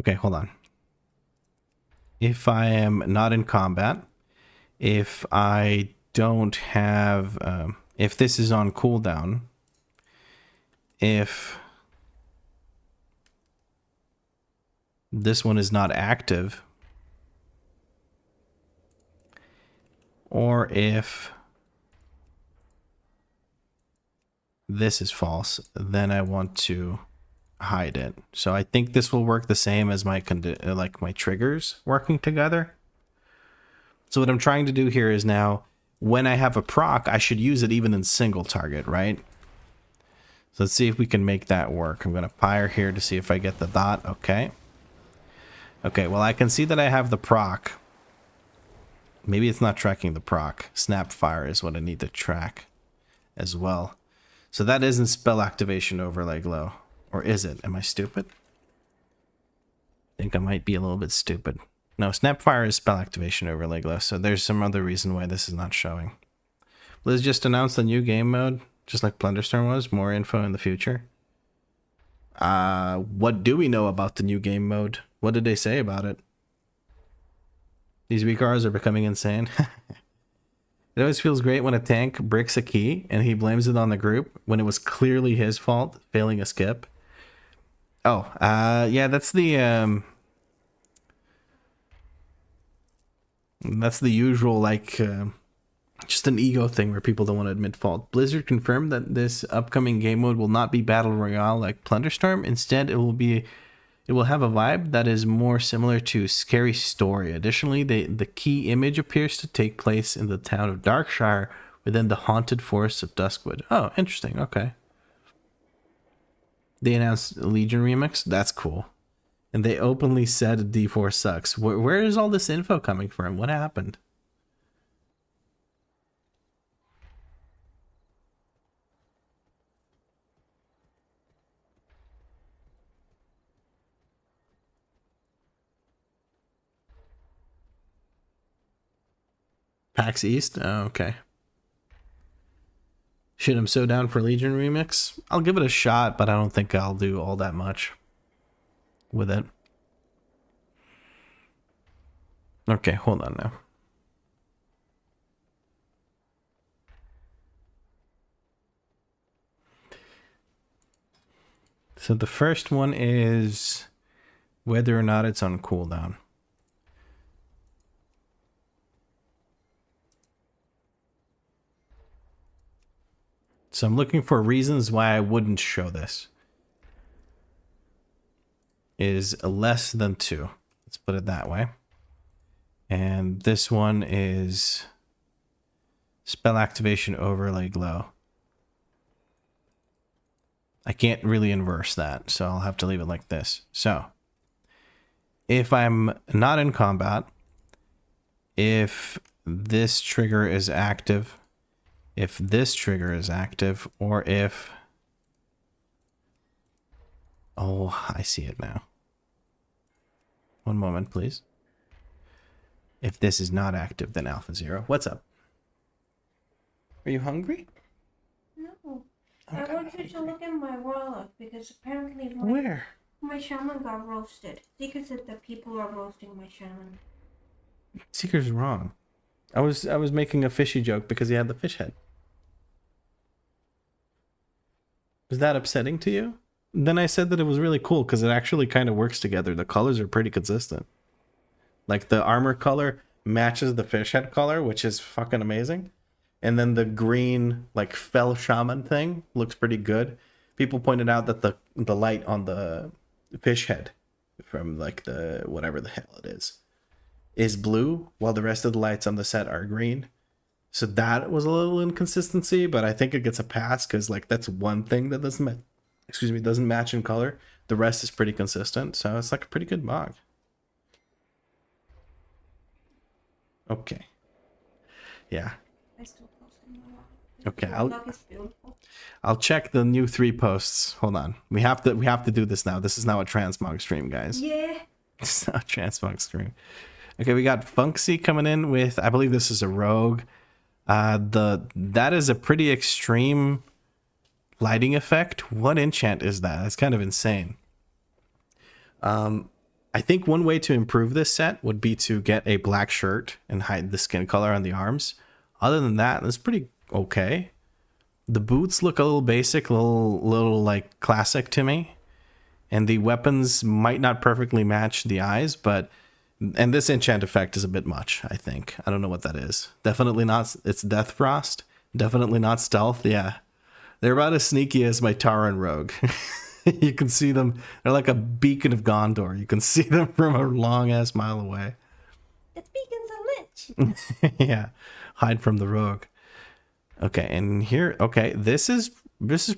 Okay, hold on. If I am not in combat, if I don't have... if this is on cooldown, if this one is not active, or if this is false, then I want to hide it. So I think this will work the same as my my triggers working together. So what I'm trying to do here is now, when I have a proc, I should use it even in single target, right? So let's see if we can make that work. I'm going to pyre here to see if I get the dot. Okay. Okay, well, I can see that I have the proc. Maybe it's not tracking the proc. Snapfire is what I need to track as well. So that isn't spell activation overlay glow. Or is it? Am I stupid? I think I might be a little bit stupid. No, Snapfire is spell activation overlay glow, so there's some other reason why this is not showing. Liz just announced a new game mode, just like Plunderstorm was. More info in the future. What do we know about the new game mode? What did they say about it? These WeakAuras are becoming insane. It always feels great when a tank bricks a key and he blames it on the group when it was clearly his fault, failing a skip. Oh, yeah, that's the usual, like, just an ego thing where people don't want to admit fault. Blizzard confirmed that this upcoming game mode will not be Battle Royale like Plunderstorm. Instead, it will have a vibe that is more similar to Scary Story. Additionally, the key image appears to take place in the town of Darkshire within the haunted forests of Duskwood. Oh, interesting. Okay. They announced Legion Remix. That's cool. And they openly said D4 sucks. Where is all this info coming from? What happened? PAX East? Oh, okay. Shit, I'm so down for Legion Remix. I'll give it a shot, but I don't think I'll do all that much with it. Okay, hold on now. So the first one is whether or not it's on cooldown. So I'm looking for reasons why I wouldn't show this. Is less than 2. Let's put it that way. And this one is spell activation overlay glow. I can't really inverse that, so I'll have to leave it like this. So if I'm not in combat, if this trigger is active, if this trigger is active, or if... Oh, I see it now. One moment, please. If this is not active, then Alpha Zero. What's up? Are you hungry? No. Okay. I want you to look at my wallet because apparently Where? my shaman got roasted. Seeker said that people are roasting my shaman. Seeker's wrong. I was making a fishy joke because he had the fish head. Was that upsetting to you? Then I said that it was really cool because it actually kind of works together. The colors are pretty consistent. Like the armor color matches the fish head color, which is fucking amazing. And then the green, like, fell shaman thing looks pretty good. People pointed out that the light on the fish head from, like, the whatever the hell it is blue, while the rest of the lights on the set are green. So that was a little inconsistency, but I think it gets a pass because, like, that's one thing that doesn't match in color. The rest is pretty consistent, so it's like a pretty good mod. Okay. Yeah. I still post in my wallet. Okay, My dog is beautiful. I'll check the new 3 posts. Hold on. We have to do this now. This is now a transmog stream, guys. Yeah. It's not a transmog stream. Okay, we got Funksy coming in with, I believe this is a rogue. That is a pretty extreme lighting effect. What enchant is that? That's kind of insane. I think one way to improve this set would be to get a black shirt and hide the skin color on the arms. Other than that, it's pretty okay. The boots look a little basic, a little like classic to me. And the weapons might not perfectly match the eyes, and this enchant effect is a bit much, I think. I don't know what that is. Definitely not, it's Death Frost. Definitely not stealth, yeah. They're about as sneaky as my Tauren rogue. You can see them, they're like a beacon of Gondor. You can see them from a long-ass mile away. The beacon's a lich. Yeah, hide from the rogue. Okay, and here, okay, this is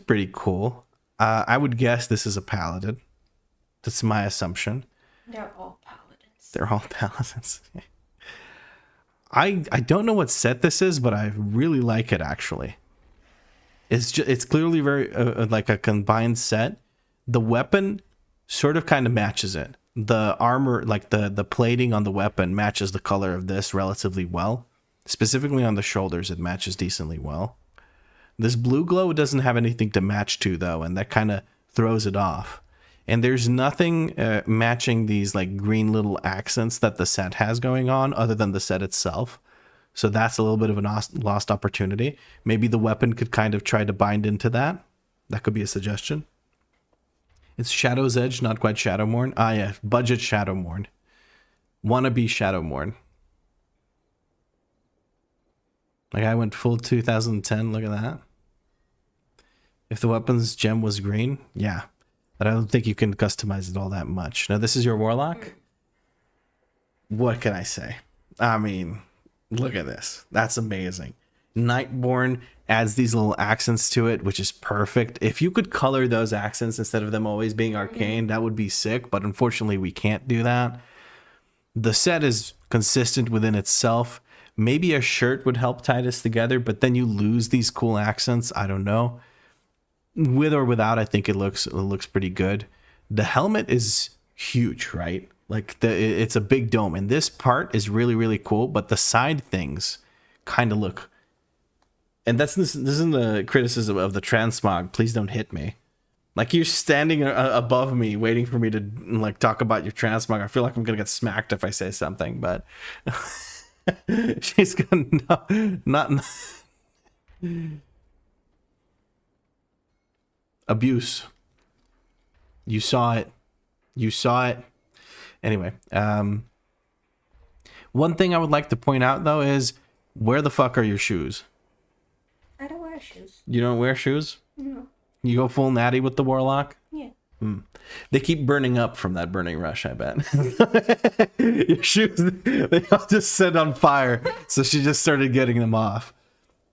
pretty cool. I would guess this is a paladin. That's my assumption. They're all paladins. They're all paladins. I don't know what set this is, but I really like it actually. It's clearly very like a combined set. The weapon sort of kind of matches it. The armor, like the plating on the weapon matches the color of this relatively well. Specifically on the shoulders, it matches decently well. This blue glow doesn't have anything to match to though, and that kind of throws it off. And there's nothing matching these like green little accents that the set has going on other than the set itself. So that's a little bit of a lost opportunity. Maybe the weapon could kind of try to bind into that. That could be a suggestion. It's Shadow's Edge, not quite Shadowmourne. Ah yeah, budget Shadowmourne. Wannabe Shadowmourne. Like I went full 2010, look at that. If the weapon's gem was green, yeah. But I don't think you can customize it all that much. Now this is your Warlock? What can I say? I mean, look at this. That's amazing. Nightborn adds these little accents to it, which is perfect. If you could color those accents instead of them always being arcane, that would be sick, but unfortunately we can't do that. The set is consistent within itself. Maybe a shirt would help tie this together, but then you lose these cool accents. I don't know. With or without, I think it looks pretty good. The helmet is huge, right? Like it's a big dome, and this part is really, really cool, but the side things kind of look, and this isn't the criticism of the transmog, please don't hit me. Like, you're standing above me waiting for me to like talk about your transmog. I feel like I'm gonna get smacked if I say something, but she's gonna not abuse. You saw it. Anyway, one thing I would like to point out though is, where the fuck are your shoes? I don't wear shoes. You don't wear shoes? No. You go full natty with the warlock? Yeah. They keep burning up from that burning rush, I bet. Your shoes, they all just set on fire. So she just started getting them off.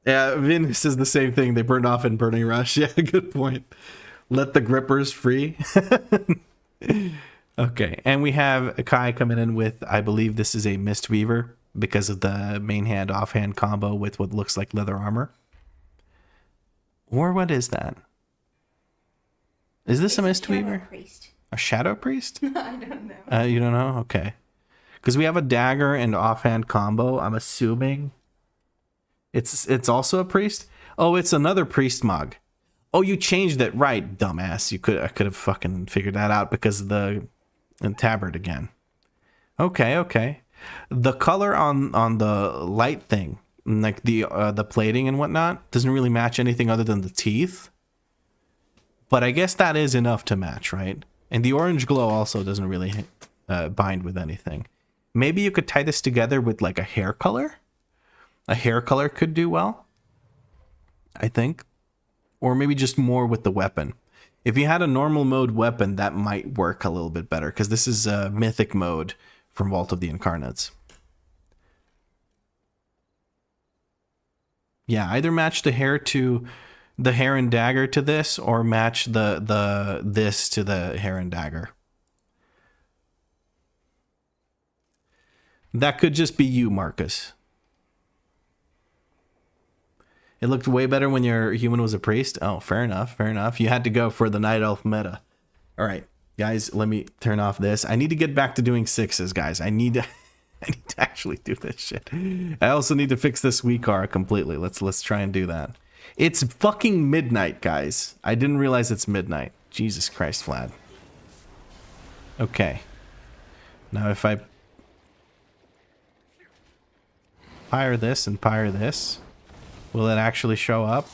Yeah, Vin says the same thing. They burned off in burning rush. Yeah, good point. Let the grippers free. Okay, and we have Kai coming in with, I believe this is a Mistweaver because of the main hand offhand combo with what looks like leather armor. Or what is that? Is this a Mistweaver? A Shadow Priest? I don't know. You don't know? Okay. Because we have a dagger and offhand combo. I'm assuming it's also a priest. Oh, it's another priest mug. Oh, you changed it, right, dumbass. I could have fucking figured that out because of the tabard again. Okay. The color on the light thing, like the plating and whatnot, doesn't really match anything other than the teeth. But I guess that is enough to match, right? And the orange glow also doesn't really bind with anything. Maybe you could tie this together with like a hair color. A hair color could do well, I think. Or maybe just more with the weapon. If you had a normal mode weapon, that might work a little bit better, because this is a mythic mode from Vault of the Incarnates. Yeah, either match the hair and dagger to this, or match this to the hair and dagger. That could just be you, Marcus. It looked way better when your human was a priest. Oh, fair enough. You had to go for the night elf meta. All right, guys, let me turn off this. I need to get back to doing sixes, guys. I need to actually do this shit. I also need to fix this WeakAuras completely. Let's try and do that. It's fucking midnight, guys. I didn't realize it's midnight. Jesus Christ, Vlad. Okay. Now if I pyre this and pyre this, will it actually show up?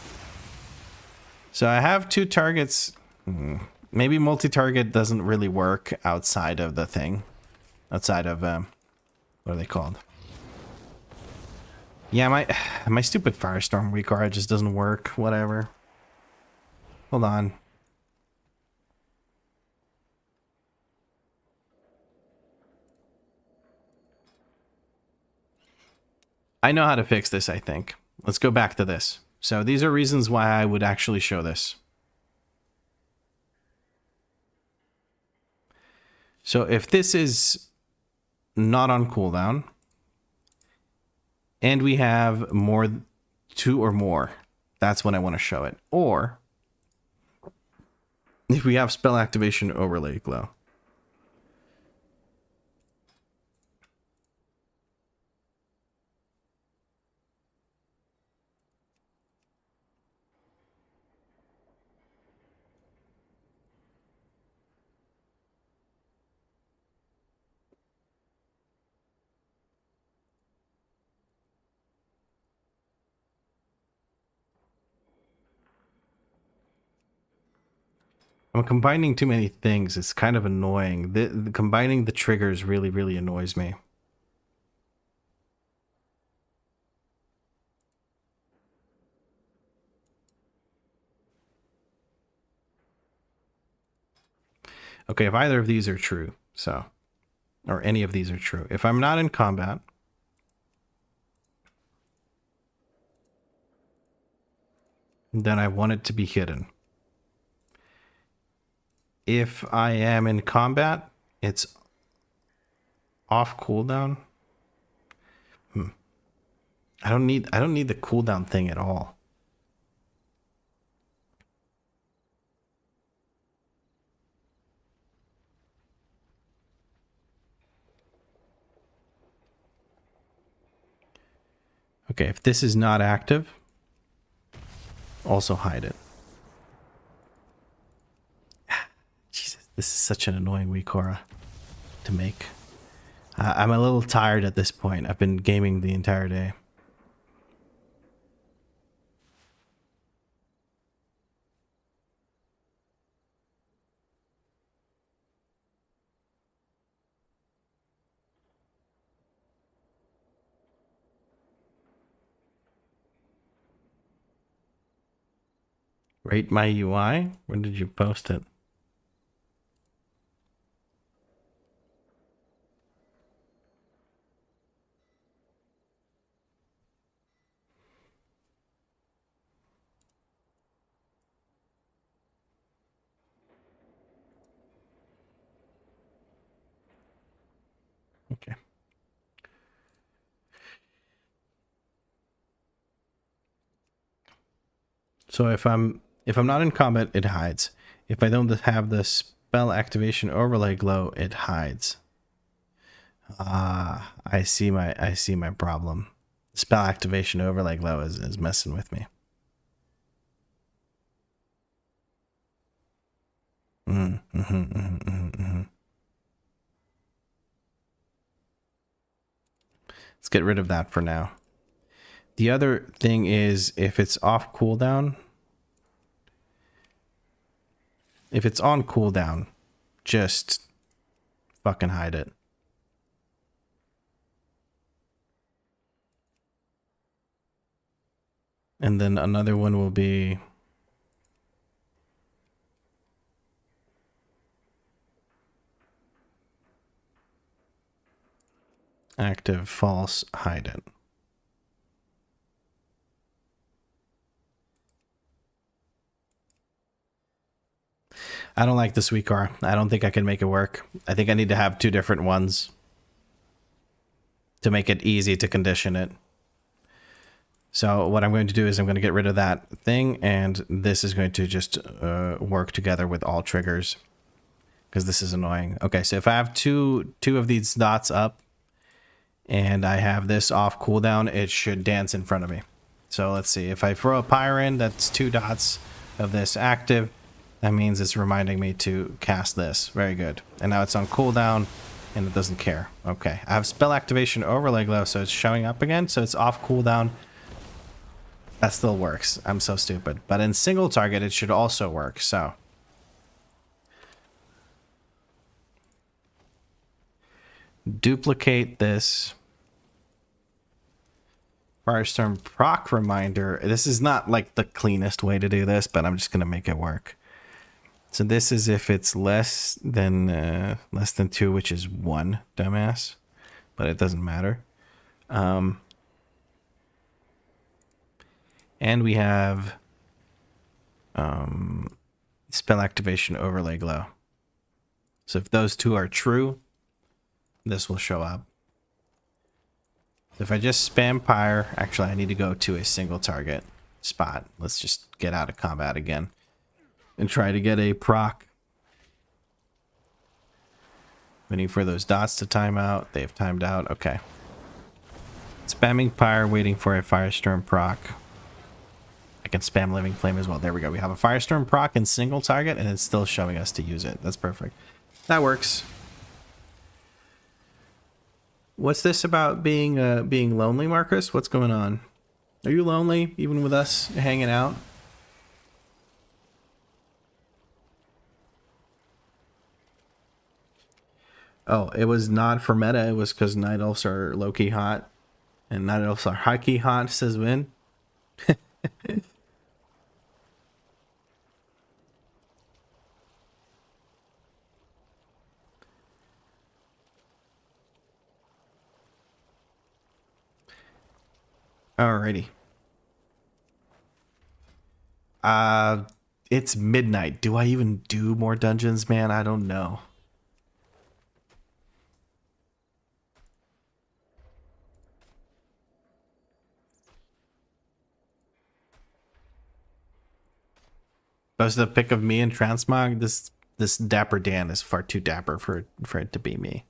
So I have two targets. Maybe multi-target doesn't really work outside of the thing. Outside of, what are they called? Yeah, my stupid Firestorm WeakAuras just doesn't work. Whatever. Hold on. I know how to fix this, I think. Let's go back to this. So these are reasons why I would actually show this. So if this is not on cooldown, and we have two or more, that's when I want to show it. Or if we have spell activation overlay glow. I'm combining too many things. It's kind of annoying. Combining the triggers really, really annoys me. Okay, if either of these are true, or any of these are true. If I'm not in combat, then I want it to be hidden. If I am in combat, it's off cooldown. I don't need the cooldown thing at all. Okay, if this is not active, also hide it. Jesus, this is such an annoying WeakAuras to make. I'm a little tired at this point. I've been gaming the entire day. Rate my UI? When did you post it? Okay. So if I'm not in combat, it hides. If I don't have the spell activation overlay glow, it hides. Ah, I see my problem. Spell activation overlay glow is messing with me. Let's get rid of that for now. The other thing is if it's off cooldown, if it's on cooldown, just fucking hide it. And then another one will be active, false, hide it. I don't like this WeakAuras. I don't think I can make it work. I think I need to have two different ones to make it easy to condition it. So what I'm going to do is I'm going to get rid of that thing, and this is going to just work together with all triggers, because this is annoying. Okay, so if I have two of these dots up and I have this off cooldown, it should dance in front of me. So let's see. If I throw a pyre in, that's 2 dots of this active. That means it's reminding me to cast this. Very good. And now it's on cooldown, and it doesn't care. Okay. I have spell activation overlay glow, so it's showing up again. So it's off cooldown. That still works. I'm so stupid. But in single target, it should also work. So duplicate this. Firestorm proc reminder. This is not like the cleanest way to do this, but I'm just going to make it work. So this is if it's less than 2, which is 1, dumbass. But it doesn't matter. And we have spell activation overlay glow. So if those 2 are true, this will show up. So if I just spam pyre, actually I need to go to a single target spot. Let's just get out of combat again and try to get a proc. Waiting for those dots to time out. They've timed out. Okay. Spamming pyre, waiting for a firestorm proc. I can spam living flame as well. There we go. We have a firestorm proc in single target, and it's still showing us to use it. That's perfect. That works. What's this about being lonely, Marcus? What's going on? Are you lonely, even with us hanging out? Oh, it was not for meta. It was because night elves are low-key hot. And night elves are high-key hot, says Vin. Alrighty. It's midnight. Do I even do more dungeons, man? I don't know. That's the pick of me and Transmog. This Dapper Dan is far too dapper for it to be me.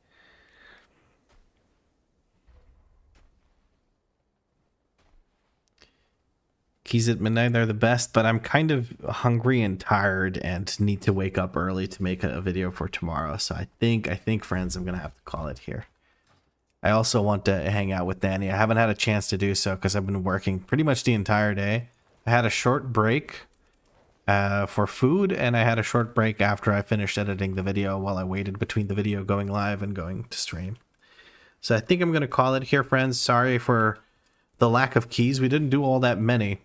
Keys at midnight, they're the best, but I'm kind of hungry and tired and need to wake up early to make a video for tomorrow. So I think friends, I'm gonna have to call it here. I also want to hang out with Danny. I haven't had a chance to do so because I've been working pretty much the entire day. I had a short break for food, and I had a short break after I finished editing the video while I waited between the video going live and going to stream. So I think I'm gonna call it here, friends. Sorry for the lack of keys. We didn't do all that many.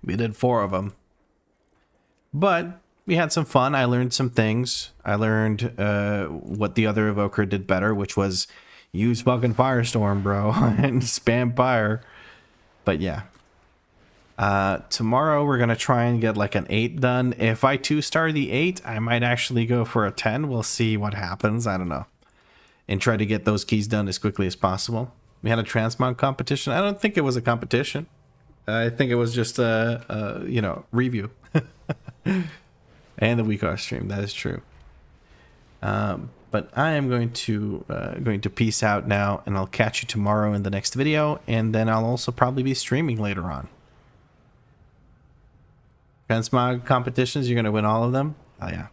We did 4 of them. But we had some fun. I learned some things. I learned what the other evoker did better, which was use fucking Firestorm, bro, and spam fire. But yeah. Tomorrow we're going to try and get like an 8 done. If I 2-star the 8, I might actually go for a 10. We'll see what happens. I don't know. And try to get those keys done as quickly as possible. We had a transmog competition. I don't think it was a competition. I think it was just a you know, review. And the WeakAuras stream, that is true. But I am going to peace out now, and I'll catch you tomorrow in the next video, and then I'll also probably be streaming later on. Transmog competitions, you're going to win all of them? Oh yeah.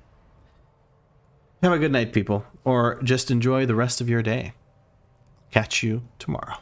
Have a good night, people, or just enjoy the rest of your day. Catch you tomorrow.